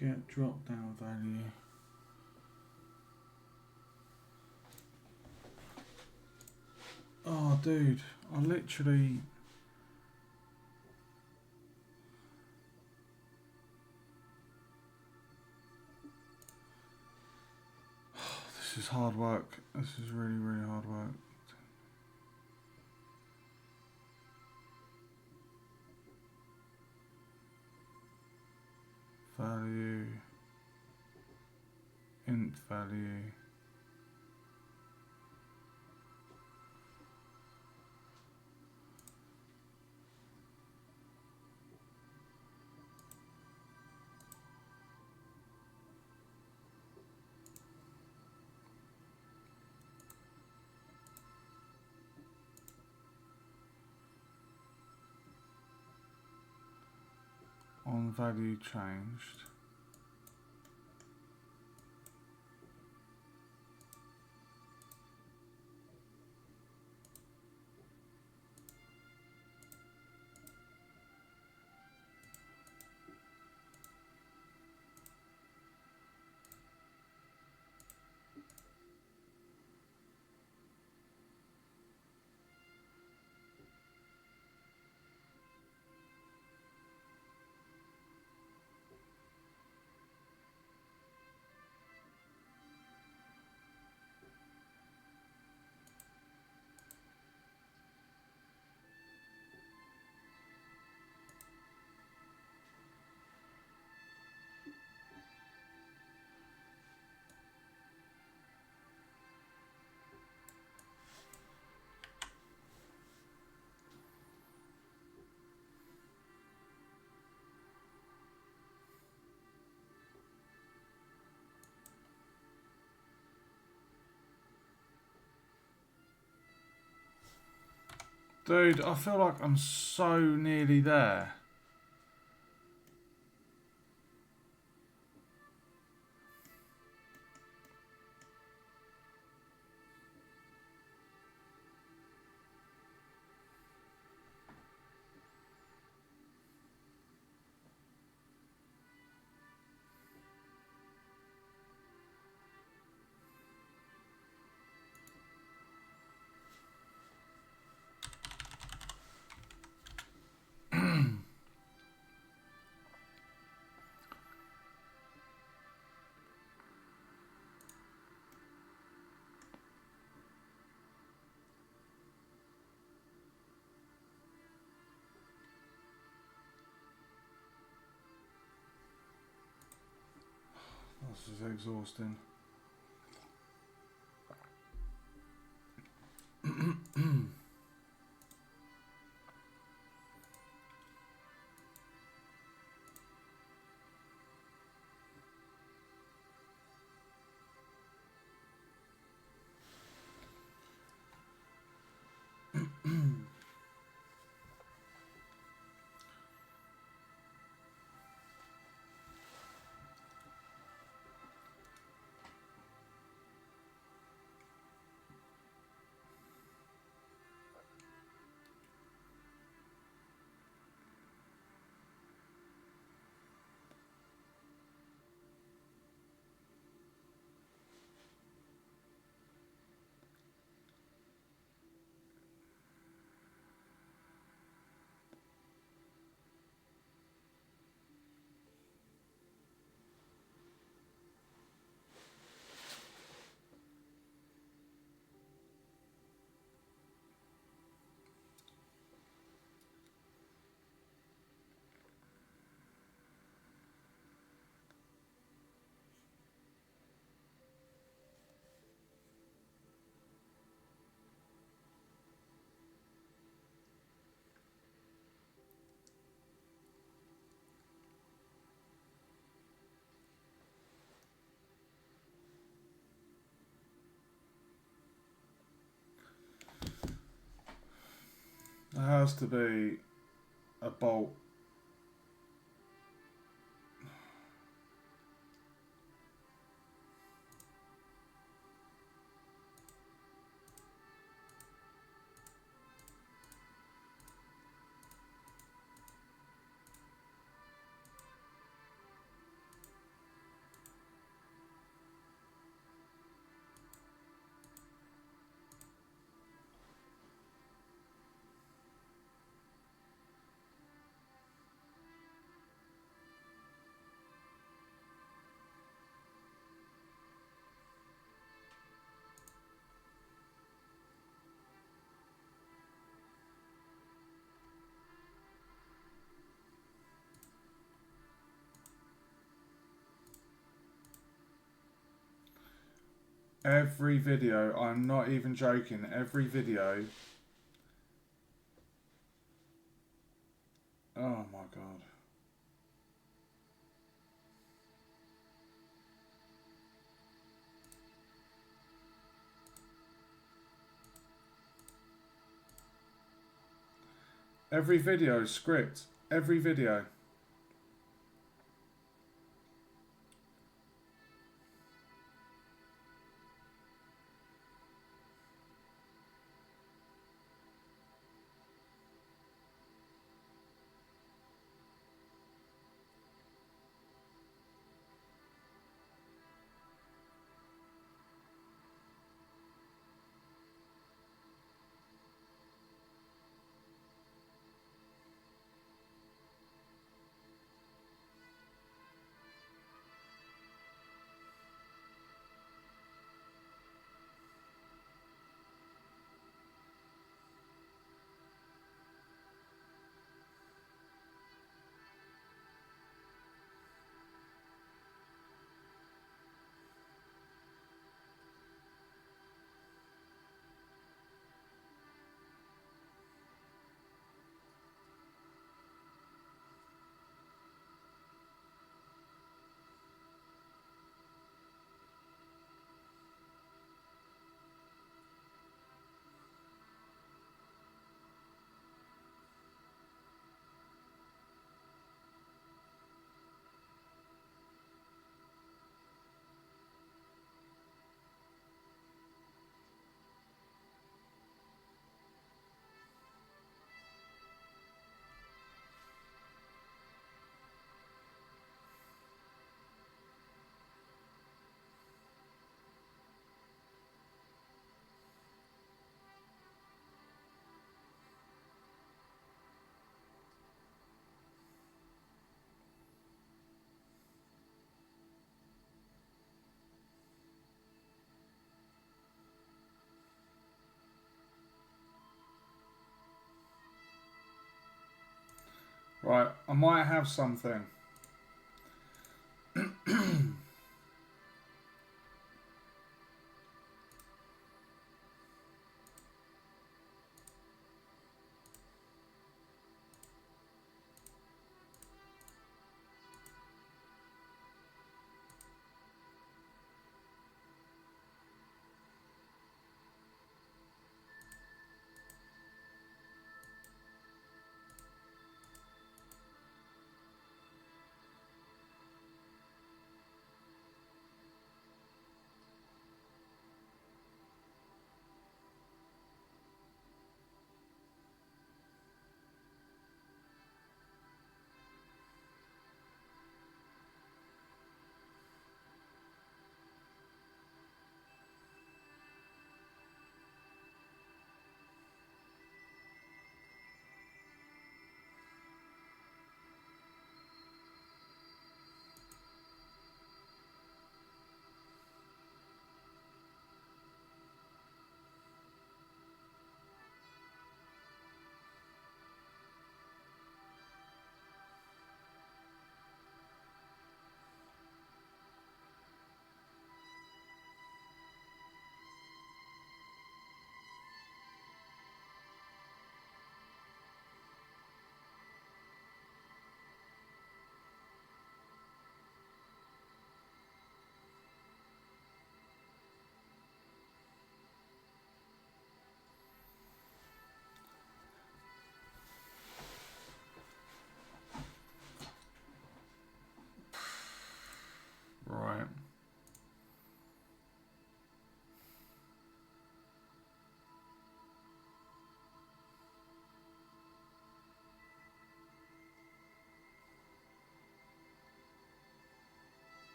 [SPEAKER 1] Get drop down value. Oh, dude, I literally. This is hard work. This is really, really hard work. Value. Int value. On value changed. Dude, I feel like I'm so nearly there. This is exhausting. There has to be a bolt. Every video, I'm not even joking, every video. Oh my god. Every video script. Every video. Right, I might have something.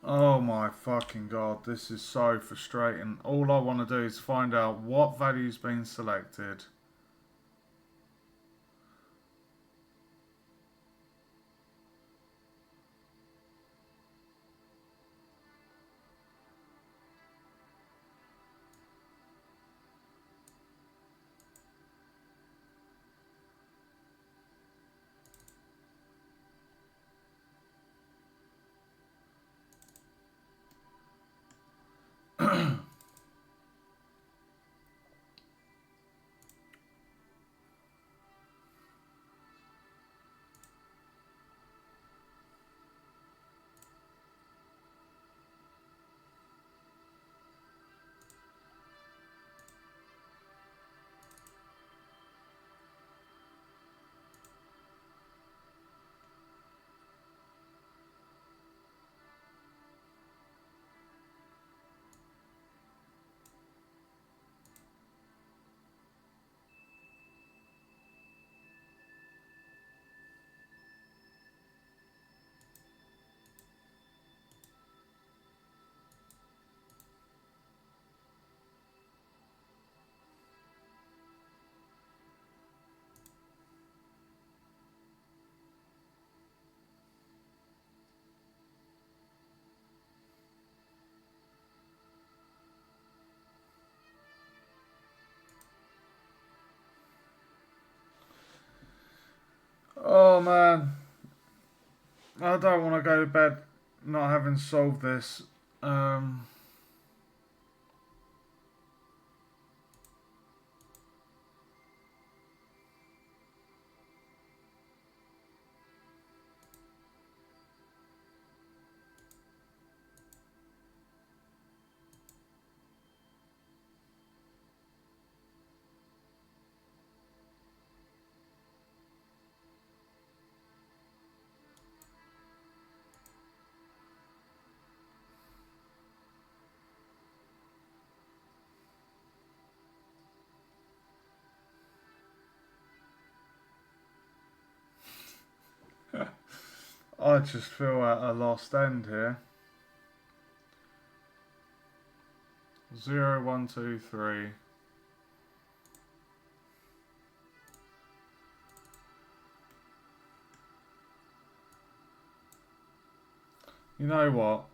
[SPEAKER 1] Oh my fucking god, this is so frustrating. All I want to do is find out what value's been selected. Oh man, I don't want to go to bed not having solved this. Um, I just feel at a lost end here. 0, 1, 2, 3. You know what?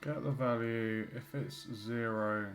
[SPEAKER 1] Get the value. If it's 0,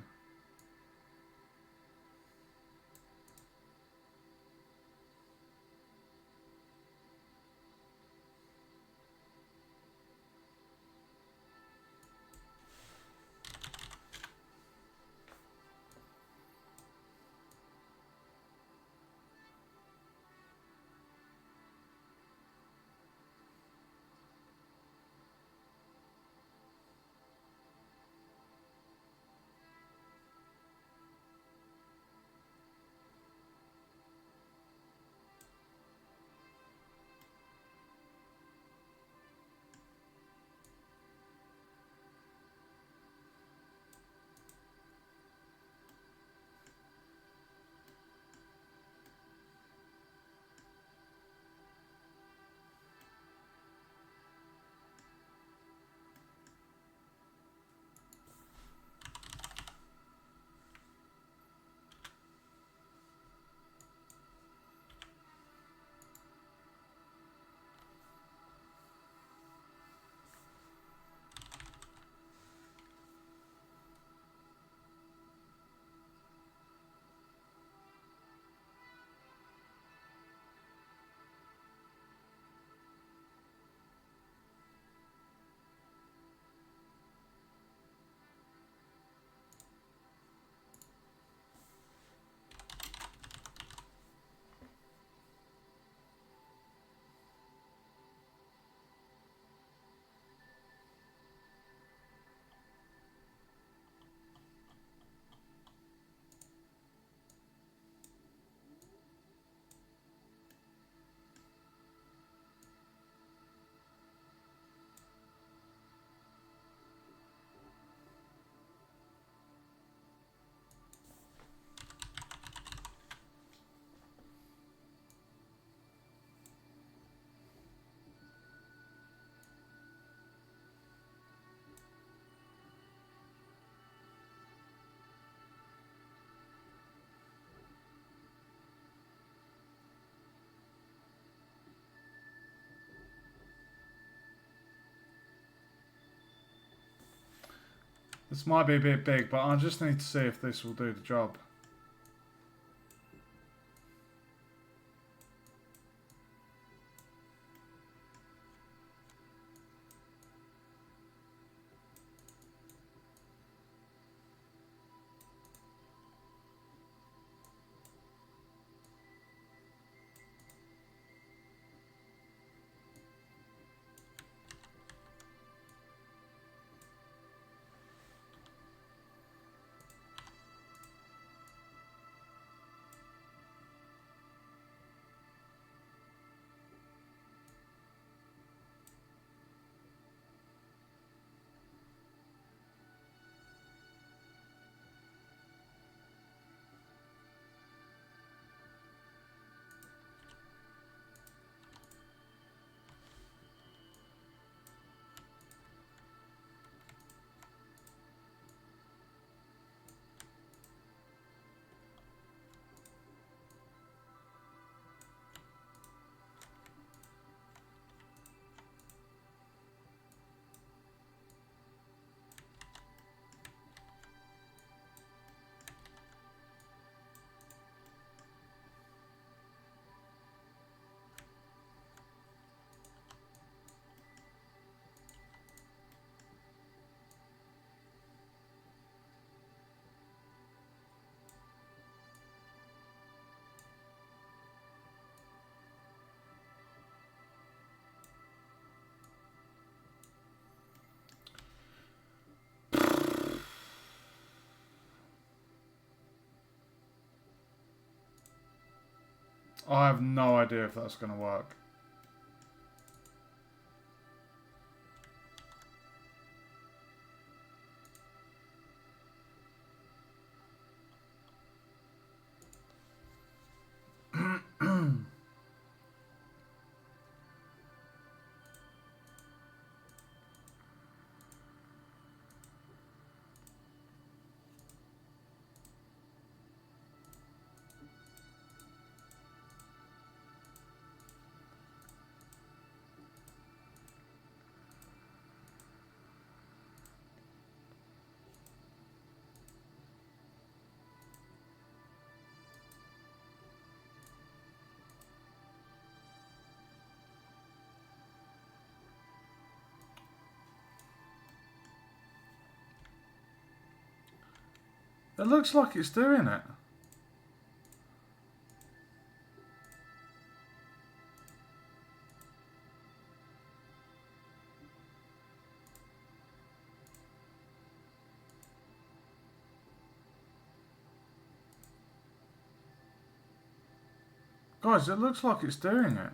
[SPEAKER 1] This might be a bit big, but I just need to see if this will do the job. I have no idea if that's going to work. It looks like it's doing it. Guys, it looks like it's doing it.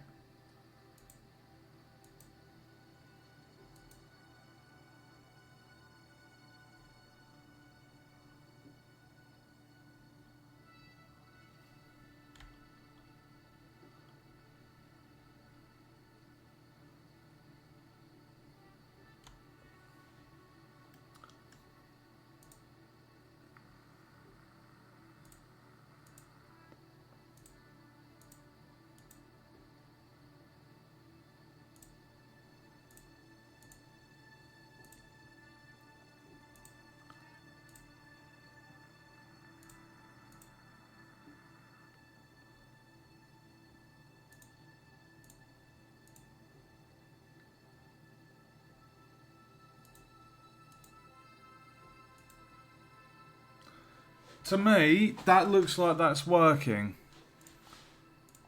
[SPEAKER 1] To me, that looks like that's working.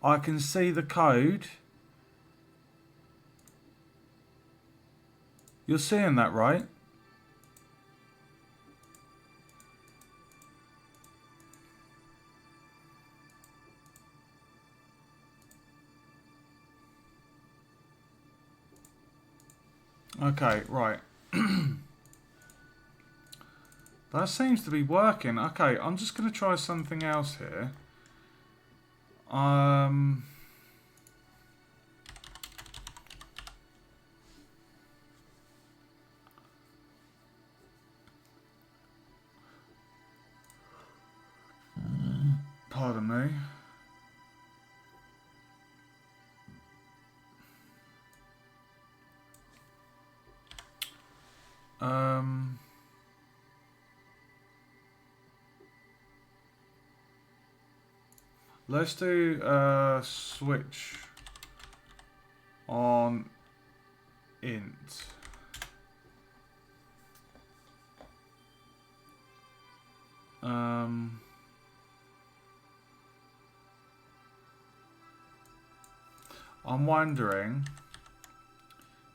[SPEAKER 1] I can see the code. You're seeing that, right? Okay, right. That seems to be working. Okay, I'm just going to try something else here. Pardon me. Let's do switch on int. I'm wondering,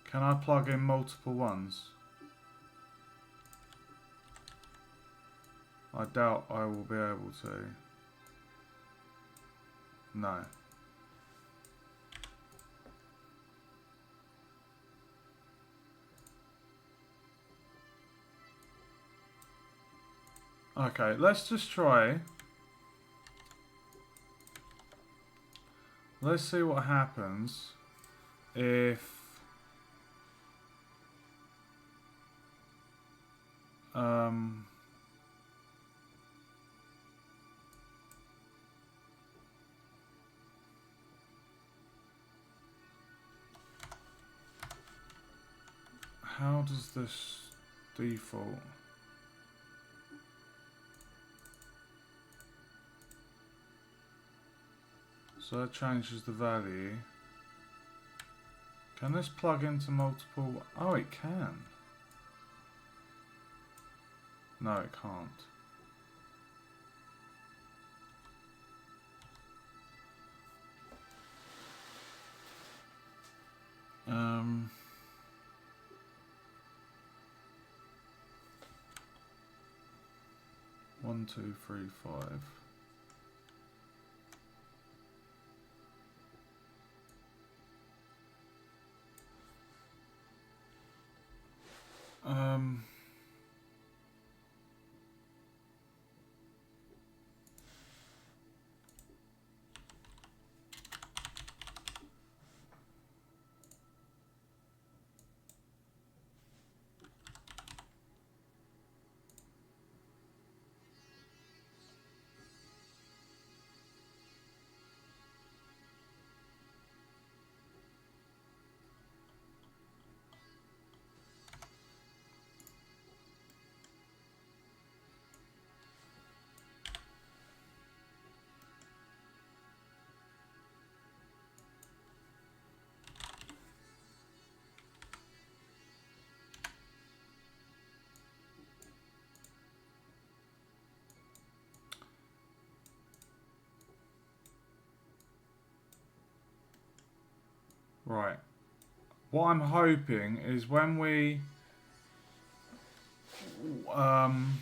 [SPEAKER 1] can I plug in multiple ones? I doubt I will be able to. No. Okay, let's just try. Let's see what happens if how does this default? So that changes the value. Can this plug into multiple? Oh, it can. No, it can't. One, two, three, five. Right. What I'm hoping is when we I'm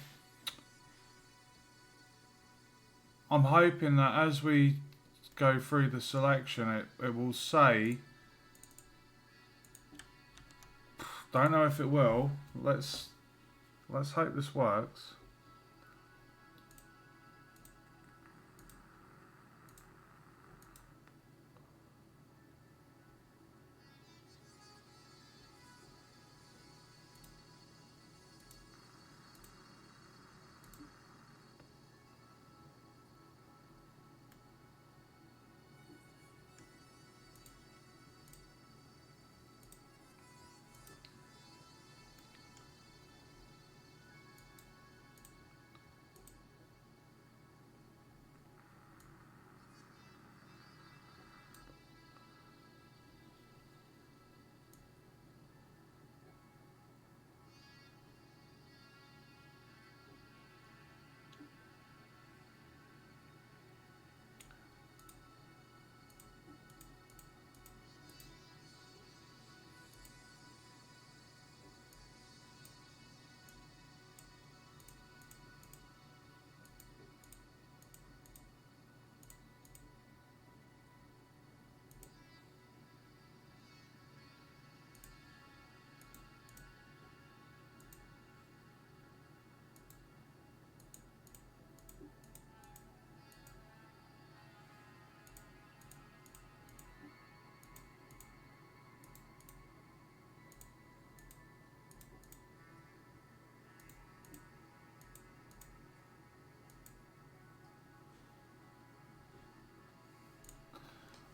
[SPEAKER 1] hoping that as we go through the selection, it will say. Don't know if it will. Let's hope this works.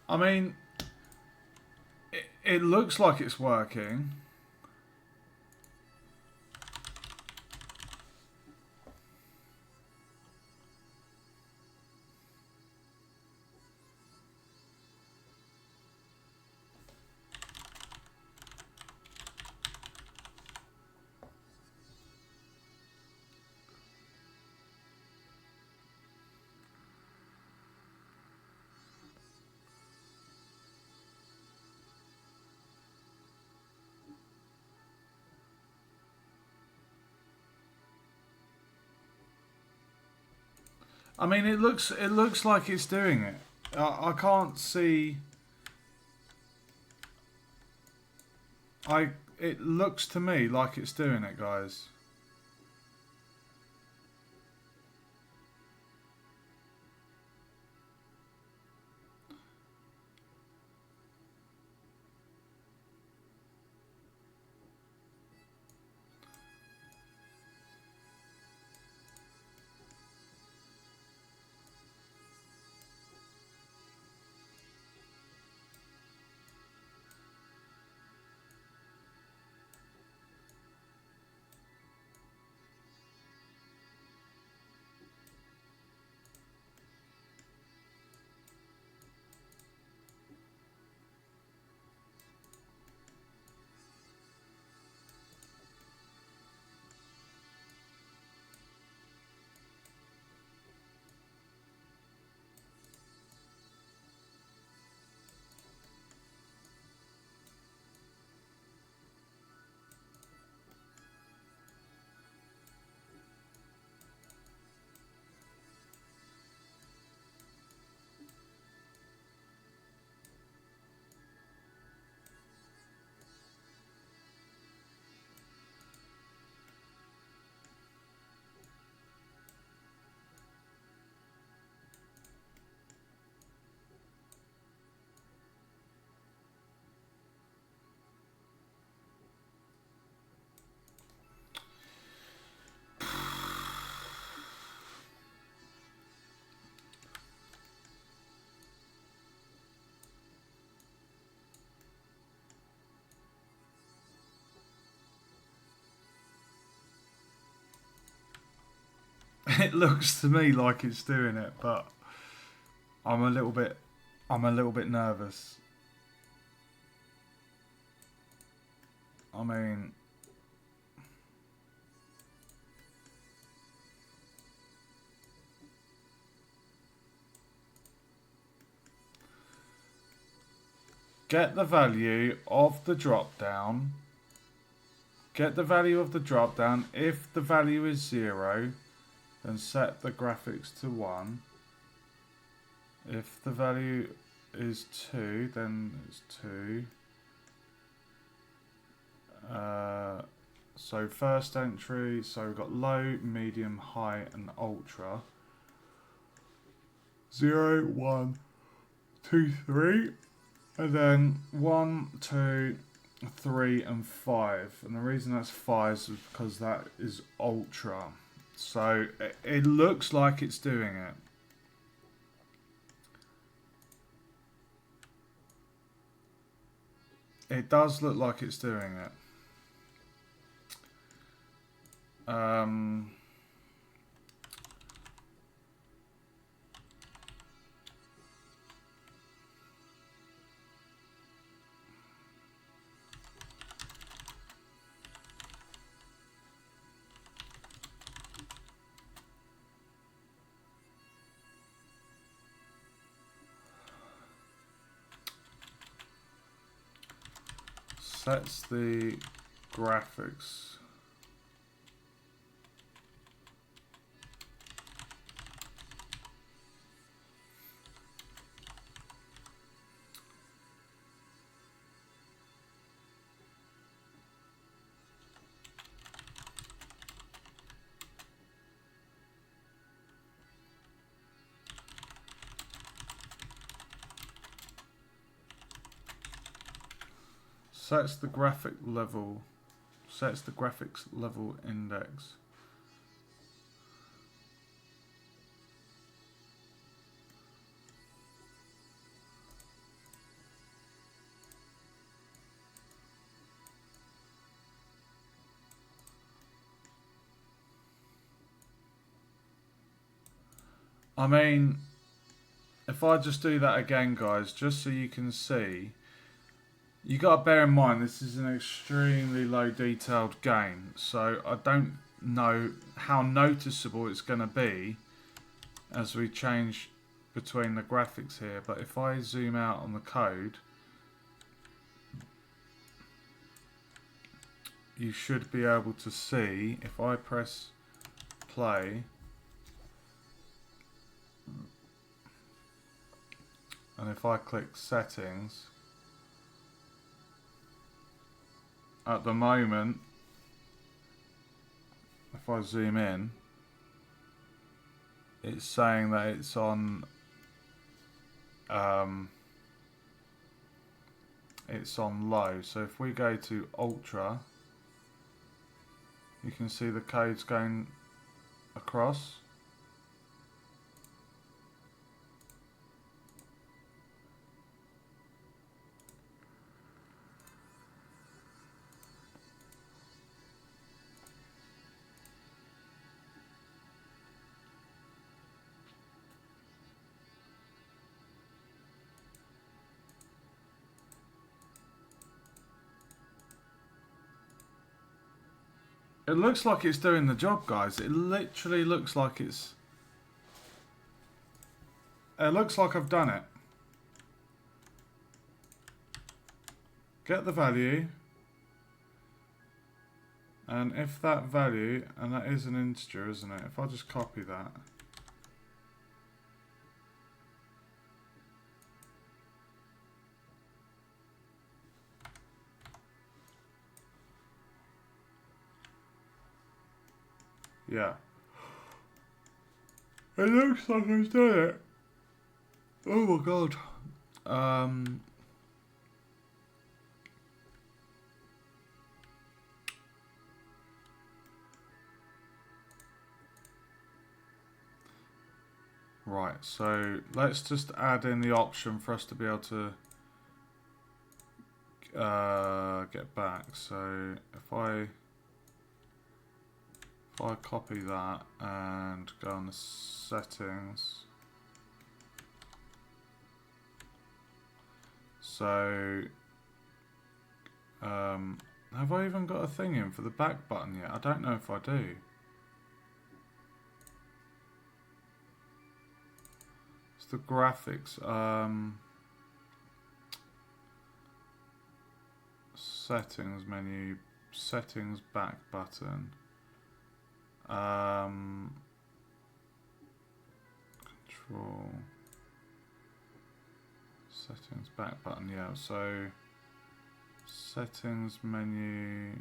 [SPEAKER 1] I mean, it looks like it's working. I mean, it looks like it's doing it. I can't see. It looks to me like it's doing it, guys. It looks to me like it's doing it, but I'm a little bit nervous. I mean, get the value of the drop down. Get the value of the drop down. If the value is 0, then set the graphics to 1. If the value is 2, then it's 2. So first entry, so we've got low, medium, high and ultra. 0, 1, 2, 3. And then 1, 2, 3 and 5. And the reason that's 5 is because that is ultra. So it looks like it's doing it. It does look like it's doing it. Sets the graphics. Sets the graphic level. Sets the graphics level index. I mean, if I just do that again, guys, just so you can see, you got to bear in mind this is an extremely low detailed game, so I don't know how noticeable it's going to be as we change between the graphics here. But if I zoom out on the code, you should be able to see, if I press play, And if I click settings, at the moment, if I zoom in, it's saying that it's on low. So if we go to ultra, you can see the codes going across. It looks like it's doing the job, guys. It literally looks like it's... It looks like I've done it. Get the value. And if that value, and that is an integer, isn't it? If I just copy that. Yeah. It looks like I've done it. Oh my god. Right, so let's just add in the option for us to be able to get back. So if I copy that and go on the settings, so have I even got a thing in for the back button yet? I don't know if I do. It's the graphics. Settings menu, settings back button. Control settings back button, yeah, so settings menu,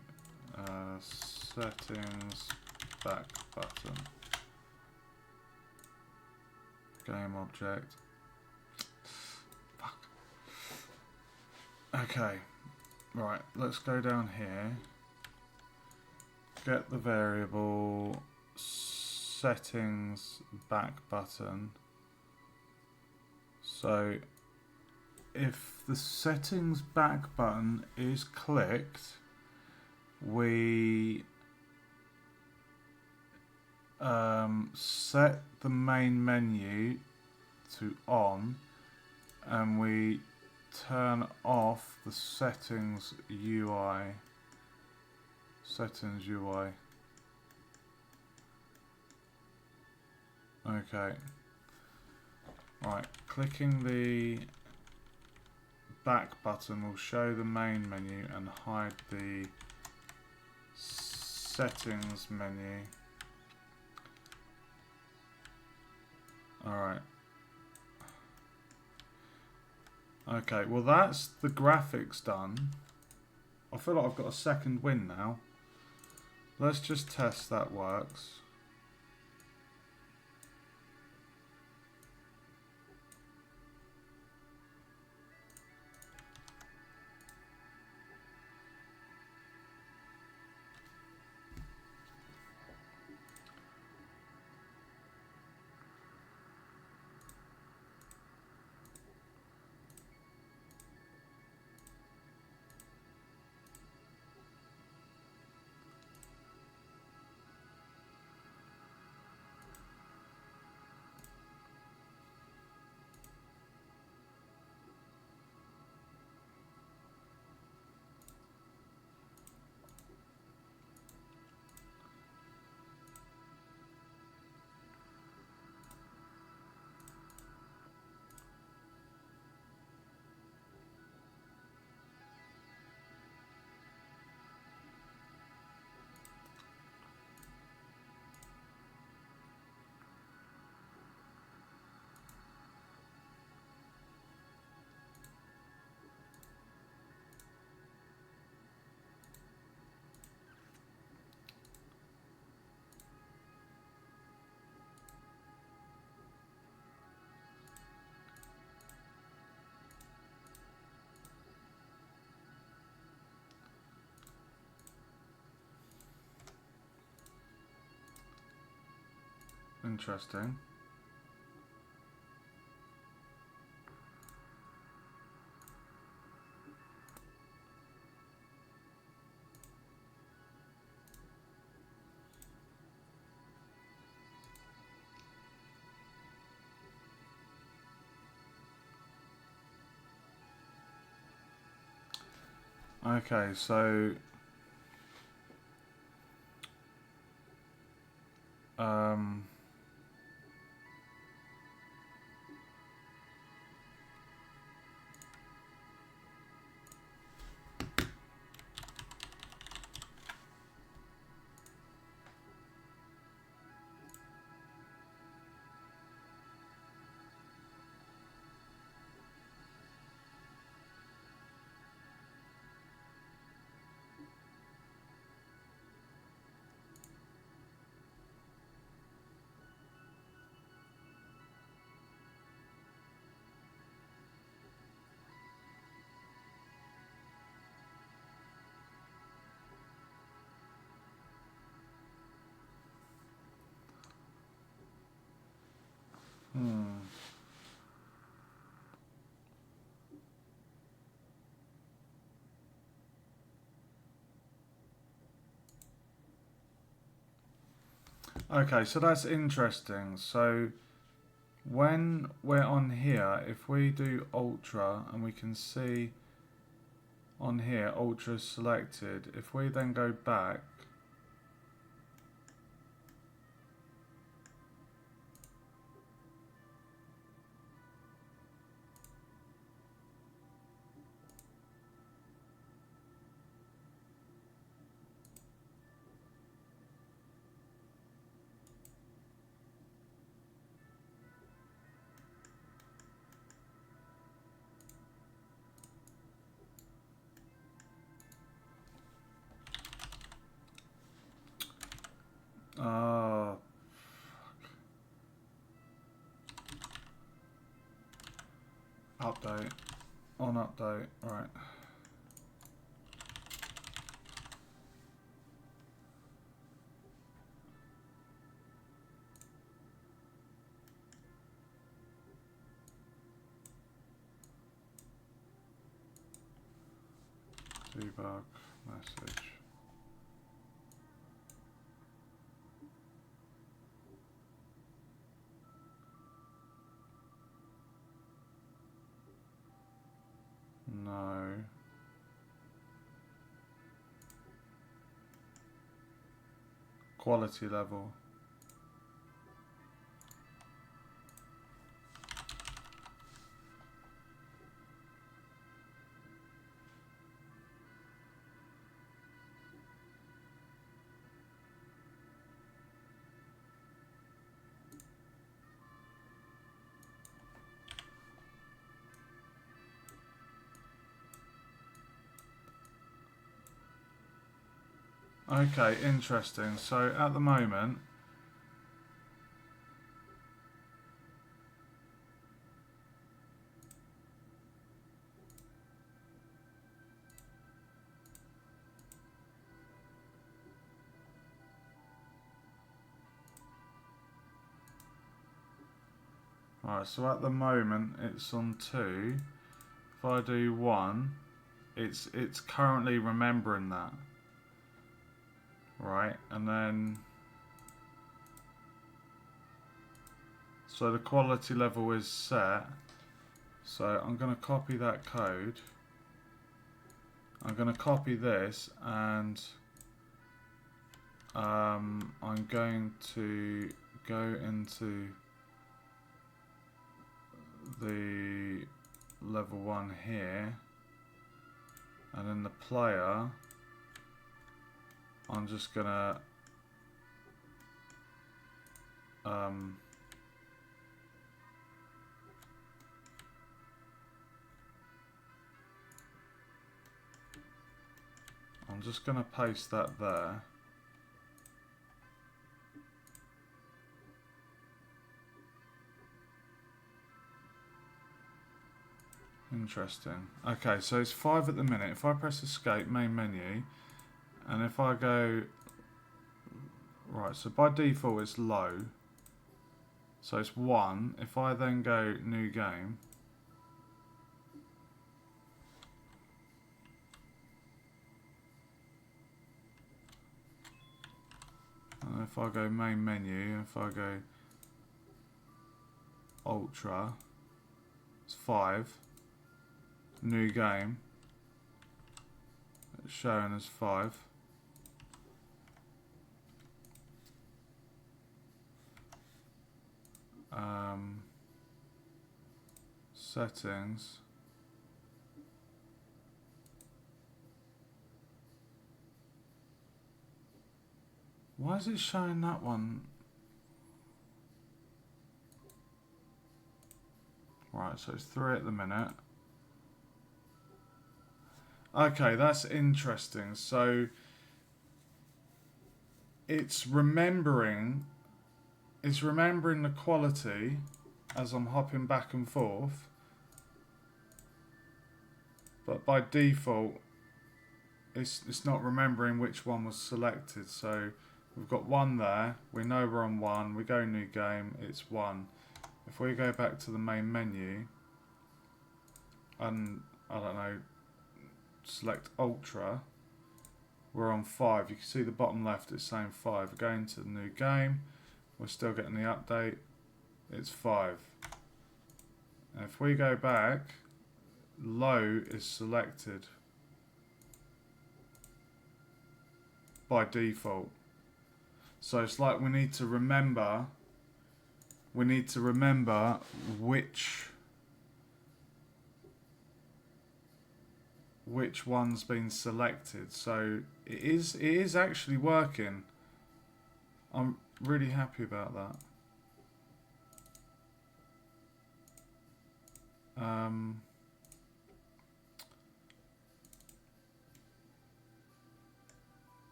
[SPEAKER 1] settings back button, game object. Fuck. Okay, right, let's go down here, get the variable settings back button. So if the settings back button is clicked, we set the main menu to on, and we turn off the settings UI. Settings UI. Okay. Right, clicking the back button will show the main menu and hide the settings menu. Alright. Okay, well that's the graphics done. I feel like I've got a second win now. Let's just test that works. Interesting. Okay, so um, hmm. Okay, so that's interesting. So when we're on here, if we do ultra and we can see on here ultra selected, if we then go back, uh, update, on update, right. Debug message. No. Quality level. Okay, interesting. So at the moment, right, so at the moment it's on 2. If I do 1, it's currently remembering that. Right, and then so the quality level is set. So I'm going to copy that code. I'm going to copy this and I'm going to go into the level 1 here, and in the player I'm just going to I'm just going to paste that there. Interesting. Okay, so it's 5 at the minute. If I press escape, main menu, and if I go... Right, so by default it's low. So it's 1. If I then go new game, and if I go main menu, if I go ultra, it's 5. New game, it's showing as 5. Settings. Why is it showing that one? Right, so it's 3 at the minute. Okay, that's interesting. So it's remembering the quality as I'm hopping back and forth. But by default, it's not remembering which one was selected. So we've got 1 there. We know we're on 1. We go new game. It's 1. If we go back to the main menu, and I don't know, select ultra, we're on 5. You can see the bottom left it's saying 5. We're going to the new game. We're still getting the update. It's 5. And if we go back, low is selected by default. So it's like we need to remember which one's been selected. So it is actually working. I'm really happy about that.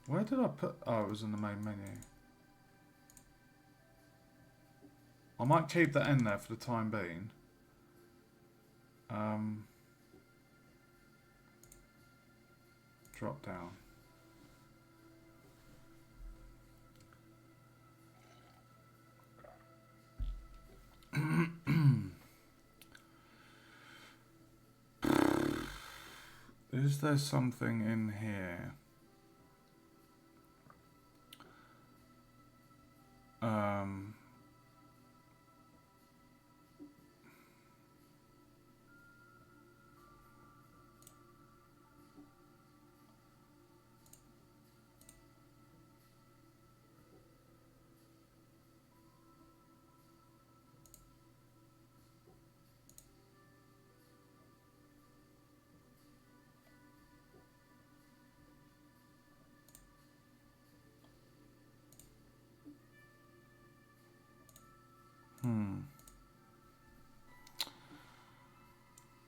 [SPEAKER 1] Where did I put... Oh, it was in the main menu. I might keep that in there for the time being. Drop down. Is there something in here?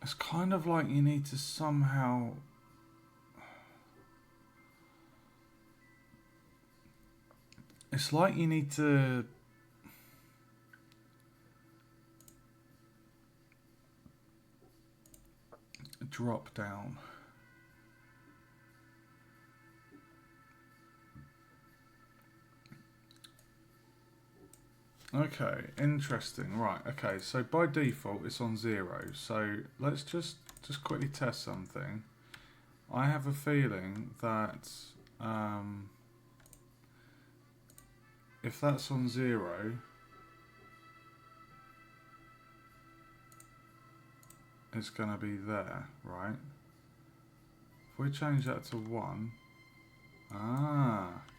[SPEAKER 1] It's kind of like you need to somehow... It's like you need to... drop down. Okay, interesting. Right, okay, so by default it's on 0. So let's just quickly test something. I have a feeling that if that's on 0, it's going to be there, right? If we change that to 1,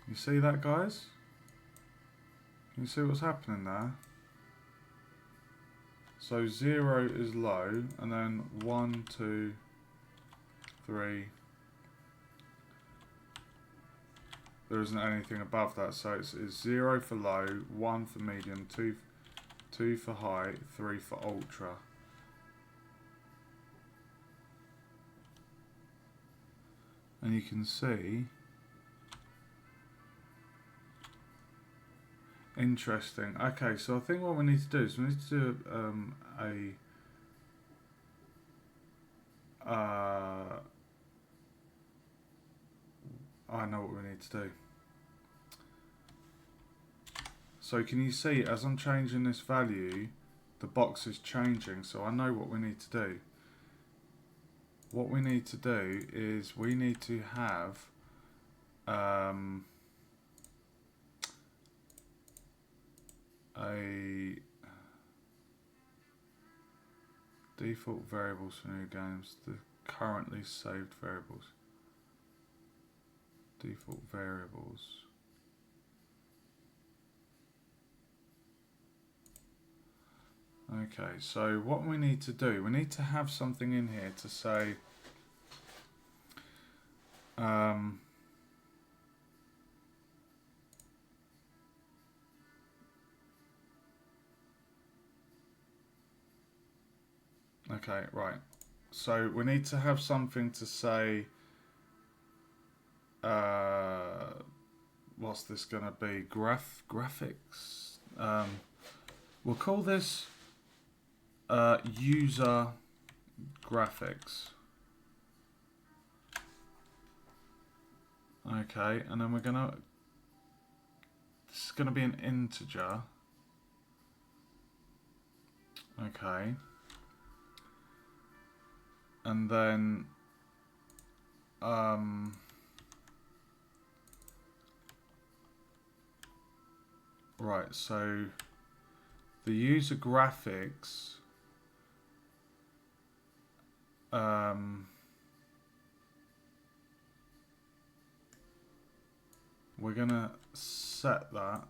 [SPEAKER 1] you see that, guys? Can you see what's happening there? So 0 is low, and then 1, 2, 3. There isn't anything above that, so it's 0 for low, 1 for medium, 2 for high, 3 for ultra. And you can see... Interesting. Okay, so I think what we need to do is we need to do I know what we need to do. So can you see, as I'm changing this value, the box is changing, so I know what we need to do. What we need to do is we need to have a default variables for new games, the currently saved variables. Default variables. Okay, so what we need to do, we need to have something in here to say okay, right. So we need to have something to say what's this gonna be? Graphics. We'll call this user graphics. Okay, and then this is gonna be an integer. Okay. And then right, so the user graphics we're gonna set that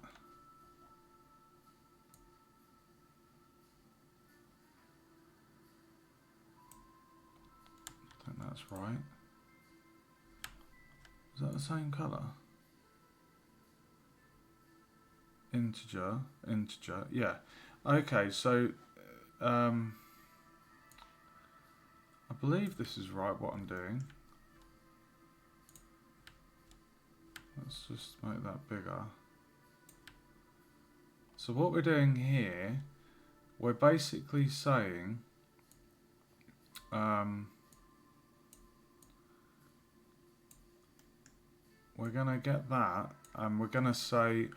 [SPEAKER 1] I think that's right. Is that the same colour? Integer, yeah. Okay, so I believe this is right what I'm doing. Let's just make that bigger. So what we're doing here, we're basically saying we're going to get that and we're going to say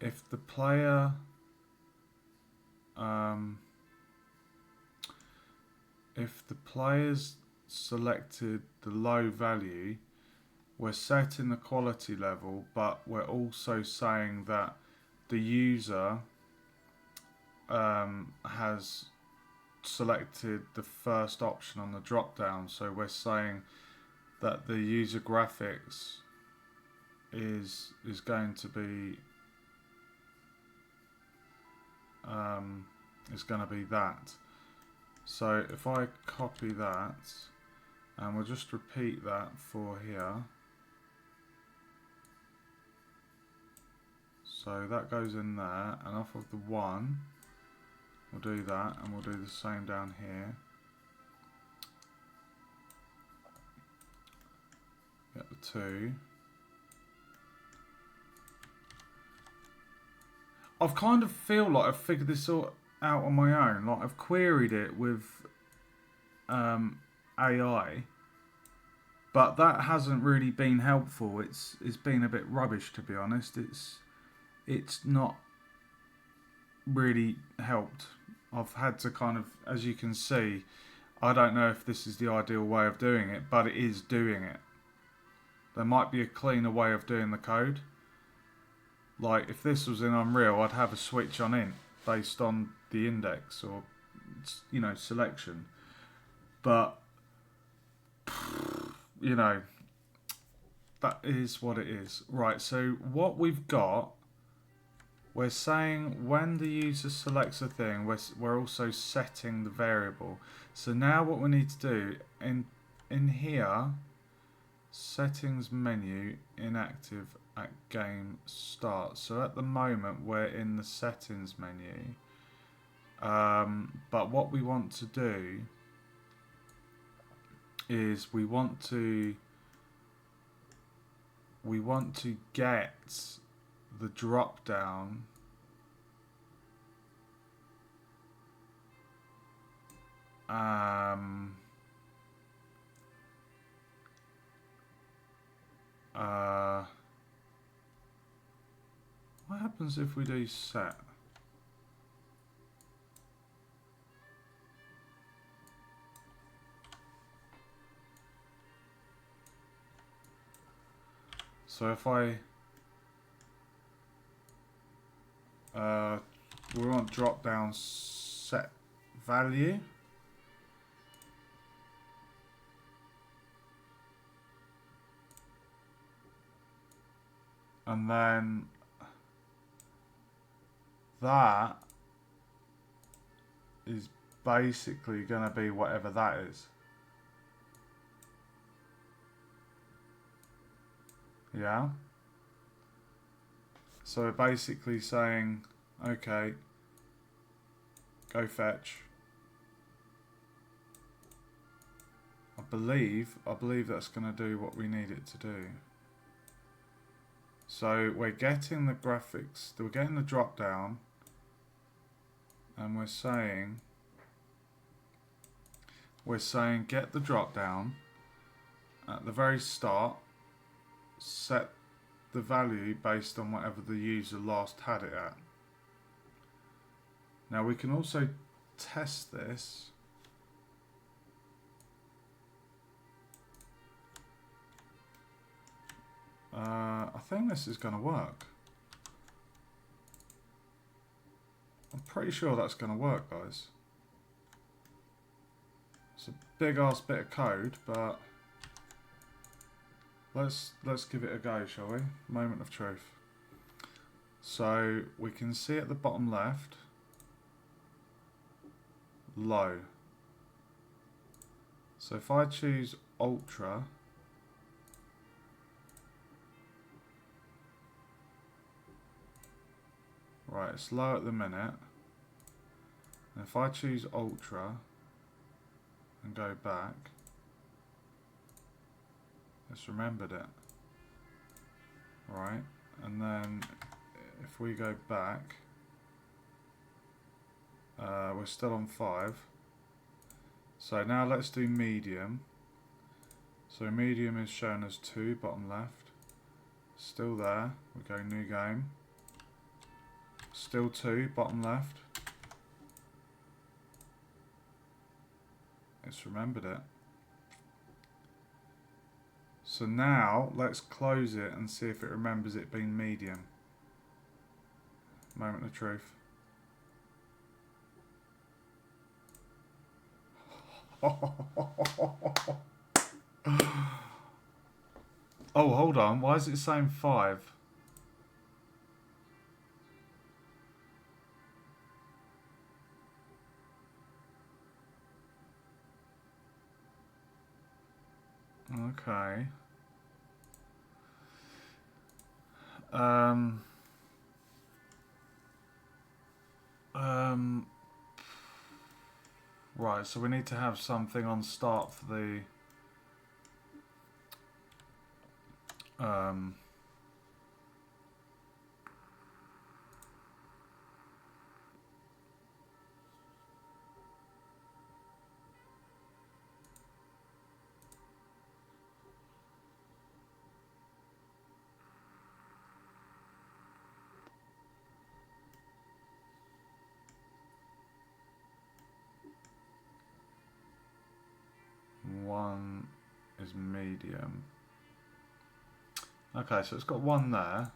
[SPEAKER 1] if the player if the player's selected the low value, we're setting the quality level, but we're also saying that the user has selected the first option on the drop down. So we're saying that the user graphics is going to be that. So if I copy that and we'll just repeat that for here. So that goes in there, and off of the 1 we'll do that, and we'll do the same down here. Get the 2. I've kind of feel like I've figured this all out on my own. Like I've queried it with AI, but that hasn't really been helpful. It's been a bit rubbish, to be honest. It's not really helped. I've had to kind of, as you can see, I don't know if this is the ideal way of doing it, but it is doing it. There might be a cleaner way of doing the code. Like if this was in Unreal, I'd have a switch on int based on the index or, you know, selection. But, you know, that is what it is. Right, so what we've got, we're saying when the user selects a thing, we're also setting the variable. So now what we need to do, in here, settings menu, inactive at game start. So at the moment we're in the settings menu. But what we want to do is we want to get the drop down What happens if we do set? So if I we want drop down set value. And then that is basically going to be whatever that is. Yeah. So we're basically saying, okay, go fetch. I believe that's going to do what we need it to do. So we're getting the graphics, we're getting the drop down, and we're saying get the drop down at the very start, set the value based on whatever the user last had it at. Now we can also test this. I think this is going to work. I'm pretty sure that's going to work, guys. It's a big ass bit of code, but let's give it a go, shall we? Moment of truth. So we can see at the bottom left, low. So if I choose ultra, right, it's low at the minute. And if I choose ultra and go back, it's remembered it. Right, and then if we go back, we're still on 5. So now let's do medium. So medium is shown as 2, bottom left. Still there. We go new game. Still 2, bottom left. It's remembered it. So now let's close it and see if it remembers it being medium. Moment of truth. Oh, hold on. Why is it saying 5? Okay. Right, so we need to have something on start for the one is medium. Okay, so it's got 1 there.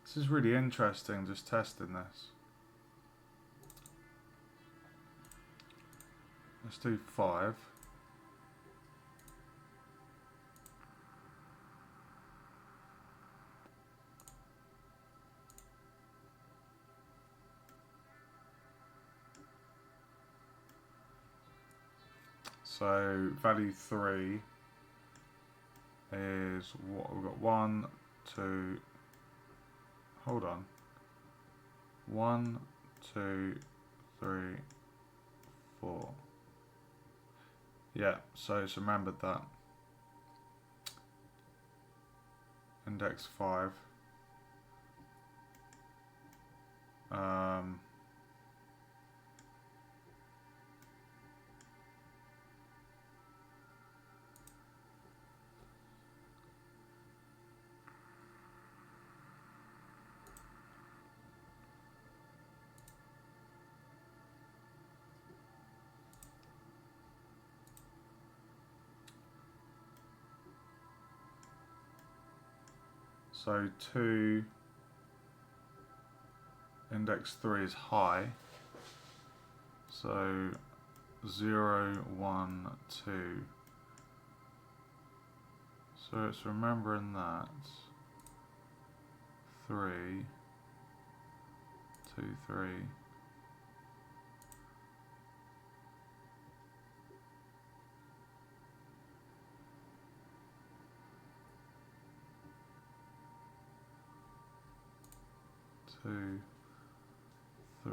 [SPEAKER 1] This is really interesting, just testing this. Let's do 5. So value 3 is what we've got. 1, 2. Hold on. 1, 2, 3, 4. Yeah, so it's remembered that. Index 5. So 2, index 3 is high. So 0, 1, 2. So it's remembering that. 3, 2, 3. Two, 3.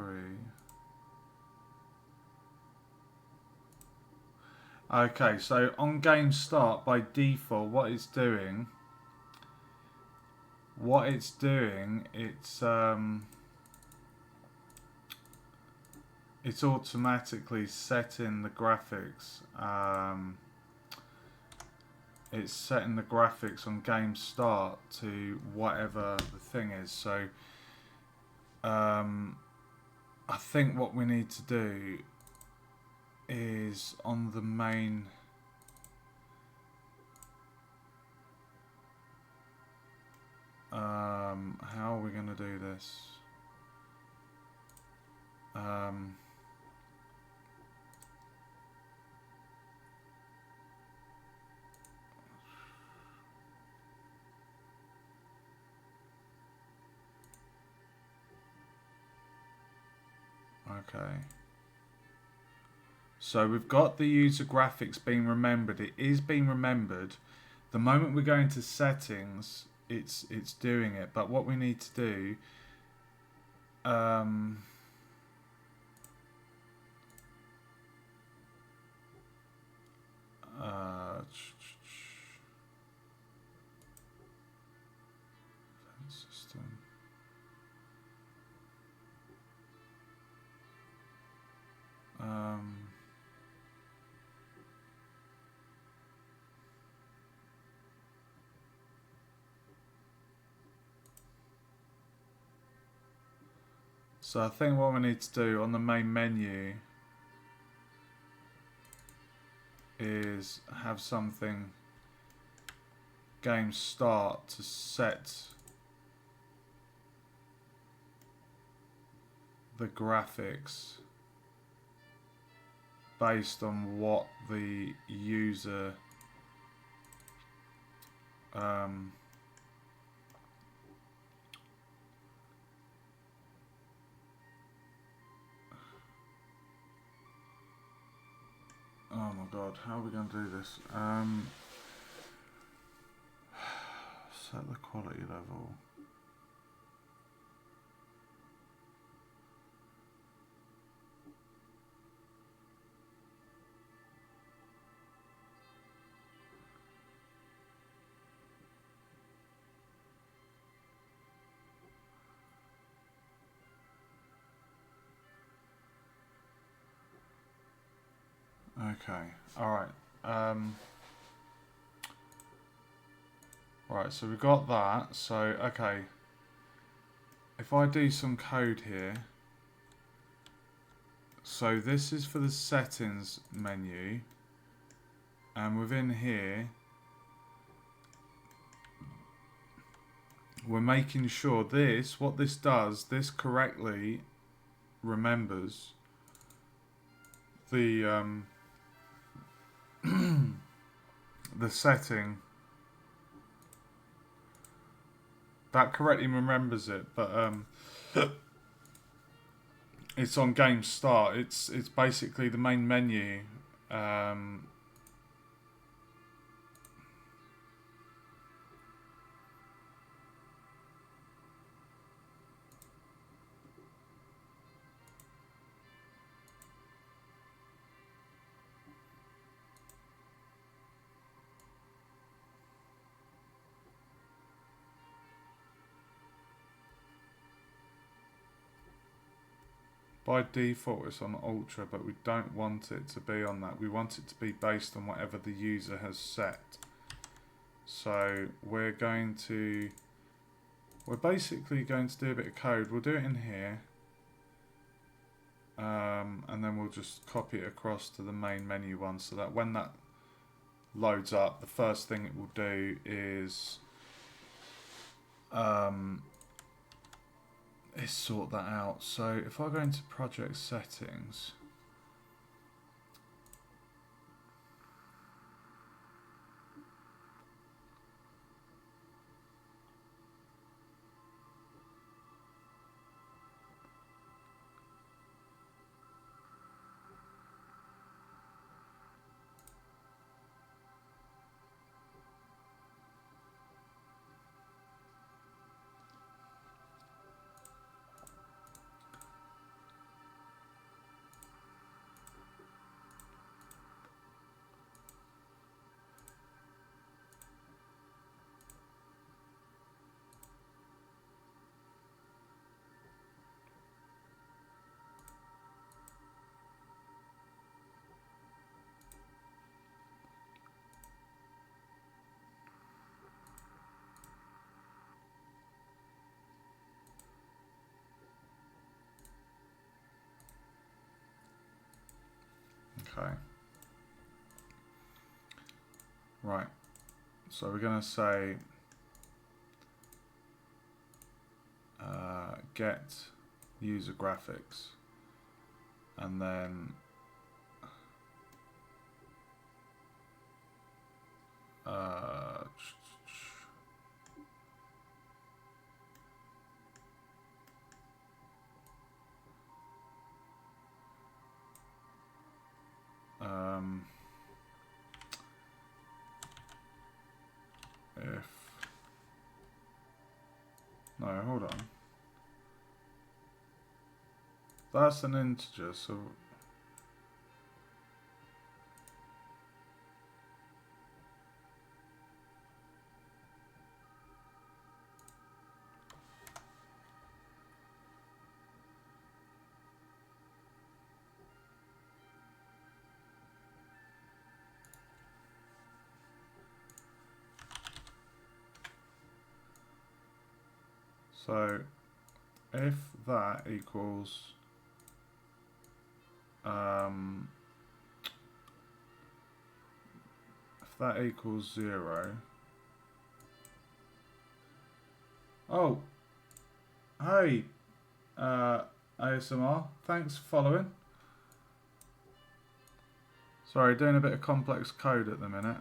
[SPEAKER 1] Okay, so on game start by default, what it's doing, it's automatically setting the graphics. It's setting the graphics on game start to whatever the thing is. So I think what we need to do is on the main how are we going to do this? Okay. So we've got the user graphics being remembered. It is being remembered. The moment we go into settings, it's doing it. But what we need to do, system. So I think what we need to do on the main menu is have something game start to set the graphics based on what the user oh my god, how are we going to do this? Set the quality level. Okay, alright. Right, so we've got that. So, okay. If I do some code here. So this is for the settings menu. And within here, we're making sure what this does, this correctly remembers the the setting. That correctly remembers it, but it's on game start. It's basically the main menu. By default it's on Ultra, but we don't want it to be on that. We want it to be based on whatever the user has set. So we're basically going to do a bit of code. We'll do it in here. And then we'll just copy it across to the main menu one, so that when that loads up, the first thing it will do is let's sort that out. So if I go into project settings, okay. Right. So we're going to say get user graphics, and then if no, hold on. That's an integer, so if that equals if that equals 0. Oh, hey, ASMR, thanks for following. Sorry, doing a bit of complex code at the minute.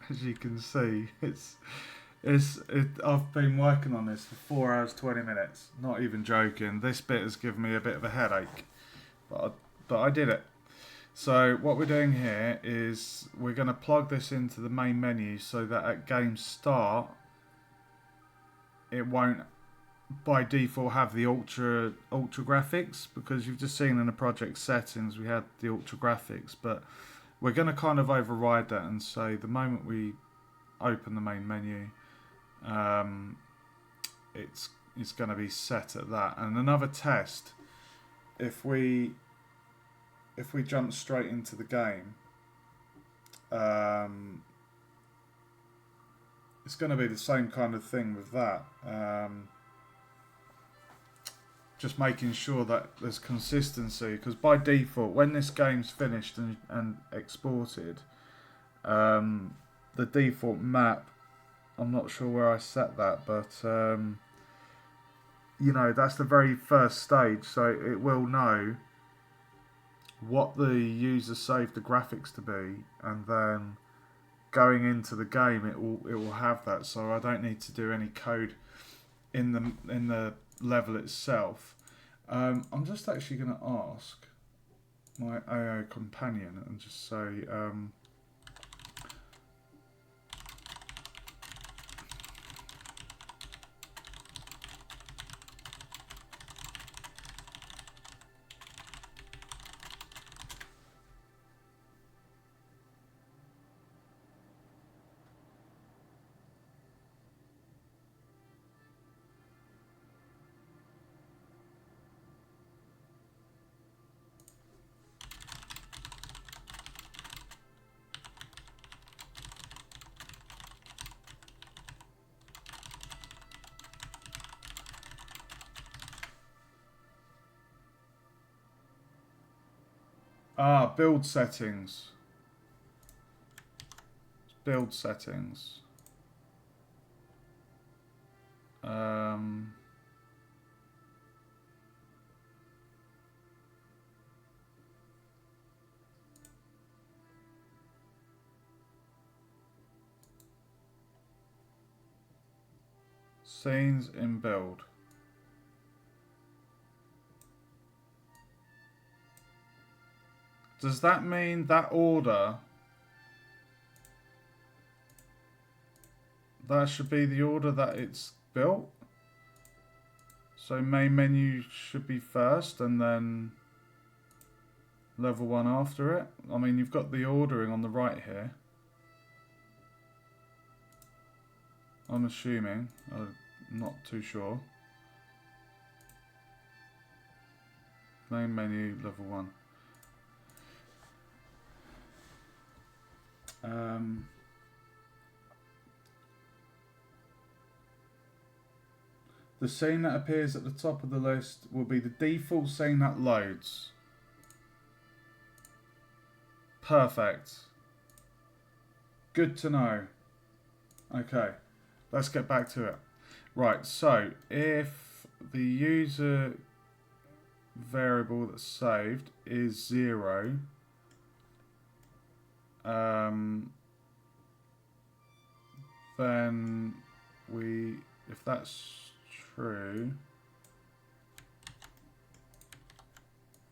[SPEAKER 1] As you can see, I've been working on this for 4 hours 20 minutes. Not even joking. This bit has given me a bit of a headache, but I did it. So what we're doing here is we're going to plug this into the main menu so that at game start it won't by default have the ultra graphics, because you've just seen in the project settings we had the ultra graphics, but we're going to kind of override that and say the moment we open the main menu, it's going to be set at that. And another test, if we jump straight into the game, it's going to be the same kind of thing with that. Just making sure that there's consistency, because by default, when this game's finished and exported, the default map, I'm not sure where I set that, but you know, that's the very first stage, so it will know what the user saved the graphics to be, and then going into the game it will have that, so I don't need to do any code in the level itself. I'm just actually going to ask my AI companion and just say build settings. Build settings. Scenes in build. Does that mean that order, that should be the order that it's built? So main menu should be first and then level 1 after it? I mean, you've got the ordering on the right here. I'm assuming. I'm not too sure. Main menu, level 1. The scene that appears at the top of the list will be the default scene that loads. Perfect. Good to know. Okay, let's get back to it. Right, so if the user variable that's saved is 0, then if that's true,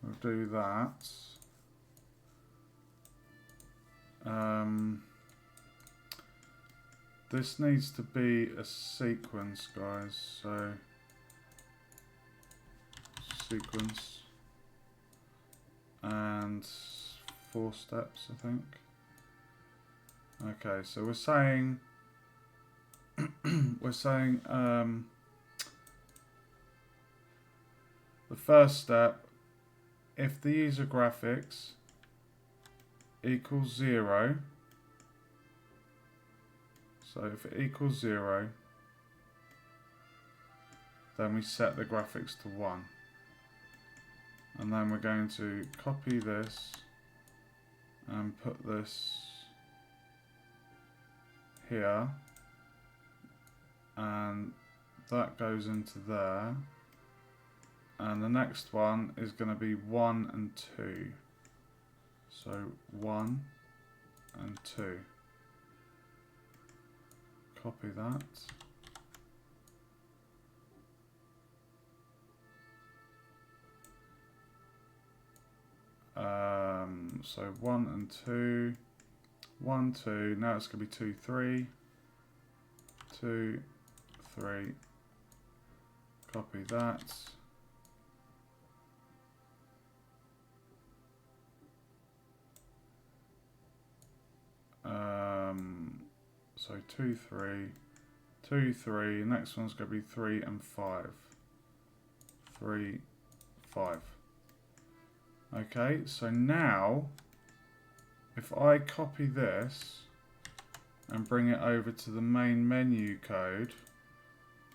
[SPEAKER 1] we'll do that. This needs to be a sequence, guys, so sequence and 4 steps, I think. Okay, so we're saying the first step, if the user graphics equals 0, so if it equals 0, then we set the graphics to 1. And then we're going to copy this and put this here. And that goes into there. And the next one is going to be 1 and 2. So 1 and 2. Copy that. So 1 and 2. 1, 2. Now it's going to be 2, 3. 2, 3. Copy that. So 2, 3, 2, 3. Next one's going to be 3 and 5. 3, 5. Okay, so now if I copy this and bring it over to the main menu code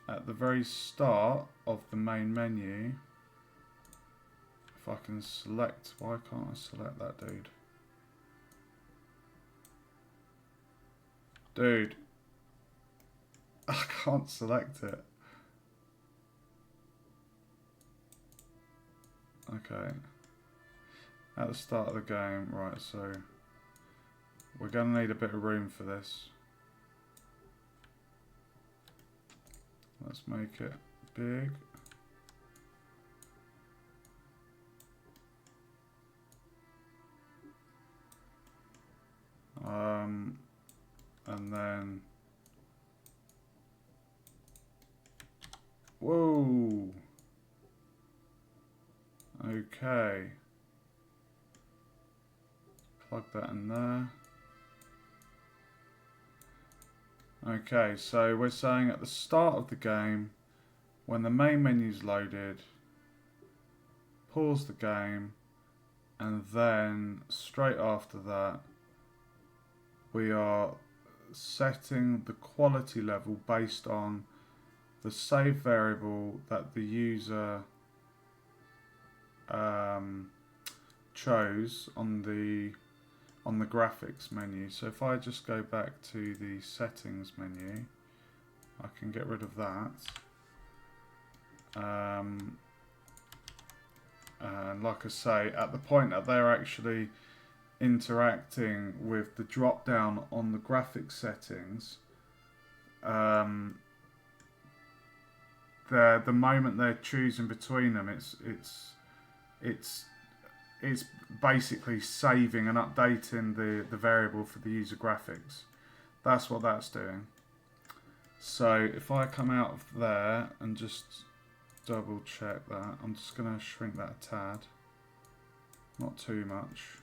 [SPEAKER 1] at the very start of the main menu, if I can select, why can't I select that dude? Dude, I can't select it. Okay. At the start of the game, right, so we're going to need a bit of room for this. Let's make it big. And then, whoa, okay, plug that in there. Okay, so we're saying at the start of the game, when the main menu's loaded, pause the game, and then straight after that, we are setting the quality level based on the save variable that the user chose on the graphics menu. So if I just go back to the settings menu, I can get rid of that. And like I say, at the point that they're actually interacting with the drop down on the graphics settings, the moment they're choosing between them, it's basically saving and updating the variable for the user graphics. That's what that's doing. So if I come out of there and just double check that, I'm just going to shrink that a tad, not too much.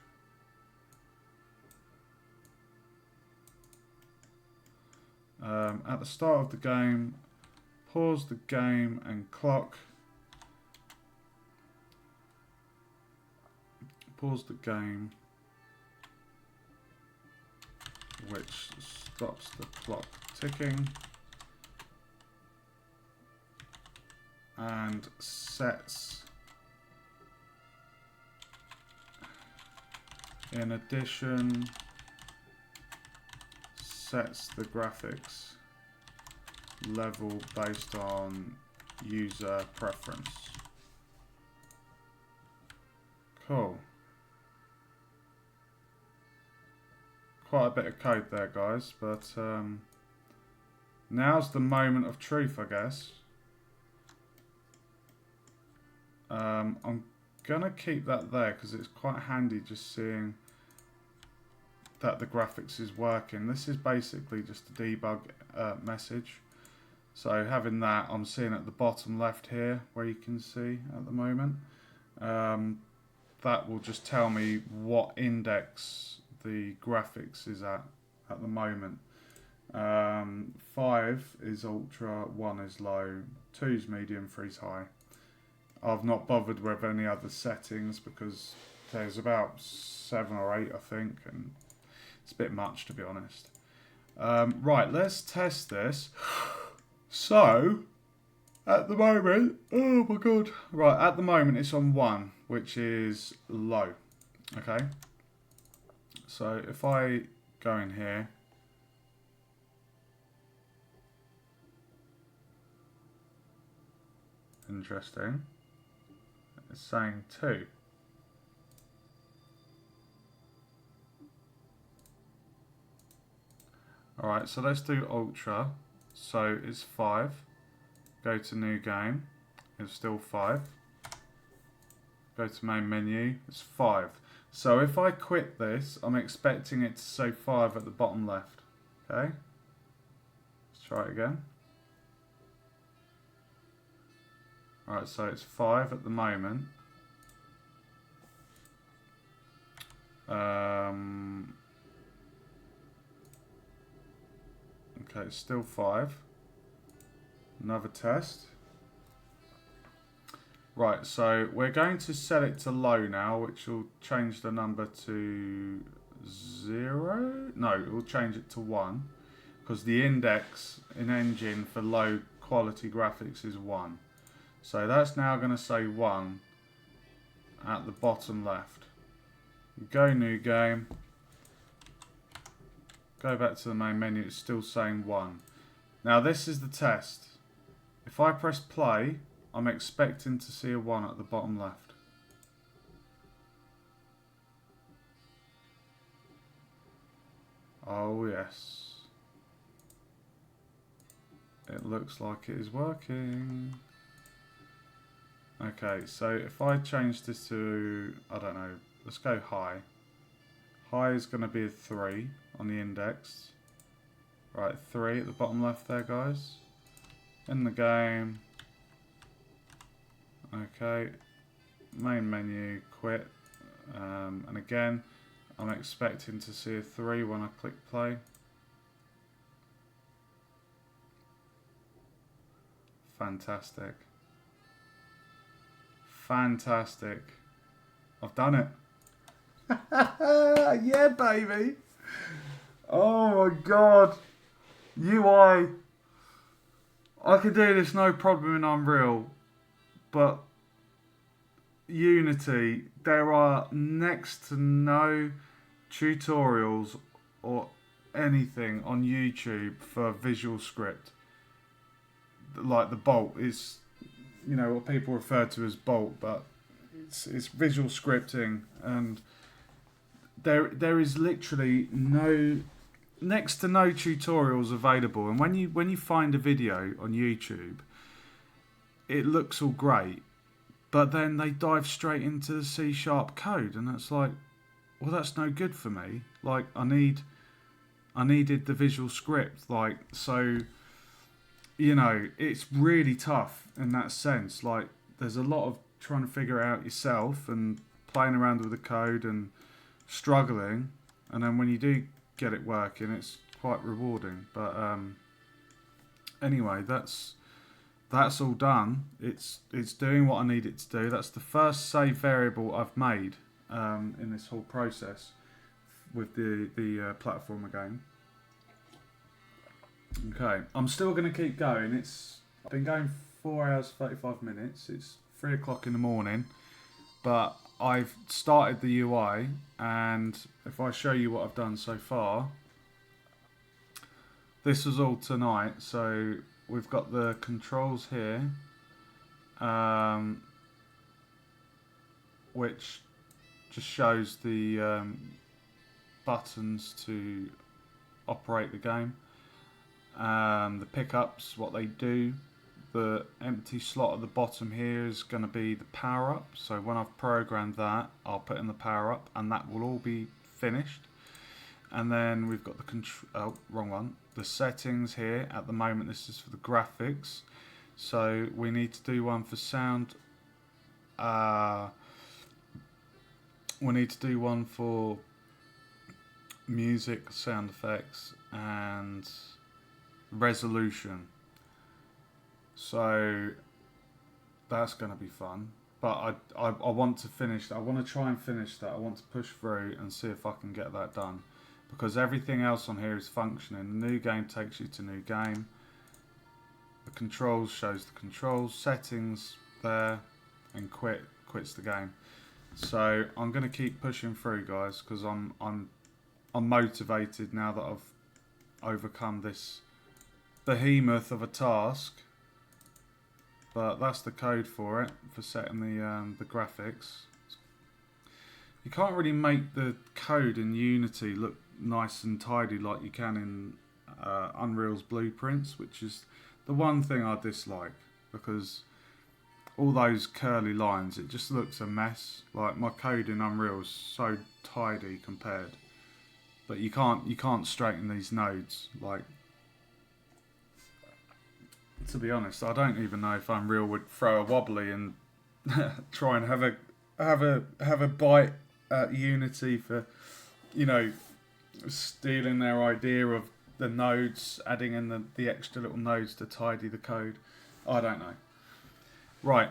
[SPEAKER 1] At the start of the game, pause the game and clock. Pause the game, which stops the clock ticking and sets, in addition, sets the graphics level based on user preference. Cool. Quite a bit of code there, guys, but now's the moment of truth, I guess. I'm gonna keep that there because it's quite handy just seeing that the graphics is working. This is basically just a debug message. So having that, I'm seeing at the bottom left here, where you can see at the moment, that will just tell me what index the graphics is at the moment. 5 is ultra, 1 is low, 2 is medium, 3 is high. I've not bothered with any other settings because there's about 7 or 8, I think, and it's a bit much, to be honest. Right, let's test this. So, at the moment, oh my god. Right, at the moment it's on 1, which is low. Okay. So if I go in here, interesting, it's saying 2. Alright, so let's do Ultra. So it's 5. Go to New Game, it's still 5. Go to Main Menu, it's 5. So if I quit this, I'm expecting it to say 5 at the bottom left. Okay? Let's try it again. Alright, so it's 5 at the moment. Okay, it's still 5. Another test. Right, so we're going to set it to low now, which will change the number to 0. No, it will change it to 1, because the index in Engine for low quality graphics is 1. So that's now going to say 1 at the bottom left. Go New Game. Go back to the main menu, it's still saying 1. Now this is the test. If I press play, I'm expecting to see a 1 at the bottom left. Oh yes. It looks like it is working. Okay, so if I change this to, I don't know, let's go high. High is going to be a 3 on the index. Right, 3 at the bottom left there, guys. In the game. Okay, main menu, quit. And again, I'm expecting to see a 3 when I click play. Fantastic. Fantastic. I've done it. Yeah, baby. Oh my god. UI. I could do this no problem in Unreal, but Unity, there are next to no tutorials or anything on YouTube for Visual Script. Like the Bolt is you know, what people refer to as Bolt, but it's visual scripting, and there is literally next to no tutorials available. And when you find a video on YouTube, it looks all great, but then they dive straight into the C# code, and it's like, well, that's no good for me. Like, I needed the visual script, like, so, you know, it's really tough in that sense. Like, there's a lot of trying to figure it out yourself and playing around with the code and struggling, and then when you do get it working, it's quite rewarding. But anyway, that's all done. It's doing what I need it to do. That's the first save variable I've made in this whole process with the platformer game. Okay, I'm still going to keep going. I've been going 4 hours 35 minutes. It's 3 o'clock in the morning, but I've started the UI, and if I show you what I've done so far, this was all tonight. So we've got the controls here, which just shows the buttons to operate the game. The pickups, what they do. The empty slot at the bottom here is going to be the power up. So when I've programmed that, I'll put in the power up, and that will all be finished. And then we've got the wrong one. The settings here. At the moment, this is for the graphics. So we need to do one for sound. We need to do one for music, sound effects, and resolution. So that's going to be fun. But I want to finish that. I want to try and finish that. I want to push through and see if I can get that done. Because everything else on here is functioning. The new game takes you to new game. The controls shows the controls. Settings there. And quits the game. So I'm going to keep pushing through, guys. Because I'm motivated now that I've overcome this behemoth of a task. But that's the code for it, for setting the graphics. You can't really make the code in Unity look nice and tidy like you can in Unreal's blueprints, which is the one thing I dislike, because all those curly lines, it just looks a mess. Like, my code in Unreal is so tidy compared, but you can't straighten these nodes. Like, to be honest, I don't even know if Unreal would throw a wobbly and try and have a bite at Unity for, you know, stealing their idea of the nodes, adding in the extra little nodes to tidy the code. I don't know. Right.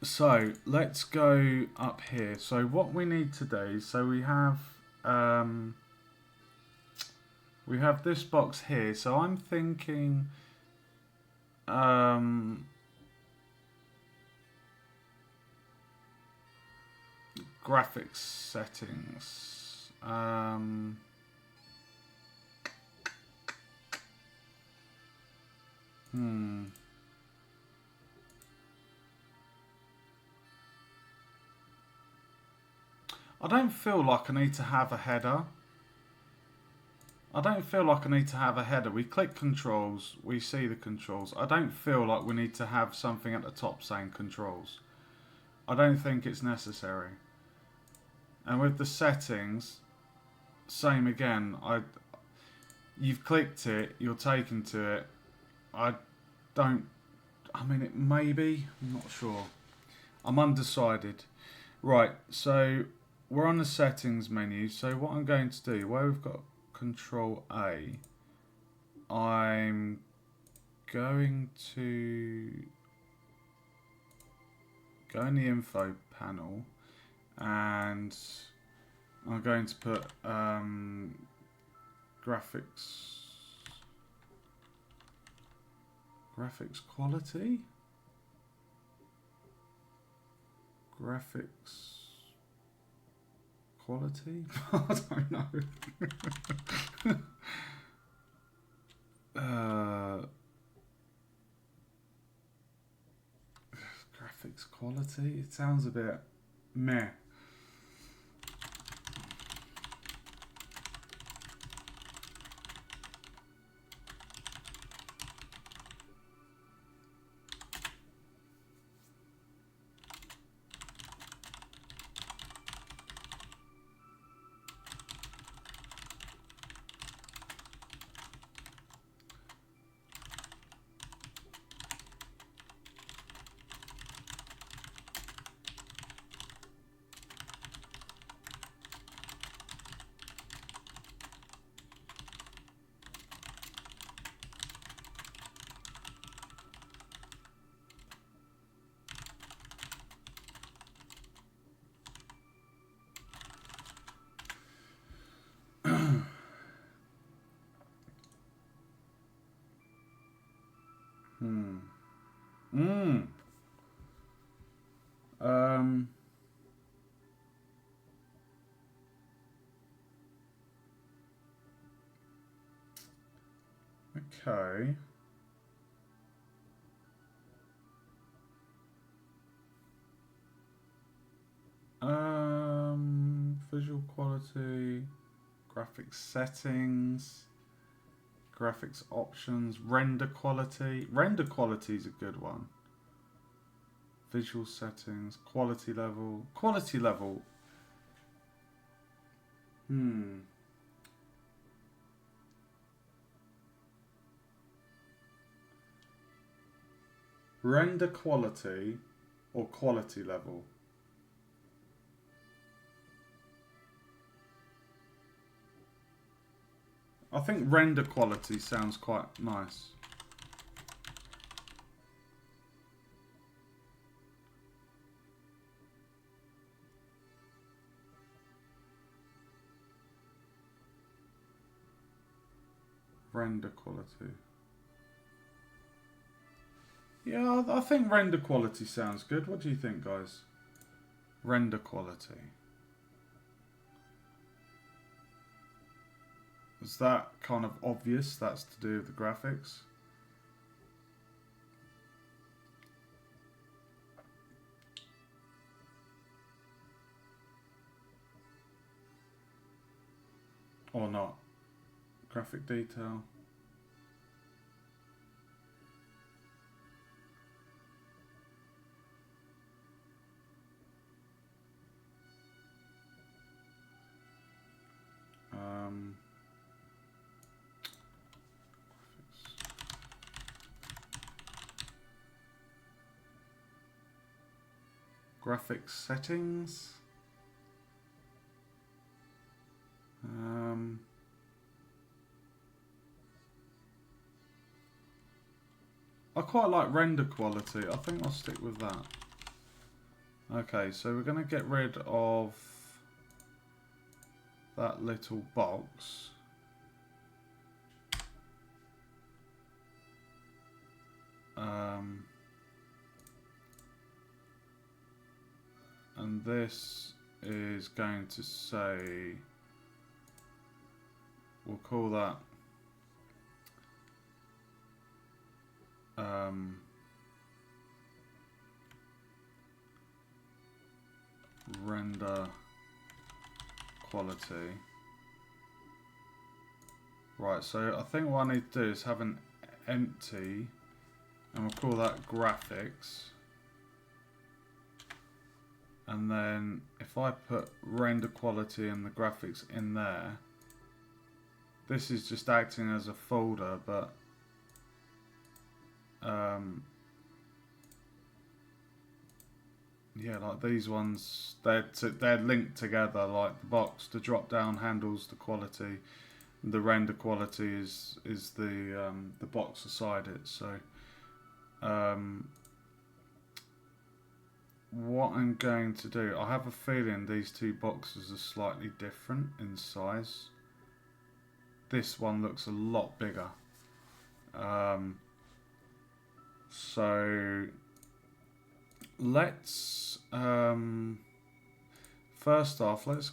[SPEAKER 1] So let's go up here. So what we need to do, so we have this box here. So I'm thinking graphics settings. I don't feel like I need to have a header. We click controls, we see the controls. I don't feel like we need to have something at the top saying controls. I don't think it's necessary. And with the settings, same again. You've clicked it, you're taken to it. It may be, I'm not sure. I'm undecided. Right, so we're on the settings menu. So what I'm going to do, where we've got Control A, I'm going to go in the info panel, and I'm going to put graphics quality, I don't know. Graphics quality, it sounds a bit meh. Hmm. Um. Okay. Visual quality, graphics settings, graphics options, render quality. Render quality is a good one. Visual settings, quality level. Quality level. Render quality or quality level? I think render quality sounds quite nice. Render quality. Yeah, I think render quality sounds good. What do you think, guys? Render quality. Is that kind of obvious? That's to do with the graphics? Or not? Graphic detail. Graphics settings. I quite like render quality. I think I'll stick with that. Okay, so we're going to get rid of that little box. And this is going to say, we'll call that render quality. Right, so I think what I need to do is have an empty, and we'll call that graphics. And then if I put render quality and the graphics in there, this is just acting as a folder, but yeah, like these ones, they're linked together. Like the box, the drop down handles the quality, the render quality is the box beside it. So what I'm going to do, I have a feeling these two boxes are slightly different in size. This one looks a lot bigger. So let's first off, let's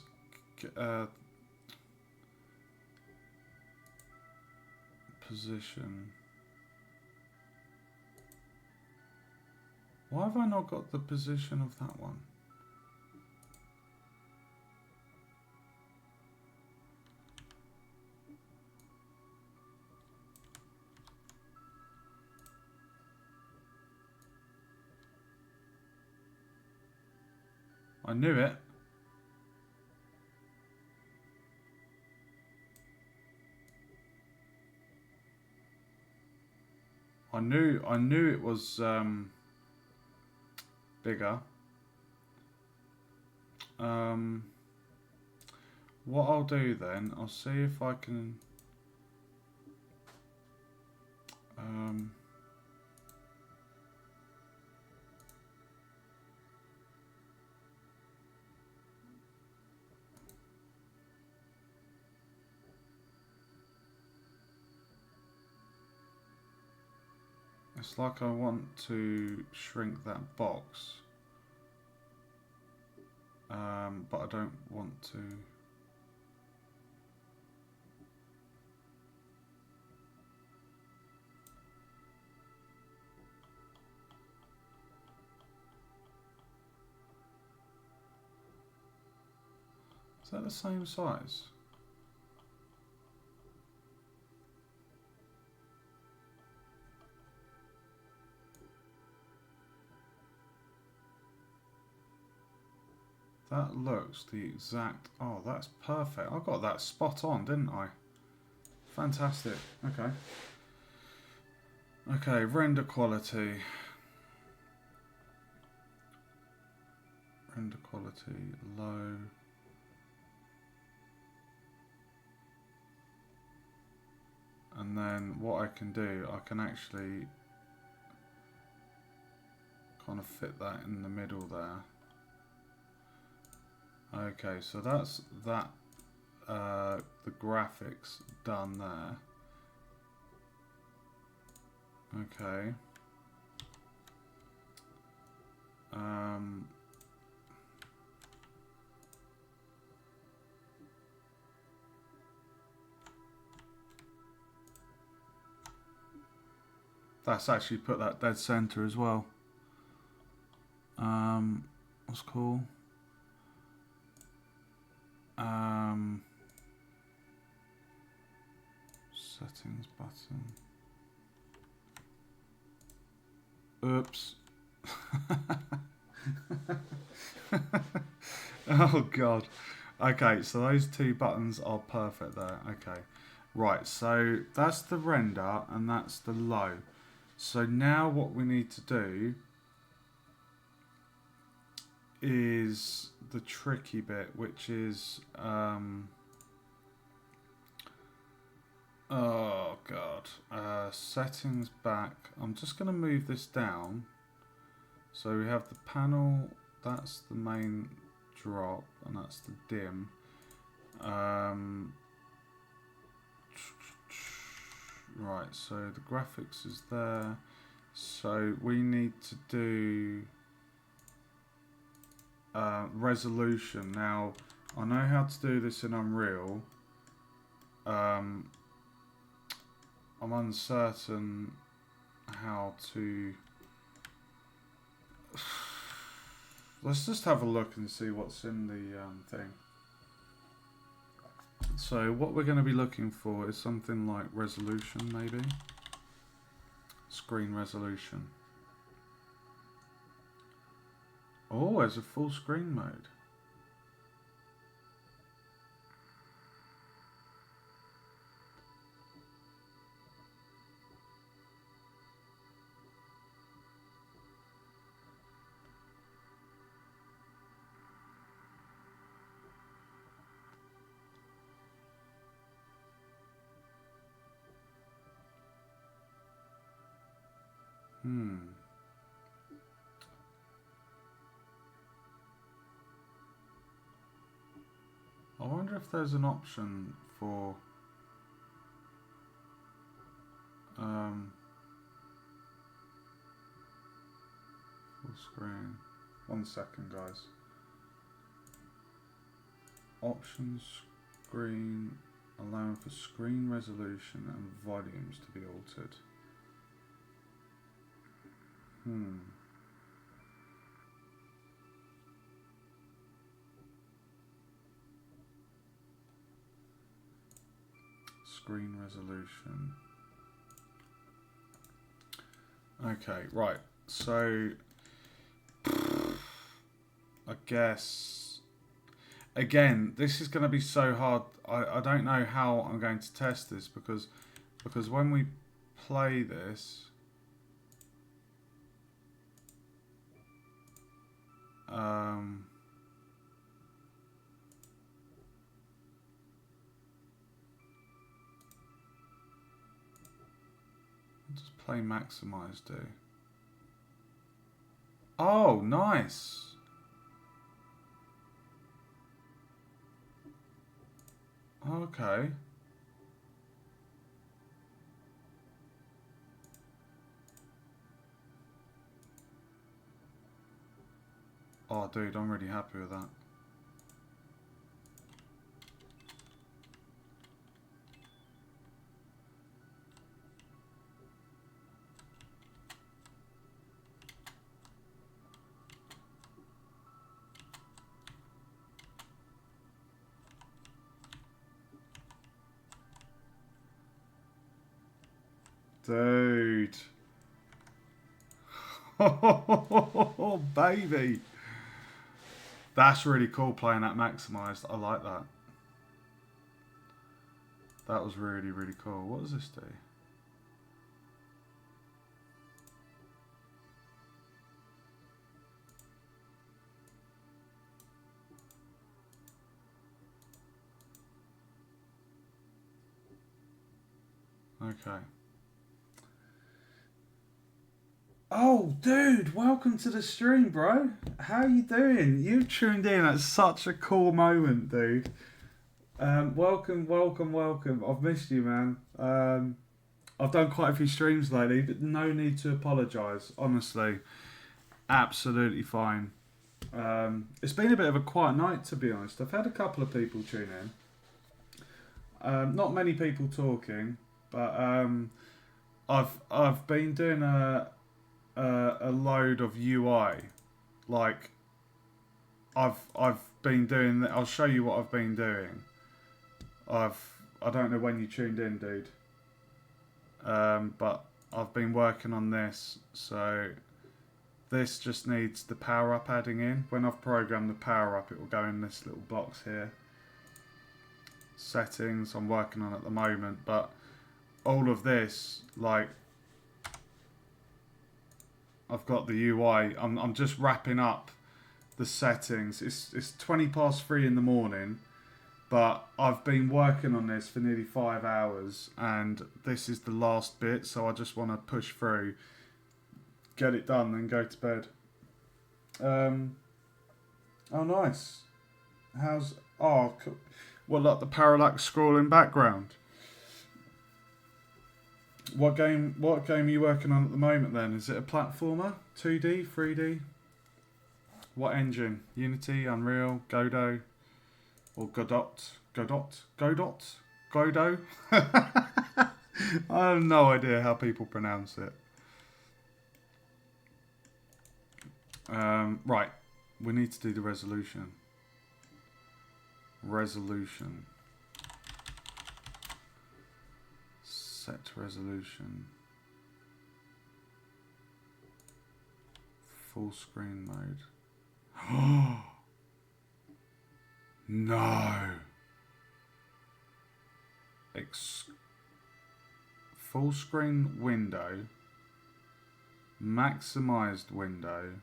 [SPEAKER 1] position. Why have I not got the position of that one? I knew it. I knew it was bigger. What I'll do then, I'll see if I can it's like I want to shrink that box, but I don't want to. Is that the same size? That looks the exact... Oh, that's perfect. I got that spot on, didn't I? Fantastic. Okay. Okay, render quality. Render quality, low. And then what I can do, I can actually kind of fit that in the middle there. Okay, so that's that, the graphics done there. Okay. That's actually put that dead center as well. What's cool? Settings button. Oops. Oh god. Okay, so those two buttons are perfect there. Okay. Right, so that's the render and that's the low. So now what we need to do is the tricky bit, which is oh god, settings back. I'm just going to move this down. So we have the panel, that's the main drop, and that's the dim. Right, so the graphics is there. So we need to do resolution. Now, I know how to do this in Unreal. I'm uncertain how to... Let's just have a look and see what's in the thing. So what we're going to be looking for is something like resolution, maybe. Screen resolution. Oh, there's a full screen mode. I wonder if there's an option for full screen. 1 second, guys. Options, screen, allowing for screen resolution and volumes to be altered. screen resolution. Okay, right. So I guess again, this is going to be so hard. I don't know how I'm going to test this because when we play this, what does play maximize do? Oh, nice. Okay. Oh, dude, I'm really happy with that. Dude. Oh, baby. That's really cool playing that maximized. I like that. That was really, really cool. What does this do? Okay. Oh, dude, welcome to the stream, bro. How you doing? You've tuned in at such a cool moment, dude. Welcome. I've missed you, man. I've done quite a few streams lately, but no need to apologise. Honestly, absolutely fine. It's been a bit of a quiet night, to be honest. I've had a couple of people tune in. Not many people talking, but I've been doing a load of UI. Like I've been doing. I'll show you what I've been doing. I don't know when you tuned in, dude. But I've been working on this. So this just needs the power up adding in. When I've programmed the power up, it will go in this little box here. Settings I'm working on at the moment, but all of this, like, I've got the UI. I'm just wrapping up the settings. It's 20 past 3 in the morning, but I've been working on this for nearly 5 hours, and this is the last bit. So I just want to push through, get it done, and go to bed. Oh, nice. How's like the parallax scrolling background? What game are you working on at the moment then? Is it a platformer? 2D? 3D? What engine? Unity, Unreal, Godot? Or Godot? Godot? I have no idea how people pronounce it. Right. We need to do the resolution. Set resolution. Full screen mode. No. Full screen window. Maximized window.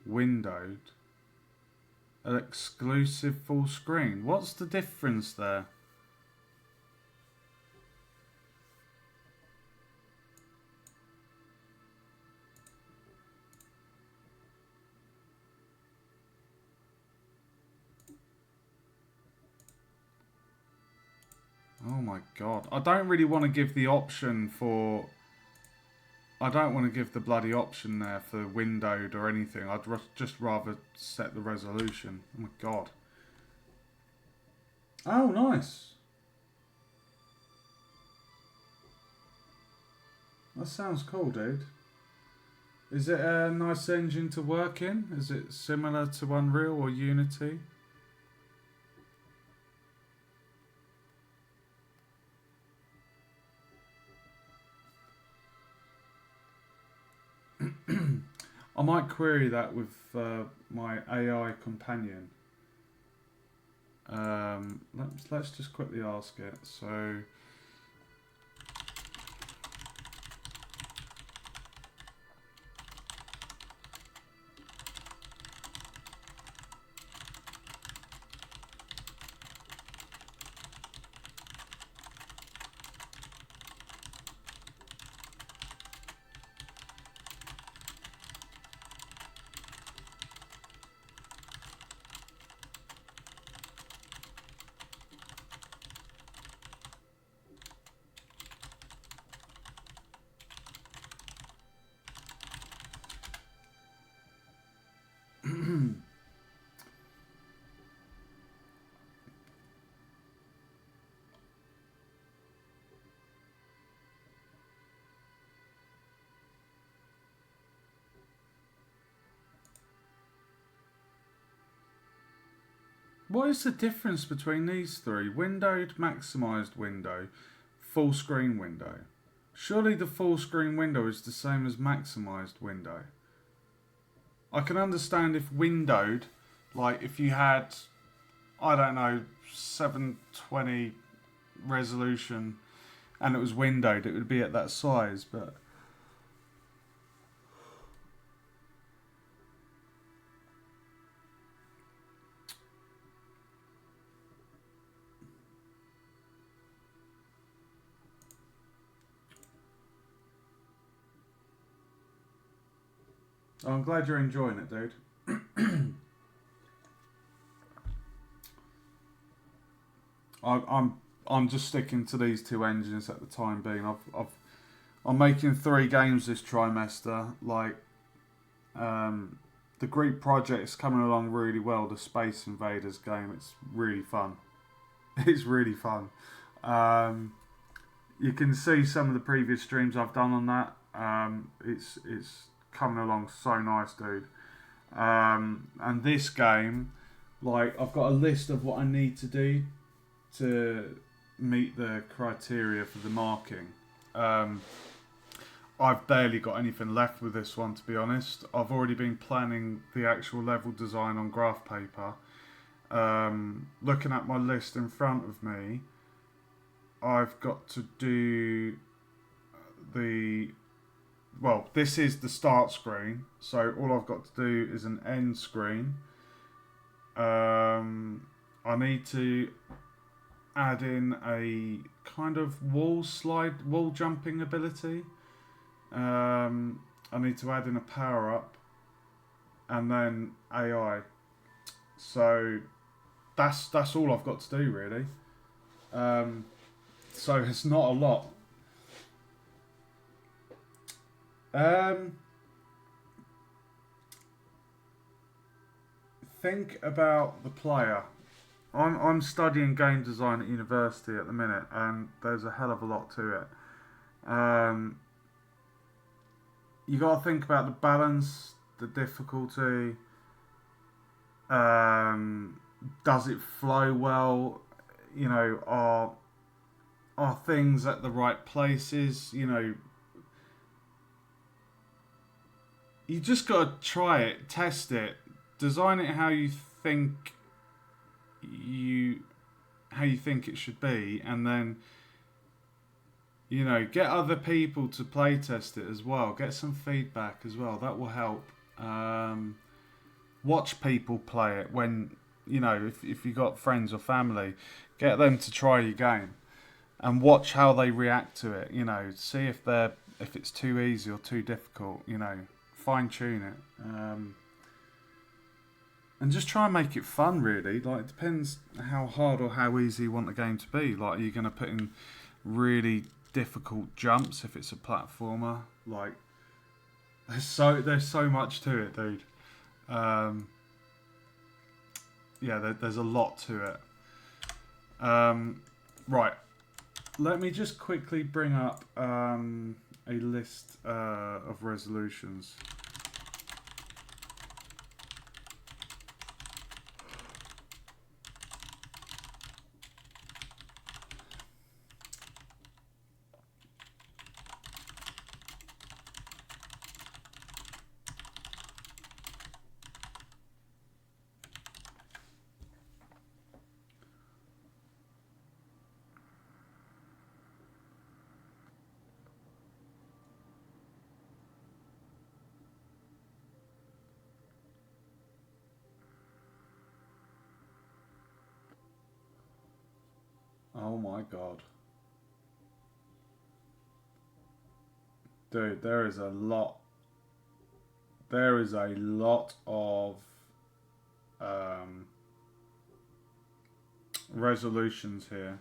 [SPEAKER 1] Windowed. An exclusive full screen. What's the difference there? Oh my god. I don't really want to give the option for... I don't want to give the bloody option there for windowed or anything. I'd just rather set the resolution. Oh my god. Oh, nice. That sounds cool, dude. Is it a nice engine to work in? Is it similar to Unreal or Unity? I might query that with my AI companion. Let's just quickly ask it. So. What is the difference between these three? Windowed, maximised window, full screen window. Surely the full screen window is the same as maximised window. I can understand if windowed, like if you had, I don't know, 720 resolution and it was windowed, it would be at that size, but. Oh, I'm glad you're enjoying it, dude. I'm just sticking to these two engines at the time being. I'm making 3 games this trimester. Like, the Greek project's coming along really well. The Space Invaders game, it's really fun. It's really fun. You can see some of the previous streams I've done on that. It's coming along so nice, dude. And this game, like, I've got a list of what I need to do to meet the criteria for the marking. I've barely got anything left with this one, to be honest. I've already been planning the actual level design on graph paper. Looking at my list in front of me, I've got to do this is the start screen, so all I've got to do is an end screen. I need to add in a kind of wall jumping ability. I need to add in a power up, and then AI. So that's all I've got to do, really. So it's not a lot. Think about the player. I'm studying game design at university at the minute, and there's a hell of a lot to it. You got to think about the balance, the difficulty. Does it flow well? You know, are things at the right places? You know, you just got to try it, test it, design it how you think it should be, and then, you know, get other people to play test it as well. Get some feedback as well. That will help. Watch people play it when, you know, if you got friends or family, get them to try your game and watch how they react to it. You know, see if it's too easy or too difficult. You know, fine tune it. And just try and make it fun, really. Like, it depends how hard or how easy you want the game to be. Like, are you going to put in really difficult jumps if it's a platformer? Like, there's so much to it, dude. There's a lot to it. Right. Let me just quickly bring up a list of resolutions. Oh my god. Dude, there is a lot. There is a lot of resolutions here.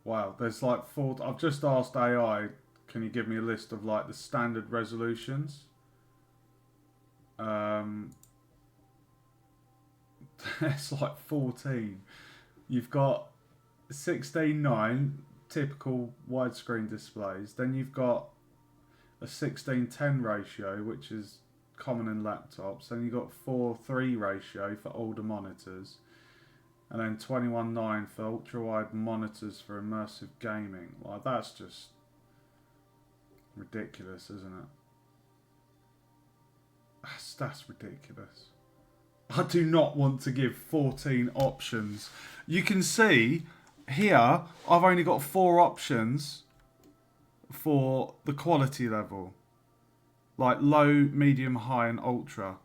[SPEAKER 1] Wow, there's like four. I've just asked AI, can you give me a list of like the standard resolutions? There's like 14. You've got 16:9 typical widescreen displays. Then you've got a 16:10 ratio, which is common in laptops. Then you've got 4:3 ratio for older monitors. And then 21:9 for ultra-wide monitors for immersive gaming. Like, that's just ridiculous, isn't it? That's ridiculous. I do not want to give 14 options. You can see here, I've only got 4 options for the quality level. Like low, medium, high and ultra.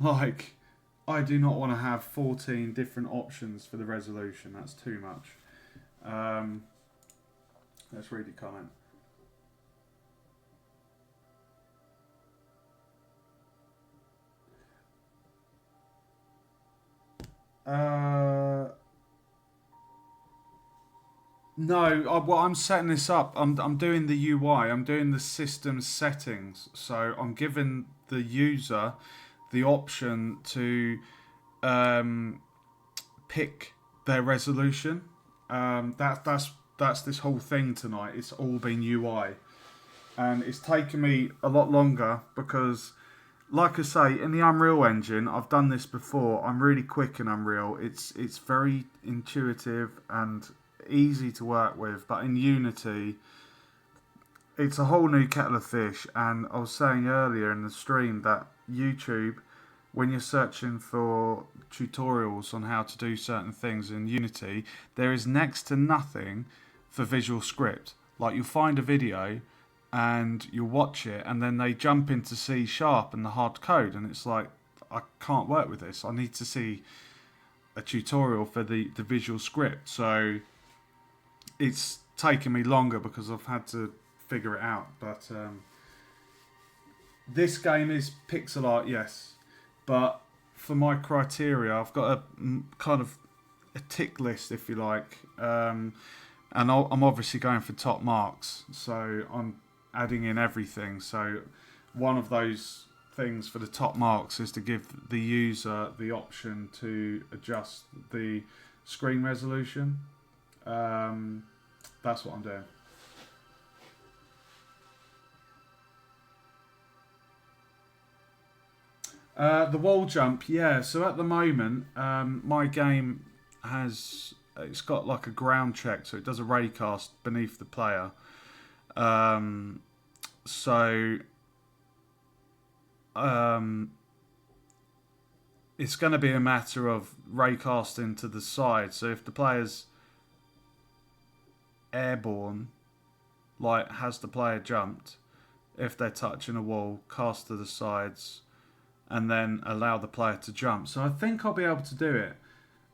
[SPEAKER 1] Like, I do not want to have 14 different options for the resolution. That's too much. Let's read the comment. No, well, I'm setting this up. I'm doing the UI. I'm doing the system settings. So I'm giving the user the option to pick their resolution. That's this whole thing tonight. It's all been UI, and it's taken me a lot longer because, like I say, in the Unreal Engine, I've done this before. I'm really quick in Unreal. It's very intuitive and easy to work with. But in Unity, it's a whole new kettle of fish. And I was saying earlier in the stream that YouTube, when you're searching for tutorials on how to do certain things in Unity, there is next to nothing for Visual Script. Like, you'll find a video and you'll watch it and then they jump into C# and the hard code, and it's like, I can't work with this. I need to see a tutorial for the Visual Script. So it's taken me longer because I've had to figure it out. But this game is pixel art, yes. But for my criteria, I've got a kind of a tick list, if you like. And I'm obviously going for top marks. So I'm adding in everything. So one of those things for the top marks is to give the user the option to adjust the screen resolution. That's what I'm doing. The wall jump, yeah. So at the moment, my game it's got like a ground check, so it does a raycast beneath the player. So it's going to be a matter of raycasting to the side. So if the player's airborne, like, has the player jumped, if they're touching a wall, cast to the sides, and then allow the player to jump. So I think I'll be able to do it.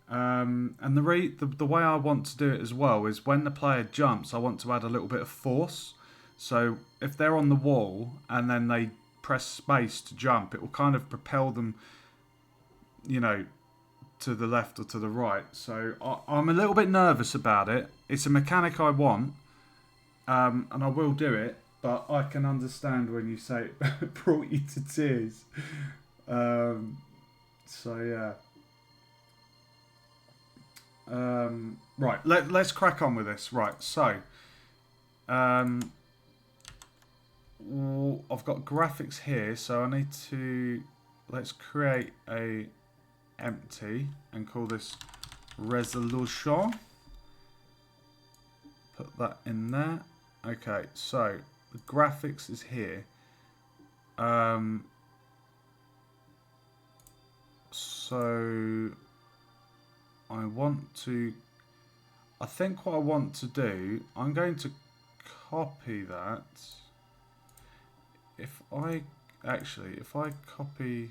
[SPEAKER 1] And the way I want to do it as well is when the player jumps, I want to add a little bit of force. So if they're on the wall and then they press space to jump, it will kind of propel them, to the left or to the right. So I'm a little bit nervous about it. It's a mechanic I want, and I will do it. But I can understand when you say it brought you to tears. So yeah. Right, let's crack on with this. Right, so I've got graphics here, so I need to, let's create a empty and call this resolution. Put that in there. Okay, so the graphics is here. So I want to I think what I want to do, I'm going to copy that. If I copy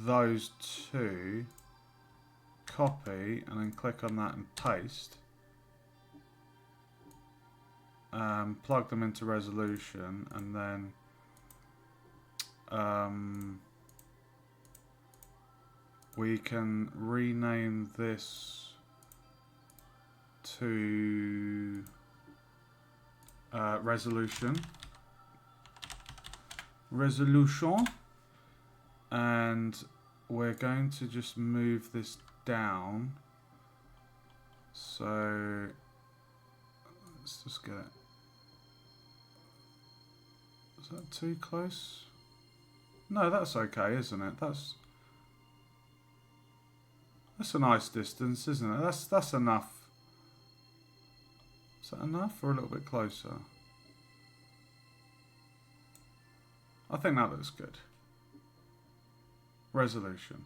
[SPEAKER 1] those two, copy, and then click on that and paste, plug them into resolution, and then we can rename this to resolution, and we're going to just move this down. So let's just get it. Is that too close? No, that's okay, isn't it? That's a nice distance, isn't it? That's enough. Is that enough, or a little bit closer? I think that looks good. Resolution.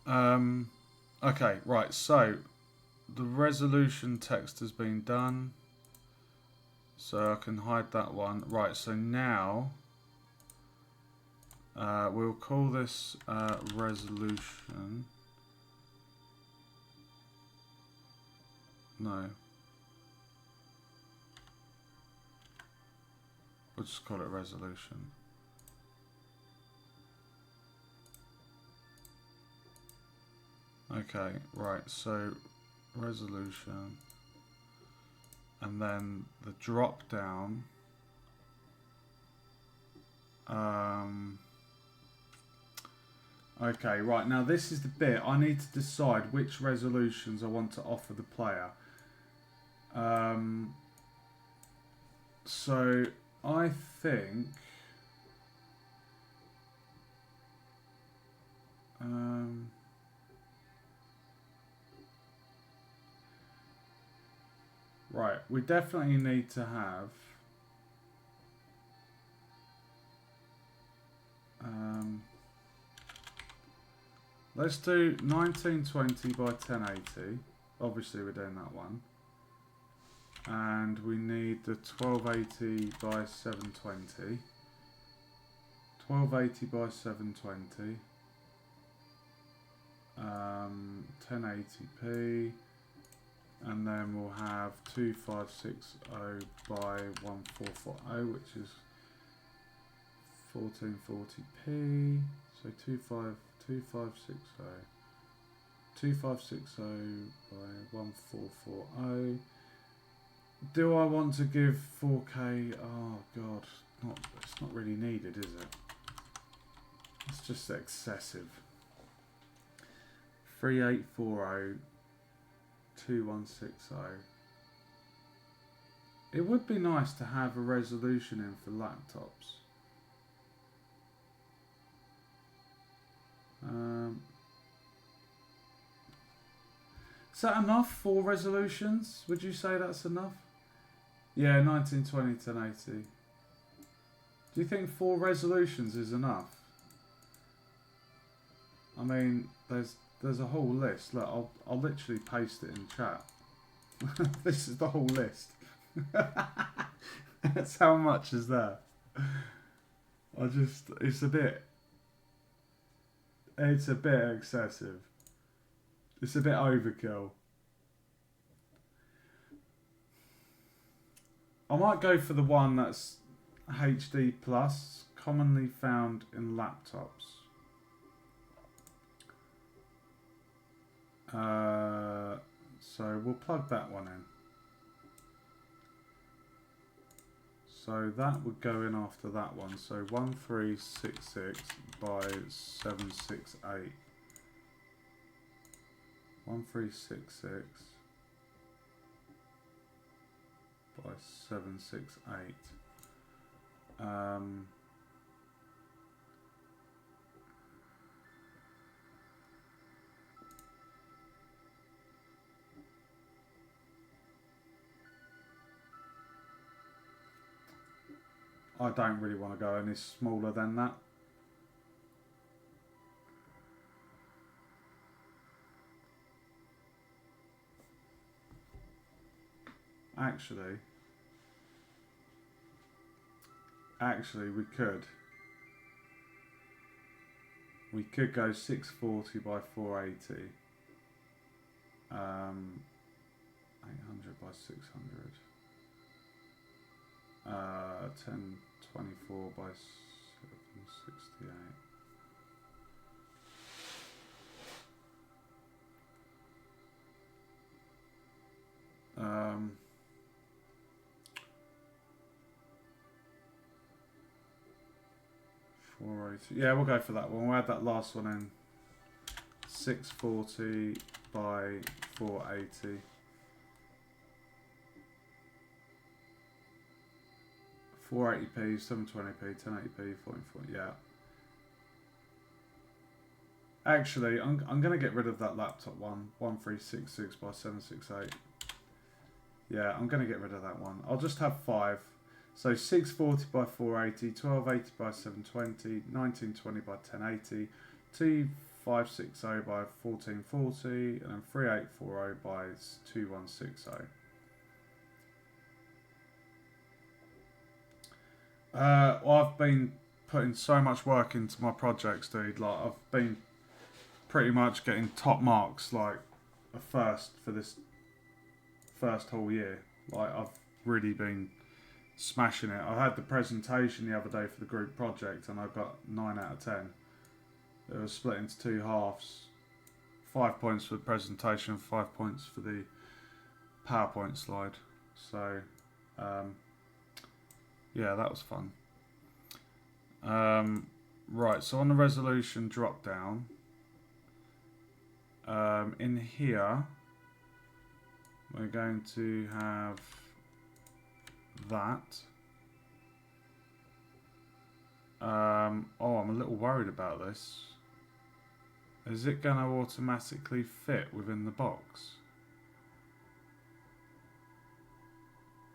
[SPEAKER 1] Okay, right, so the resolution text has been done. So I can hide that one. Right, so now we'll call this resolution. No. We'll just call it resolution. Okay, right, so resolution, and then the drop down, okay, right, now this is the bit I need to decide which resolutions I want to offer the player. So I think right, we definitely need to have let's do 1920 by 1080. Obviously we're doing that one. And we need the 1280 by 720. 1280 by 720. 1080p. And then we'll have 2560 by 1440, which is 1440p. So 2560 by 1440. Do I want to give 4K? Oh god, it's not really needed, is it? It's just excessive. 3840 2160. It would be nice to have a resolution in for laptops. Is that enough for resolutions? Would you say that's enough? Yeah, 1920 1080. Do you think 4 resolutions is enough? I mean, there's a whole list. Look, I'll literally paste it in chat. This is the whole list. That's how much is there. It's a bit excessive. It's a bit overkill. I might go for the one that's HD plus, commonly found in laptops. So we'll plug that one in. So that would go in after that one. So 1366 by 768. 1366 by 768. I don't really want to go any smaller than that. actually we could go 640 by 480. 800 by 600. 1024 by 768. Um, 480. Yeah, we'll go for that one. We'll add that last one in. 640 by 480. 480p, 720p, 1080p, 1440. Yeah. Actually, I'm going to get rid of that laptop one. 1366 by 768. Yeah, I'm going to get rid of that one. I'll just have 5. So 640 by 480, 1280 by 720, 1920 by 1080, 2560 by 1440, and then 3840 by 2160. I've been putting so much work into my projects, dude. Like, I've been pretty much getting top marks, like a first for this first whole year. Like, I've really been smashing it. I had the presentation the other day for the group project and I got 9 out of 10. It was split into 2 halves. 5 points for the presentation, 5 points for the PowerPoint slide. So, yeah, that was fun. Right, so on the resolution drop down, in here, we're going to have that. Oh, I'm a little worried about this. Is it going to automatically fit within the box?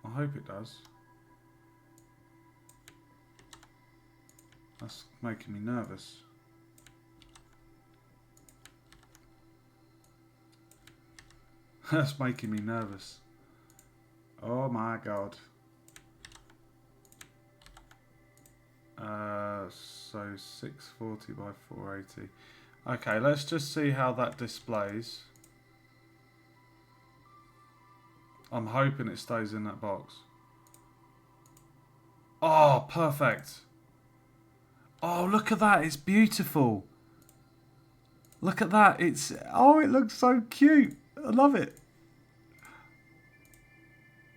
[SPEAKER 1] I hope it does. That's making me nervous. That's making me nervous. Oh my god. So 640 by 480. Okay, let's just see how that displays. I'm hoping it stays in that box. Oh, perfect. Oh, look at that. It's beautiful. Look at that. It's... Oh, it looks so cute. I love it.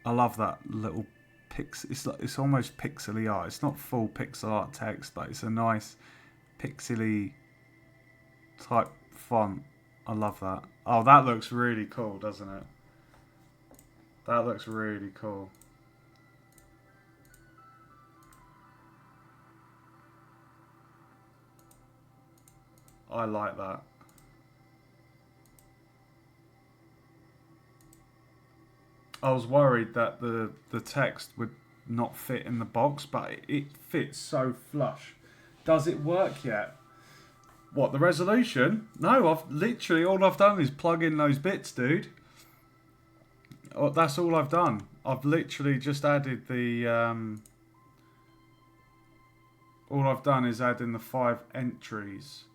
[SPEAKER 1] I love that little it's almost pixely art. It's not full pixel art text, but it's a nice pixely type font. I love that. Oh, that looks really cool, doesn't it? That looks really cool. I like that. I was worried that the text would not fit in the box, but it fits so flush. Does it work yet? What, the resolution? No, I've literally, all I've done is plug in those bits, dude. Oh, that's all I've done. I've literally just added the... all I've done is add in the 5 entries.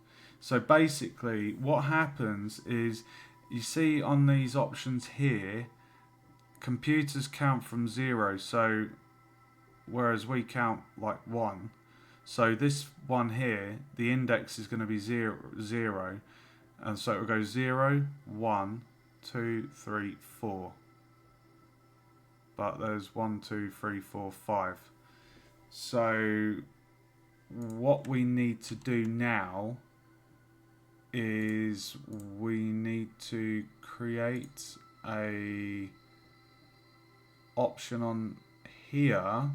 [SPEAKER 1] So basically, what happens is, you see on these options here, computers count from 0, so whereas we count like 1. So this one here, the index is going to be 0, and so it will go 0, 1, 2, 3, 4. But there's 1, 2, 3, 4, 5. So what we need to do now is we need to create a option on here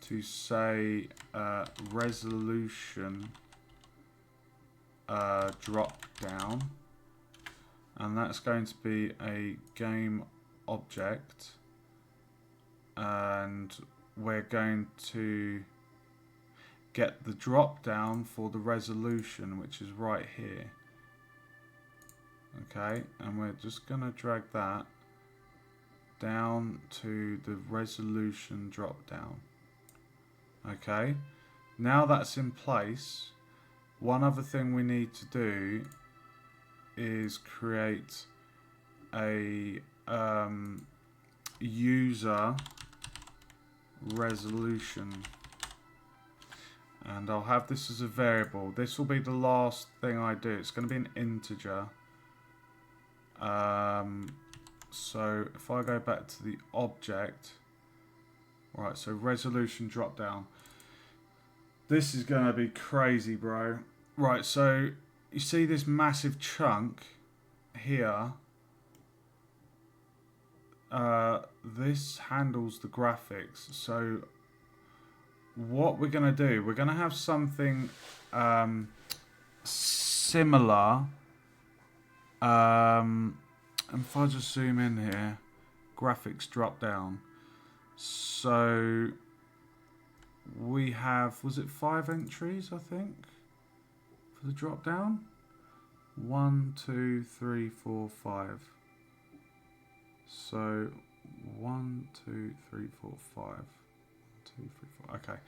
[SPEAKER 1] to say resolution drop down, and that's going to be a game object, and we're going to get the drop down for the resolution, which is right here. Okay, and we're just going to drag that down to the resolution drop down. Okay, now that's in place, one other thing we need to do is create a user resolution, and I'll have this as a variable. This will be the last thing I do. It's going to be an integer. So if I go back to the object, right, so resolution drop down. This is going to be crazy, bro. Right, so you see this massive chunk here. This handles the graphics. So what we're going to do, we're going to have something similar. And if I just zoom in here, graphics drop down. So we have, was it 5 entries, I think, for the drop down? 1, 2, 3, 4, 5. So 1, 2, 3, 4, 5. 1, 2, 3, 4. Okay,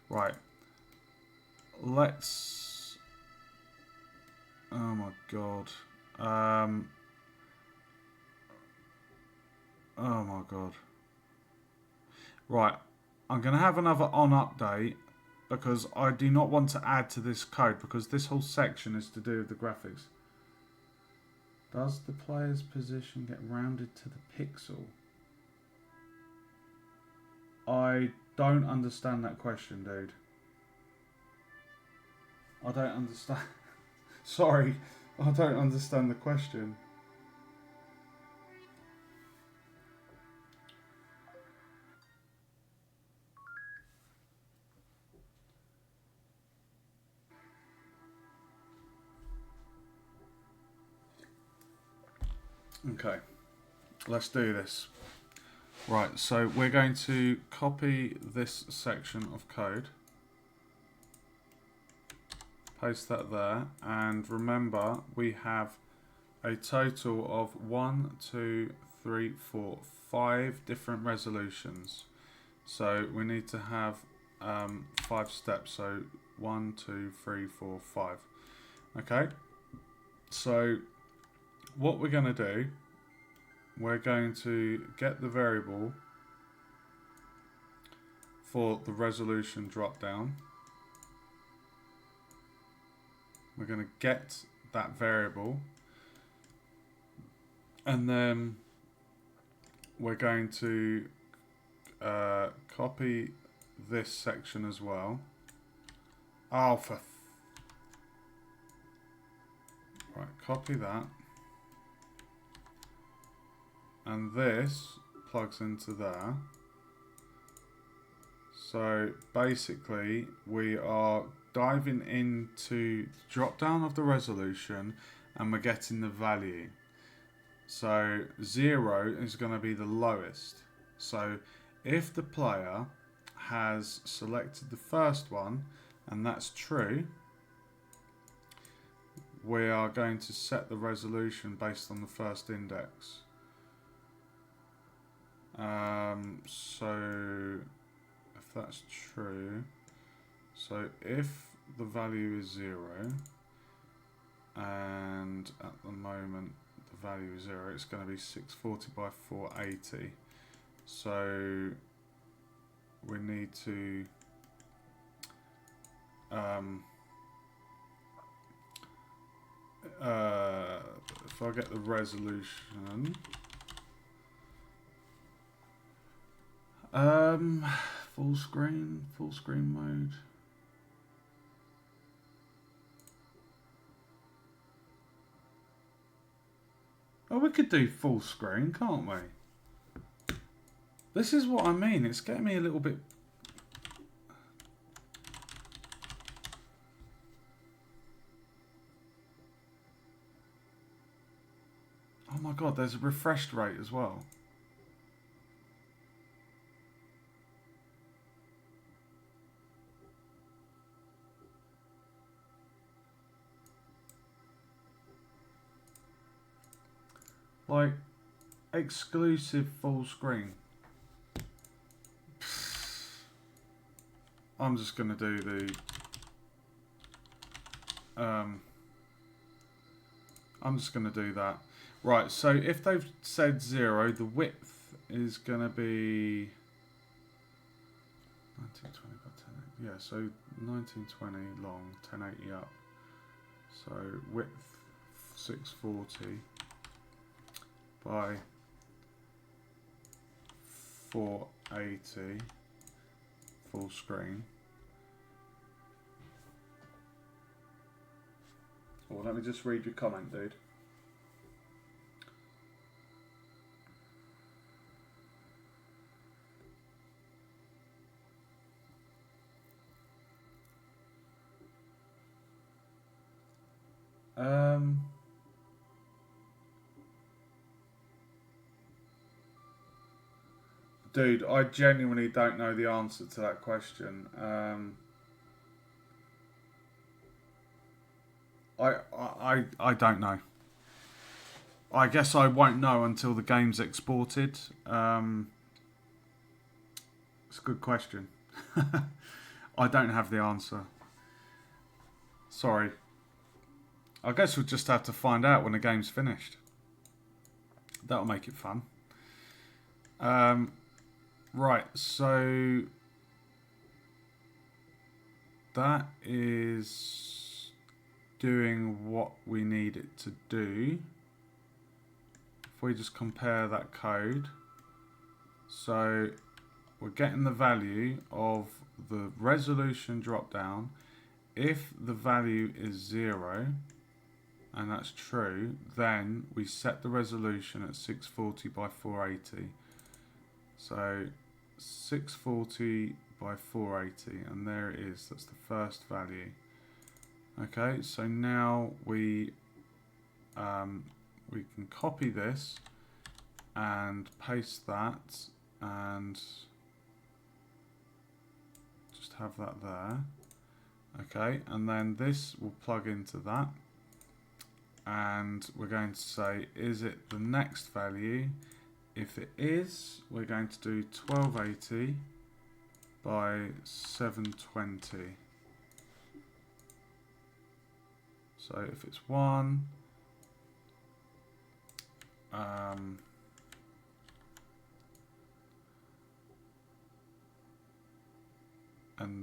[SPEAKER 1] right. Let's. Oh my god. Oh my god. Right. I'm going to have another on update because I do not want to add to this code because this whole section is to do with the graphics. Does the player's position get rounded to the pixel? I don't understand that question, dude. I don't understand. Sorry, I don't understand the question. Okay, let's do this. Right, so we're going to copy this section of code, paste that there, and remember we have a total of 1, 2, 3, 4, 5 different resolutions. So we need to have 5 steps. So 1, 2, 3, 4, 5. Okay, so what we're going to do, we're going to get the variable for the resolution drop down. We're going to get that variable, and then we're going to copy this section as well. Oh, right, copy that. And this plugs into there. So basically we are diving into the drop down of the resolution and we're getting the value. So 0 is going to be the lowest. So if the player has selected the first one and that's true, we are going to set the resolution based on the first index. So if that's true, so if the value is 0 and at the moment the value is 0, it's going to be 640 by 480. So we need to if I get the resolution, full screen mode. Oh, we could do full screen, can't we? This is what I mean. It's getting me a little bit. Oh my god, there's a refresh rate as well. Like, exclusive full screen. I'm just going to do the... I'm just going to do that. Right, so if they've said 0, the width is going to be 1920 by 1080. Yeah, so 1920 long, 1080 up. So width 640 by 480 full screen. Oh, let me just read your comment, dude. Dude, I genuinely don't know the answer to that question. I don't know. I guess I won't know until the game's exported. It's a good question. I don't have the answer. Sorry. I guess we'll just have to find out when the game's finished. That'll make it fun. Right, so that is doing what we need it to do. If we just compare that code, so we're getting the value of the resolution drop down. If the value is 0, and that's true, then we set the resolution at 640 by 480. So 640 by 480, and there it is. That's the first value. Okay, so now we can copy this and paste that, and just have that there. Okay, and then this will plug into that, and we're going to say, is it the next value? If it is, we're going to do 1280 by 720. So if it's 1, and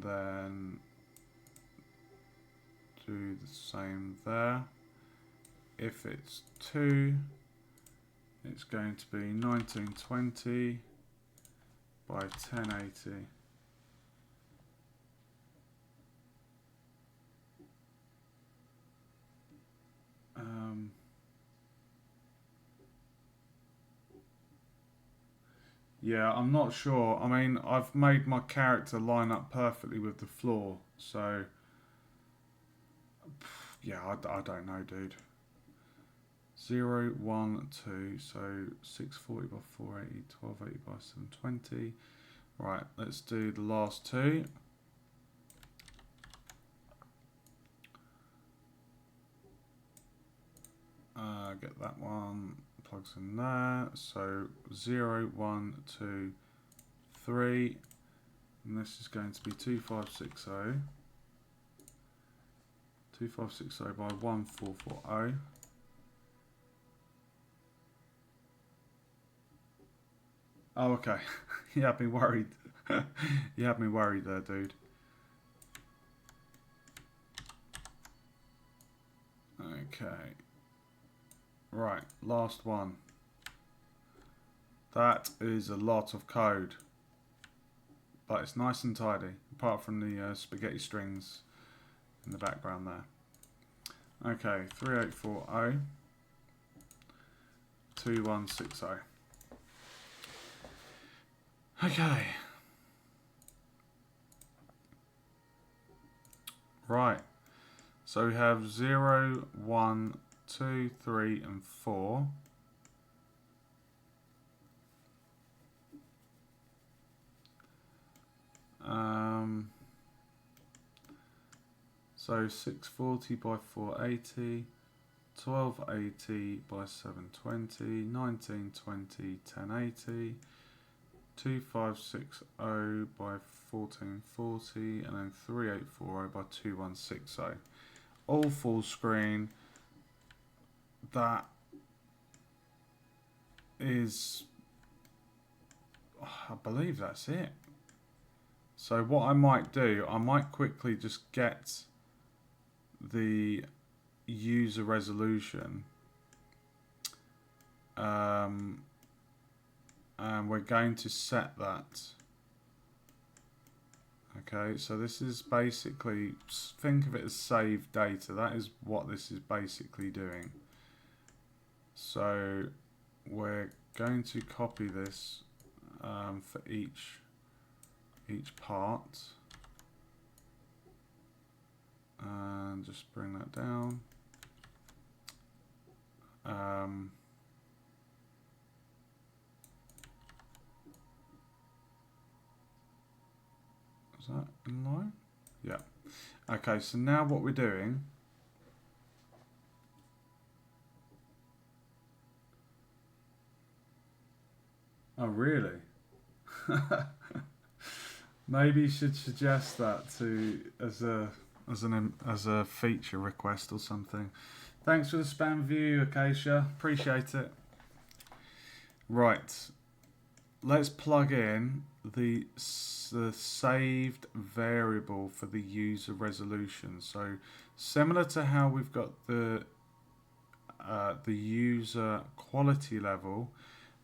[SPEAKER 1] then do the same there. If it's 2, it's going to be 1920 by 1080. Yeah, I'm not sure. I mean, I've made my character line up perfectly with the floor, so yeah, I don't know, dude. 0, 1, 2, so 640 by 480, 1280 by 720. Right, let's do the last two. Get that one, plugs in there. So 0, 1, 2, 3. And this is going to be 2560. 2560 by 1440. Oh, okay. You had me worried. You had me worried there, dude. Okay. Right, last one. That is a lot of code. But it's nice and tidy, apart from the spaghetti strings in the background there. Okay, 3840. 2160. Okay. Right. So we have 0, 1, 2, 3, and 4. So 640 by 480, 1280 by 720, 1920, 1080, 2560 by 1440, and then 3840 by 2160. All full screen. That is, I believe that's it. So what I might do, I might quickly just get the user resolution, and we're going to set that. Okay, so this is basically, think of it as saved data. That is what this is basically doing. So we're going to copy this for each part, and just bring that down. Is that in line? Yeah. Okay, so now what we're doing, oh really? Maybe you should suggest that to as a feature request or something. Thanks for the spam view, Acacia. Appreciate it. Right, let's plug in the saved variable for the user resolution. So similar to how we've got the user quality level,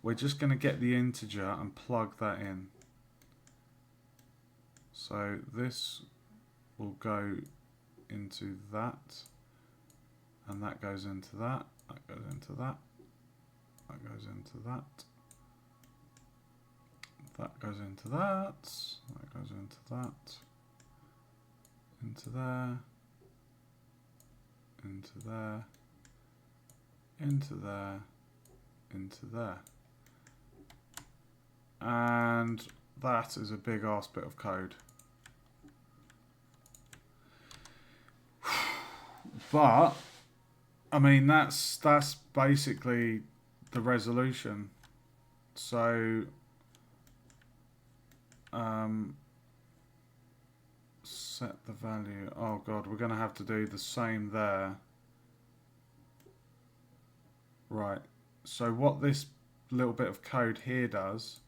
[SPEAKER 1] we're just going to get the integer and plug that in. So this will go into that, and that goes into that, that goes into that, that goes into that, that goes into that, that goes into that, into there, into there, into there, into there. And that is a big ass bit of code. But I mean that's basically the resolution. So set the value. Oh god, we're gonna have to do the same there. Right. So what this little bit of code here does,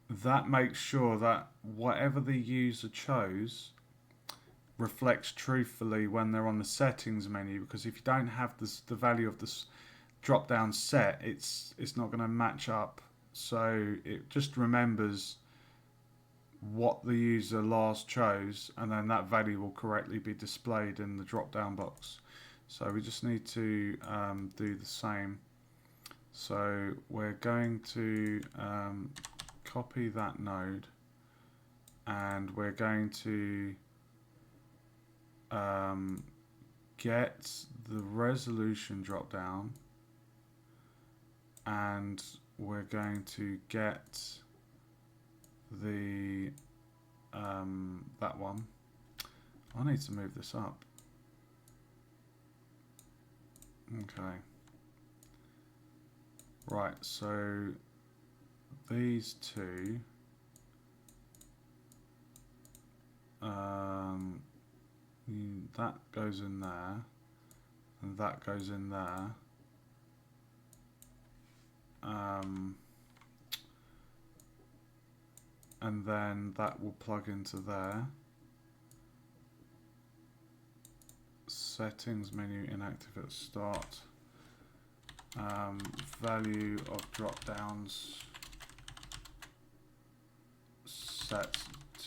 [SPEAKER 1] that makes sure that whatever the user chose reflects truthfully when they're on the settings menu, because if you don't have the value of this drop down set, it's not going to match up. So it just remembers what the user last chose, and then that value will correctly be displayed in the drop down box. So we just need to do the same. So we're going to copy that node, and we're going to get the resolution drop down, and we're going to get the that one. I need to move this up. Okay. Right, so these two that goes in there, and that goes in there. And then that will plug into there. Settings menu inactive at start. Value of drop downs set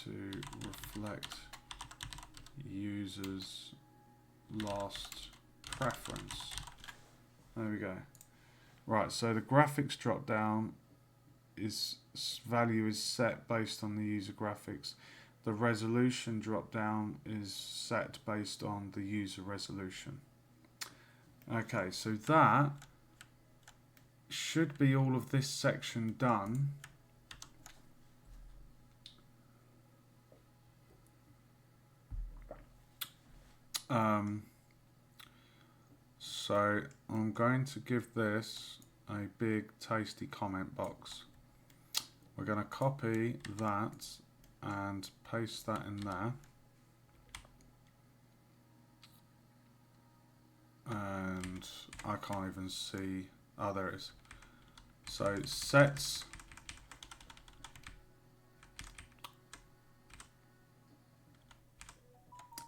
[SPEAKER 1] to reflect user's last preference. There we go. Right, so the graphics drop down value is set based on the user graphics. The resolution drop down is set based on the user resolution. Okay, so that should be all of this section done. So I'm going to give this a big tasty comment box. We're going to copy that and paste that in there. And I can't even see, oh there it is. So sets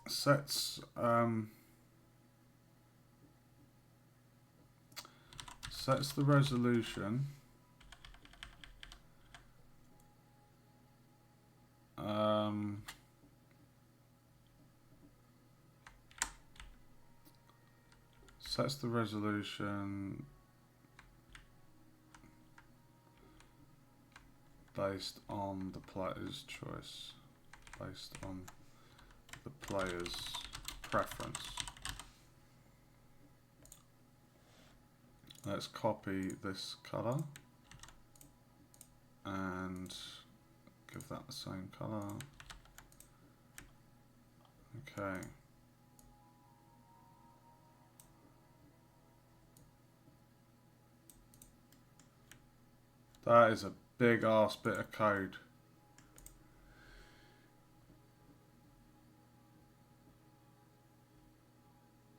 [SPEAKER 1] sets the resolution sets the resolution based on the player's choice, based on the player's preference. Let's copy this color and give that the same color. Okay. That is a big ass bit of code.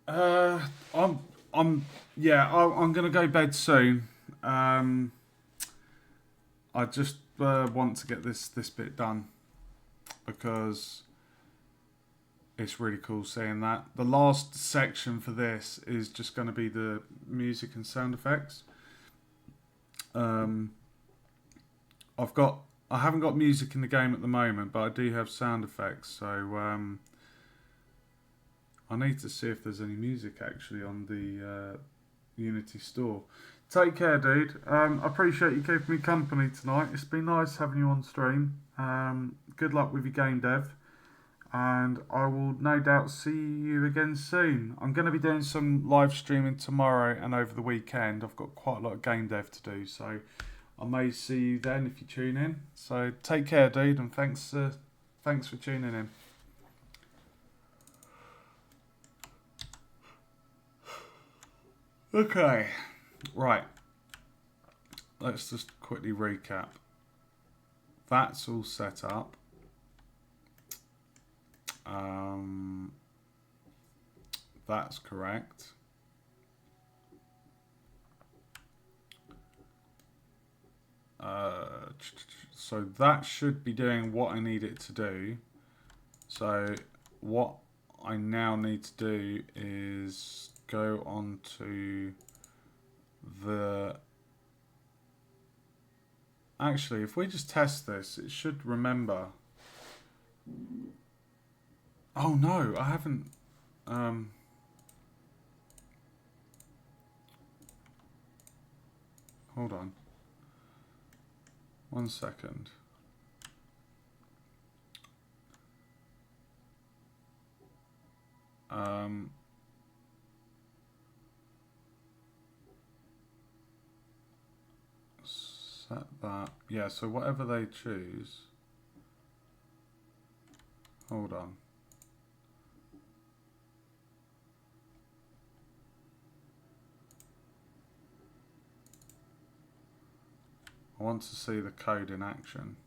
[SPEAKER 1] I'm gonna go bed soon. I just want to get this bit done because it's really cool seeing that. The last section for this is just going to be the music and sound effects. I haven't got music in the game at the moment, but I do have sound effects, so I need to see if there's any music actually on the Unity store. Take care, dude. I appreciate you keeping me company tonight. It's been nice having you on stream. Good luck with your game dev, and I will no doubt see you again soon. I'm going to be doing some live streaming tomorrow and over the weekend. I've got quite a lot of game dev to do, so I may see you then if you tune in. So take care, dude, and thanks for tuning in. Okay, right. Let's just quickly recap. That's all set up. That's correct. So that should be doing what I need it to do. So what I now need to do is go on to the... Actually, if we just test this, it should remember. Oh no, I haven't... Hold on. 1 second. Set that. Yeah, so whatever they choose. Hold on. I want to see the code in action.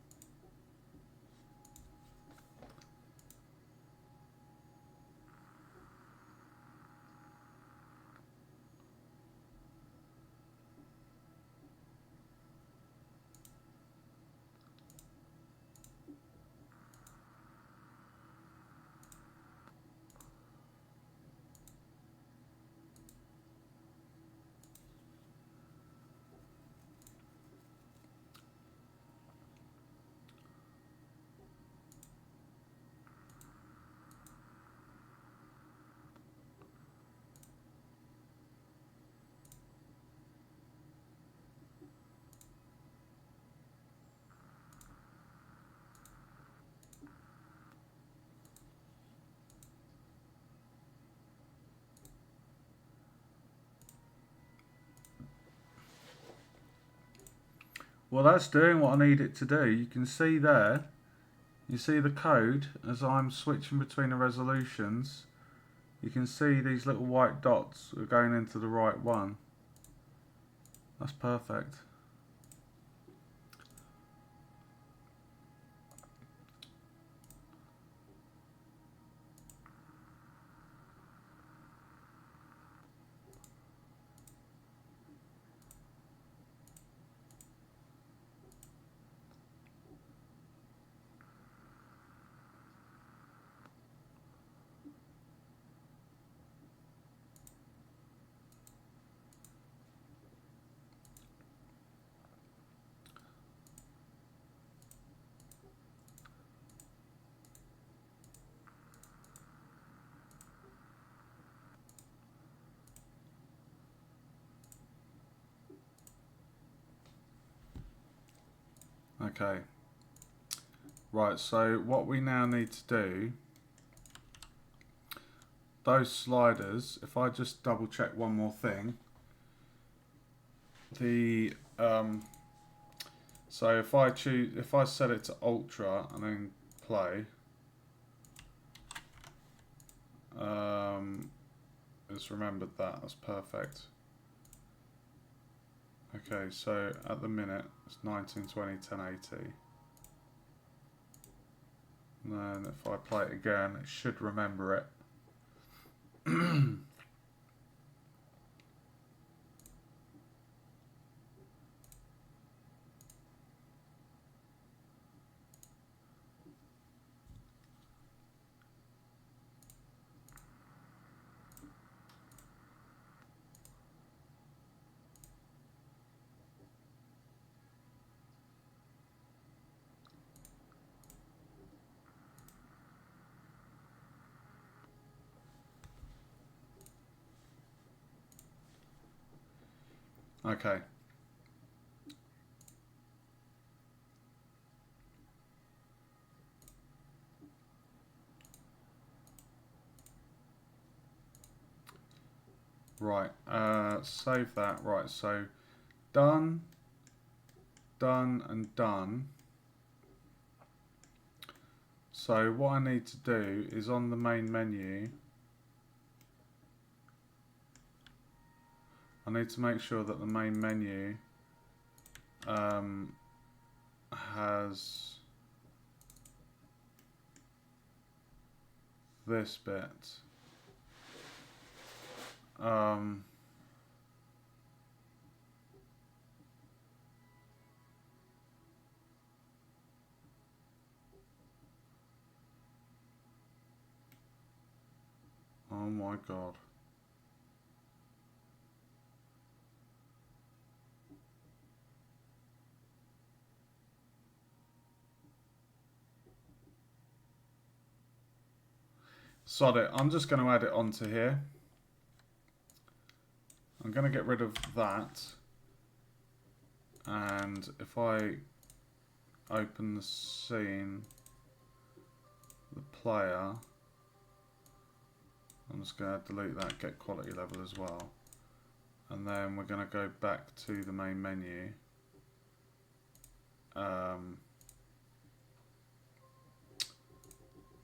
[SPEAKER 1] Well, that's doing what I need it to do. You can see there, you see the code as I'm switching between the resolutions. you can see these little white dots are going into the right one. That's perfect. Okay. Right, so what we now need to do, those sliders, if I just double check one more thing, the so if I set it to ultra and then play, just remembered that, that's perfect. Okay, so at the minute it's 1920 1080. And then if I play it again, it should remember it. Okay. Right, save that. Right, so done, done, and done. So what I need to do is on the main menu, I need to make sure that the main menu has this bit. Oh my god. Sod it, I'm just going to add it onto here. I'm going to get rid of that. And if I open the scene, the player, I'm just going to delete that, get quality level as well. And then we're going to go back to the main menu.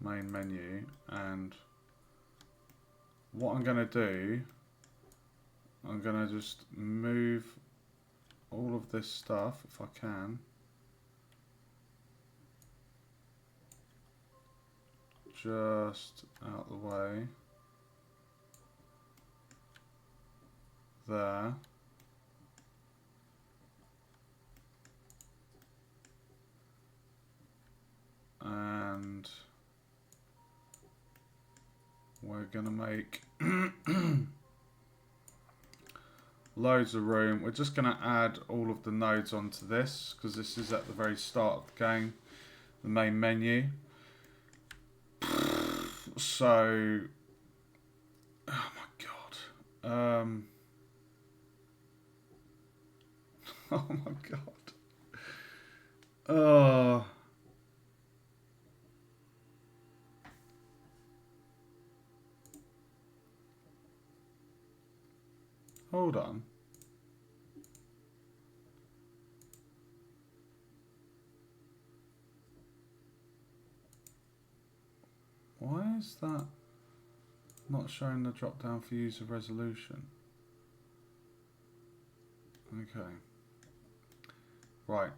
[SPEAKER 1] Main menu, and what I'm going to do, I'm going to just move all of this stuff if I can. Just out the way. There. And we're going to make loads of room. We're just going to add all of the nodes onto this because this is at the very start of the game, the main menu. So, oh my god. Oh my god. Hold on. Why is that? Not showing the drop down for user resolution. Okay. Right.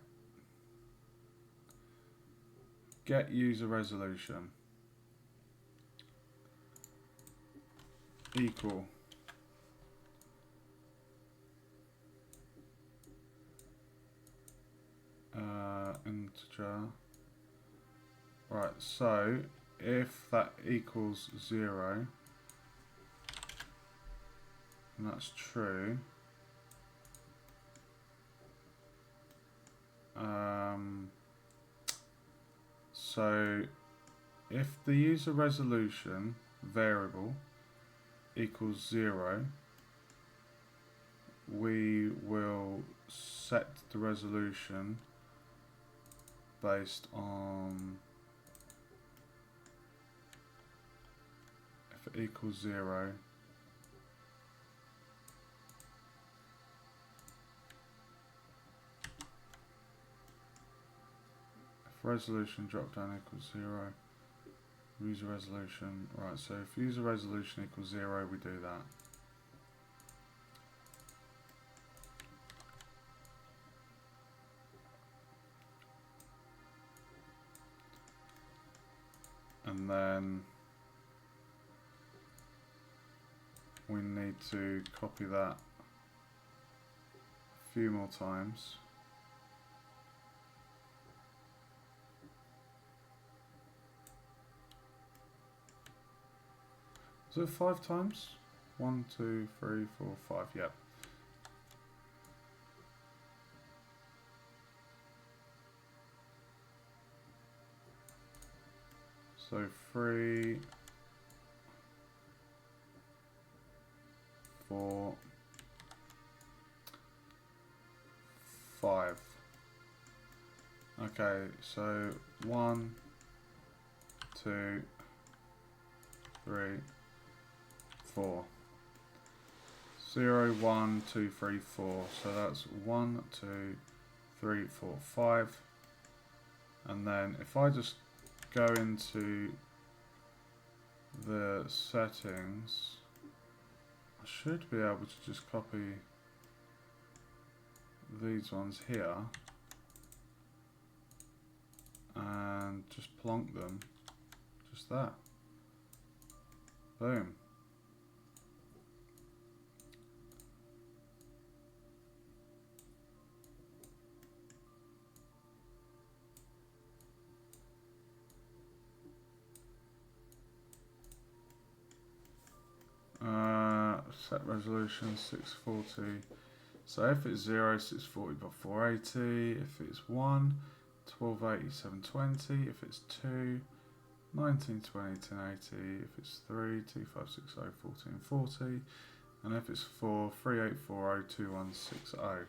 [SPEAKER 1] Get user resolution. Equal. Integer. Right, so if that equals 0, and that's true, so if the user resolution variable equals 0, we will set the resolution based on if it equals 0, if resolution drop down equals 0, user resolution, right, so if user resolution equals 0, we do that. And then we need to copy that a few more times. Is it 5 times? 1, 2, 3, 4, 5, yep. So 3, 4, 5. Okay, so 1, 2, 3, 4. 0, 1, 2, 3, 4. So that's 1, 2, 3, 4, 5. And then if I just go into the settings, I should be able to just copy these ones here and just plonk them just there. Boom. Set resolution 640. So if it's 0, 640 by 480. If it's 1, 1280, 720. If it's 2, 1920, 1080. If it's 3, 2560, 1440. And if it's 4, 3840, 2160.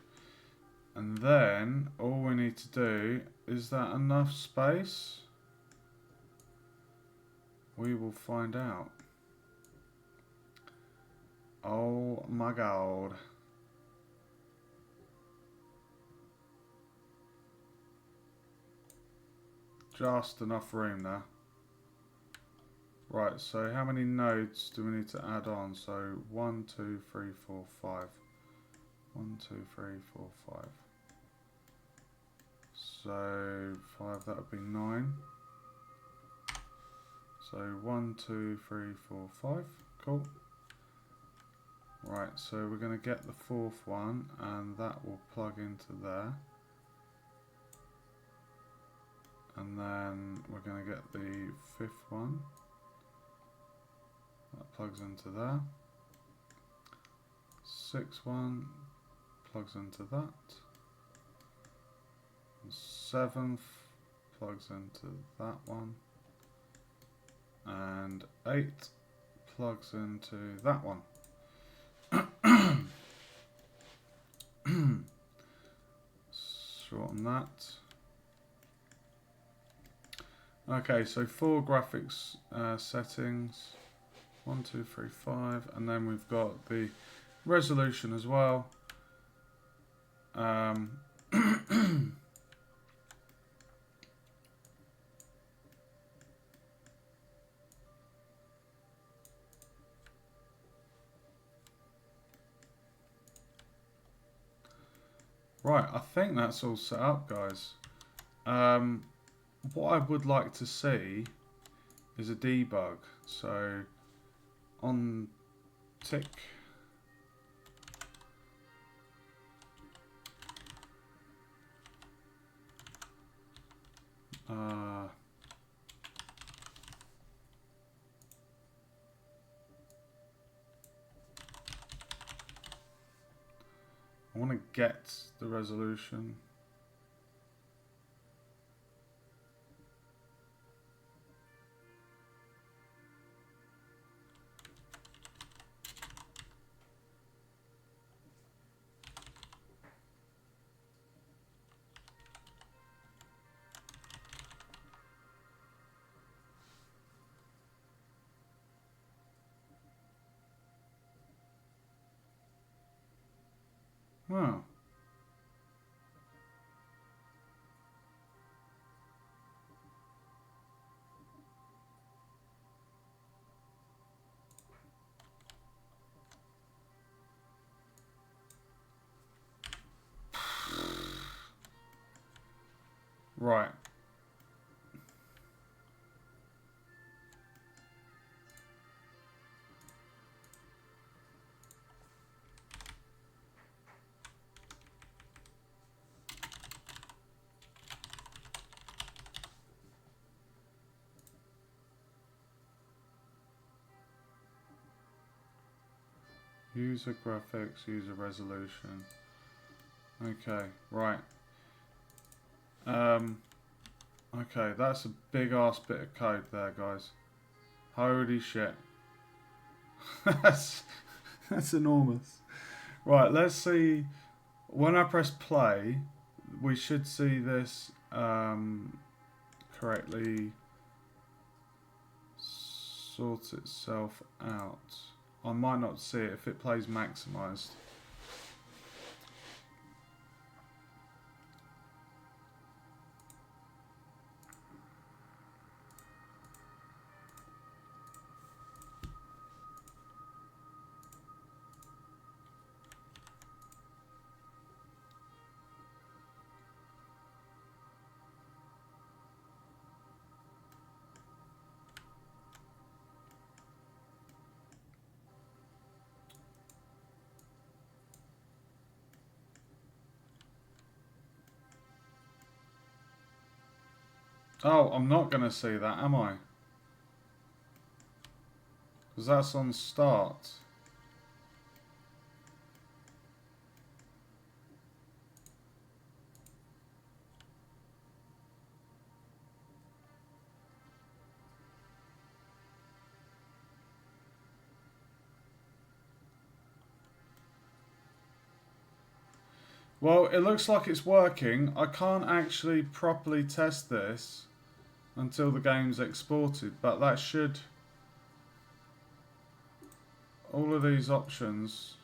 [SPEAKER 1] And then all we need to do, is that enough space? We will find out. Oh my god. Just enough room there. Right, so how many nodes do we need to add on? So 1, 2, 3, 4, 5. 1, 2, 3, 4, 5. So 5, that would be 9. So 1, 2, 3, 4, 5. Cool. Right, so we're going to get the 4th one, and that will plug into there. And then we're going to get the 5th one. That plugs into there. 6th one plugs into that. 7th plugs into that one. And 8th plugs into that one. Shorten that. Okay, so 4 graphics settings. 1, 2, 3, 5, and then we've got the resolution as well. Right, I think that's all set up, guys. What I would like to see is a debug. So on tick. I want to get the resolution. Oh. Right. User graphics, user resolution. Okay, right. Okay, that's a big ass bit of code there, guys. Holy shit. that's enormous. Right, let's see. When I press play, we should see this correctly sort itself out. I might not see it if it plays maximized. Oh, I'm not going to see that, am I? Because that's on start. Well, it looks like it's working. I can't actually properly test this until the game's exported, but that should... all of these options...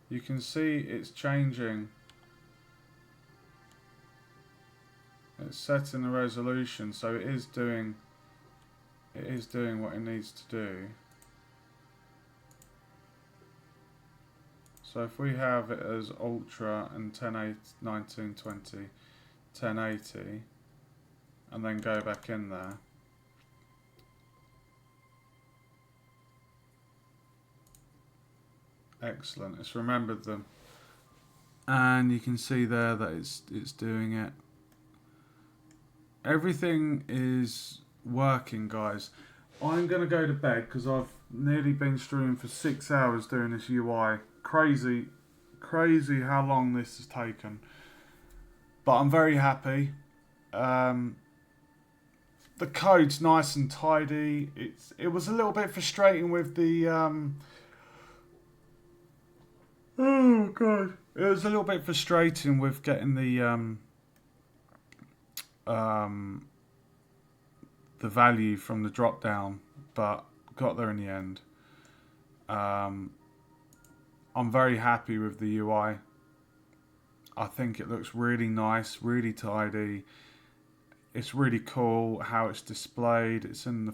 [SPEAKER 1] you can see it's changing. It's setting the resolution, so it is doing what it needs to do. So if we have it as ultra and 1080, 1920, 1080, and then go back in there. Excellent, it's remembered them. And you can see there that it's doing it. Everything is working, guys. I'm going to go to bed because I've nearly been streaming for 6 hours doing this UI. Crazy how long this has taken. But I'm very happy. The code's nice and tidy. It was a little bit frustrating with the... oh, God. It was a little bit frustrating with getting the value from the drop down, but got there in the end. I'm very happy with the UI. I think it looks really nice, really tidy. it's really cool how it's displayed. It's in the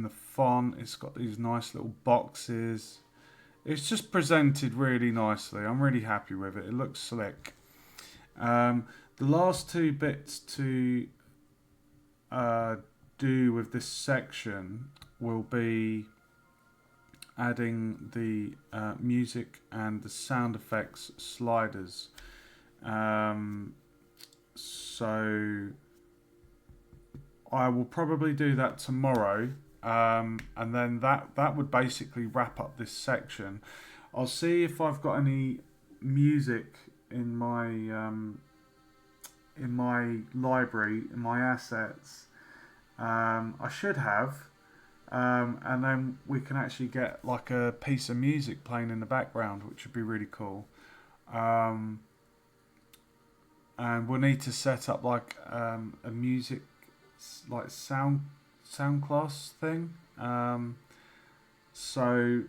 [SPEAKER 1] font. It's got these nice little boxes. It's just presented really nicely. I'm really happy with it. It looks slick. The last two bits to do with this section will be adding the music and the sound effects sliders. So I will probably do that tomorrow, and then that would basically wrap up this section. I'll see if I've got any music in my library, in my assets. I should have, and then we can actually get like a piece of music playing in the background, which would be really cool. And we'll need to set up like a music like sound class thing. So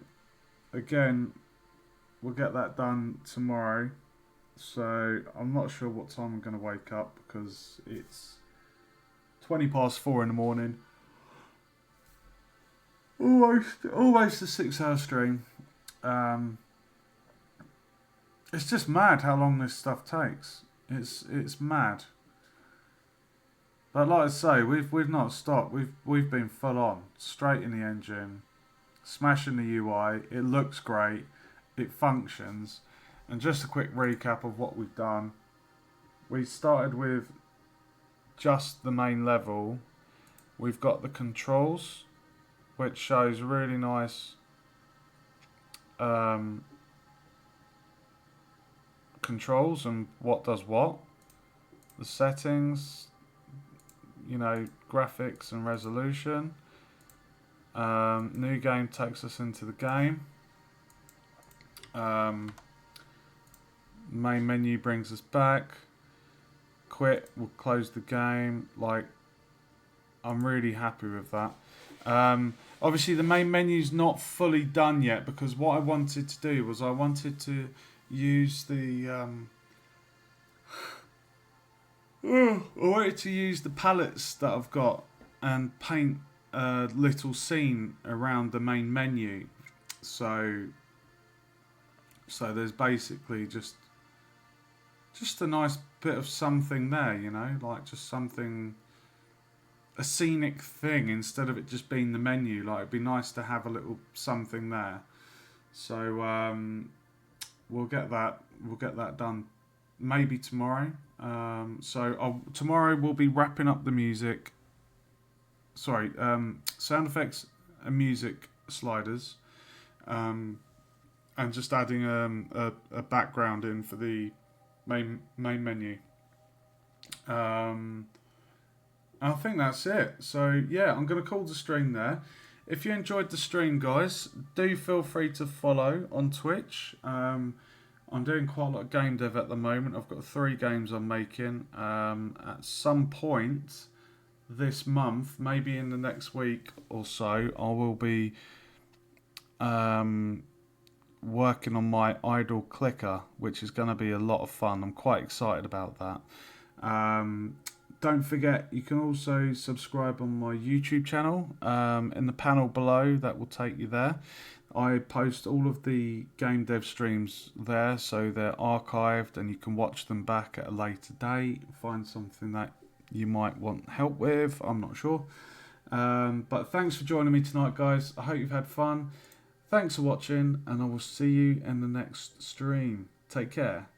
[SPEAKER 1] again, we'll get that done tomorrow. So I'm not sure what time I'm going to wake up because it's 4:20 in the morning. Almost a 6 hour stream. It's just mad how long this stuff takes. It's mad. But like I say, we've not stopped. We've been full on, straight in the engine, smashing the UI. It looks great. It functions. And just a quick recap of what we've done. We started with just the main level. We've got the controls, which shows really nice controls and what does what. The settings, graphics and resolution. New game takes us into the game. Main menu brings us back. Quit will close the game. I'm really happy with that. Obviously the main menu's not fully done yet, because what I wanted to do was I wanted to use the I wanted to use the palettes that I've got and paint a little scene around the main menu. So there's basically just a nice bit of something there, just something, a scenic thing, instead of it just being the menu. It'd be nice to have a little something there. So we'll get that done maybe tomorrow. Tomorrow we'll be wrapping up the music. Sound effects and music sliders, and just adding a background in for the main menu. I think that's it. So yeah, I'm going to call the stream there. If you enjoyed the stream, guys, do feel free to follow on Twitch. I'm doing quite a lot of game dev at the moment. I've got 3 games I'm making. At some point this month, maybe in the next week or so, I will be working on my idle clicker, which is going to be a lot of fun. I'm quite excited about that. Don't forget, you can also subscribe on my YouTube channel. In the panel below, that will take you there. I post all of the game dev streams there, so they're archived and you can watch them back at a later date. Find something that you might want help with, I'm not sure. But thanks for joining me tonight, guys. I hope you've had fun. Thanks for watching, and I will see you in the next stream. Take care.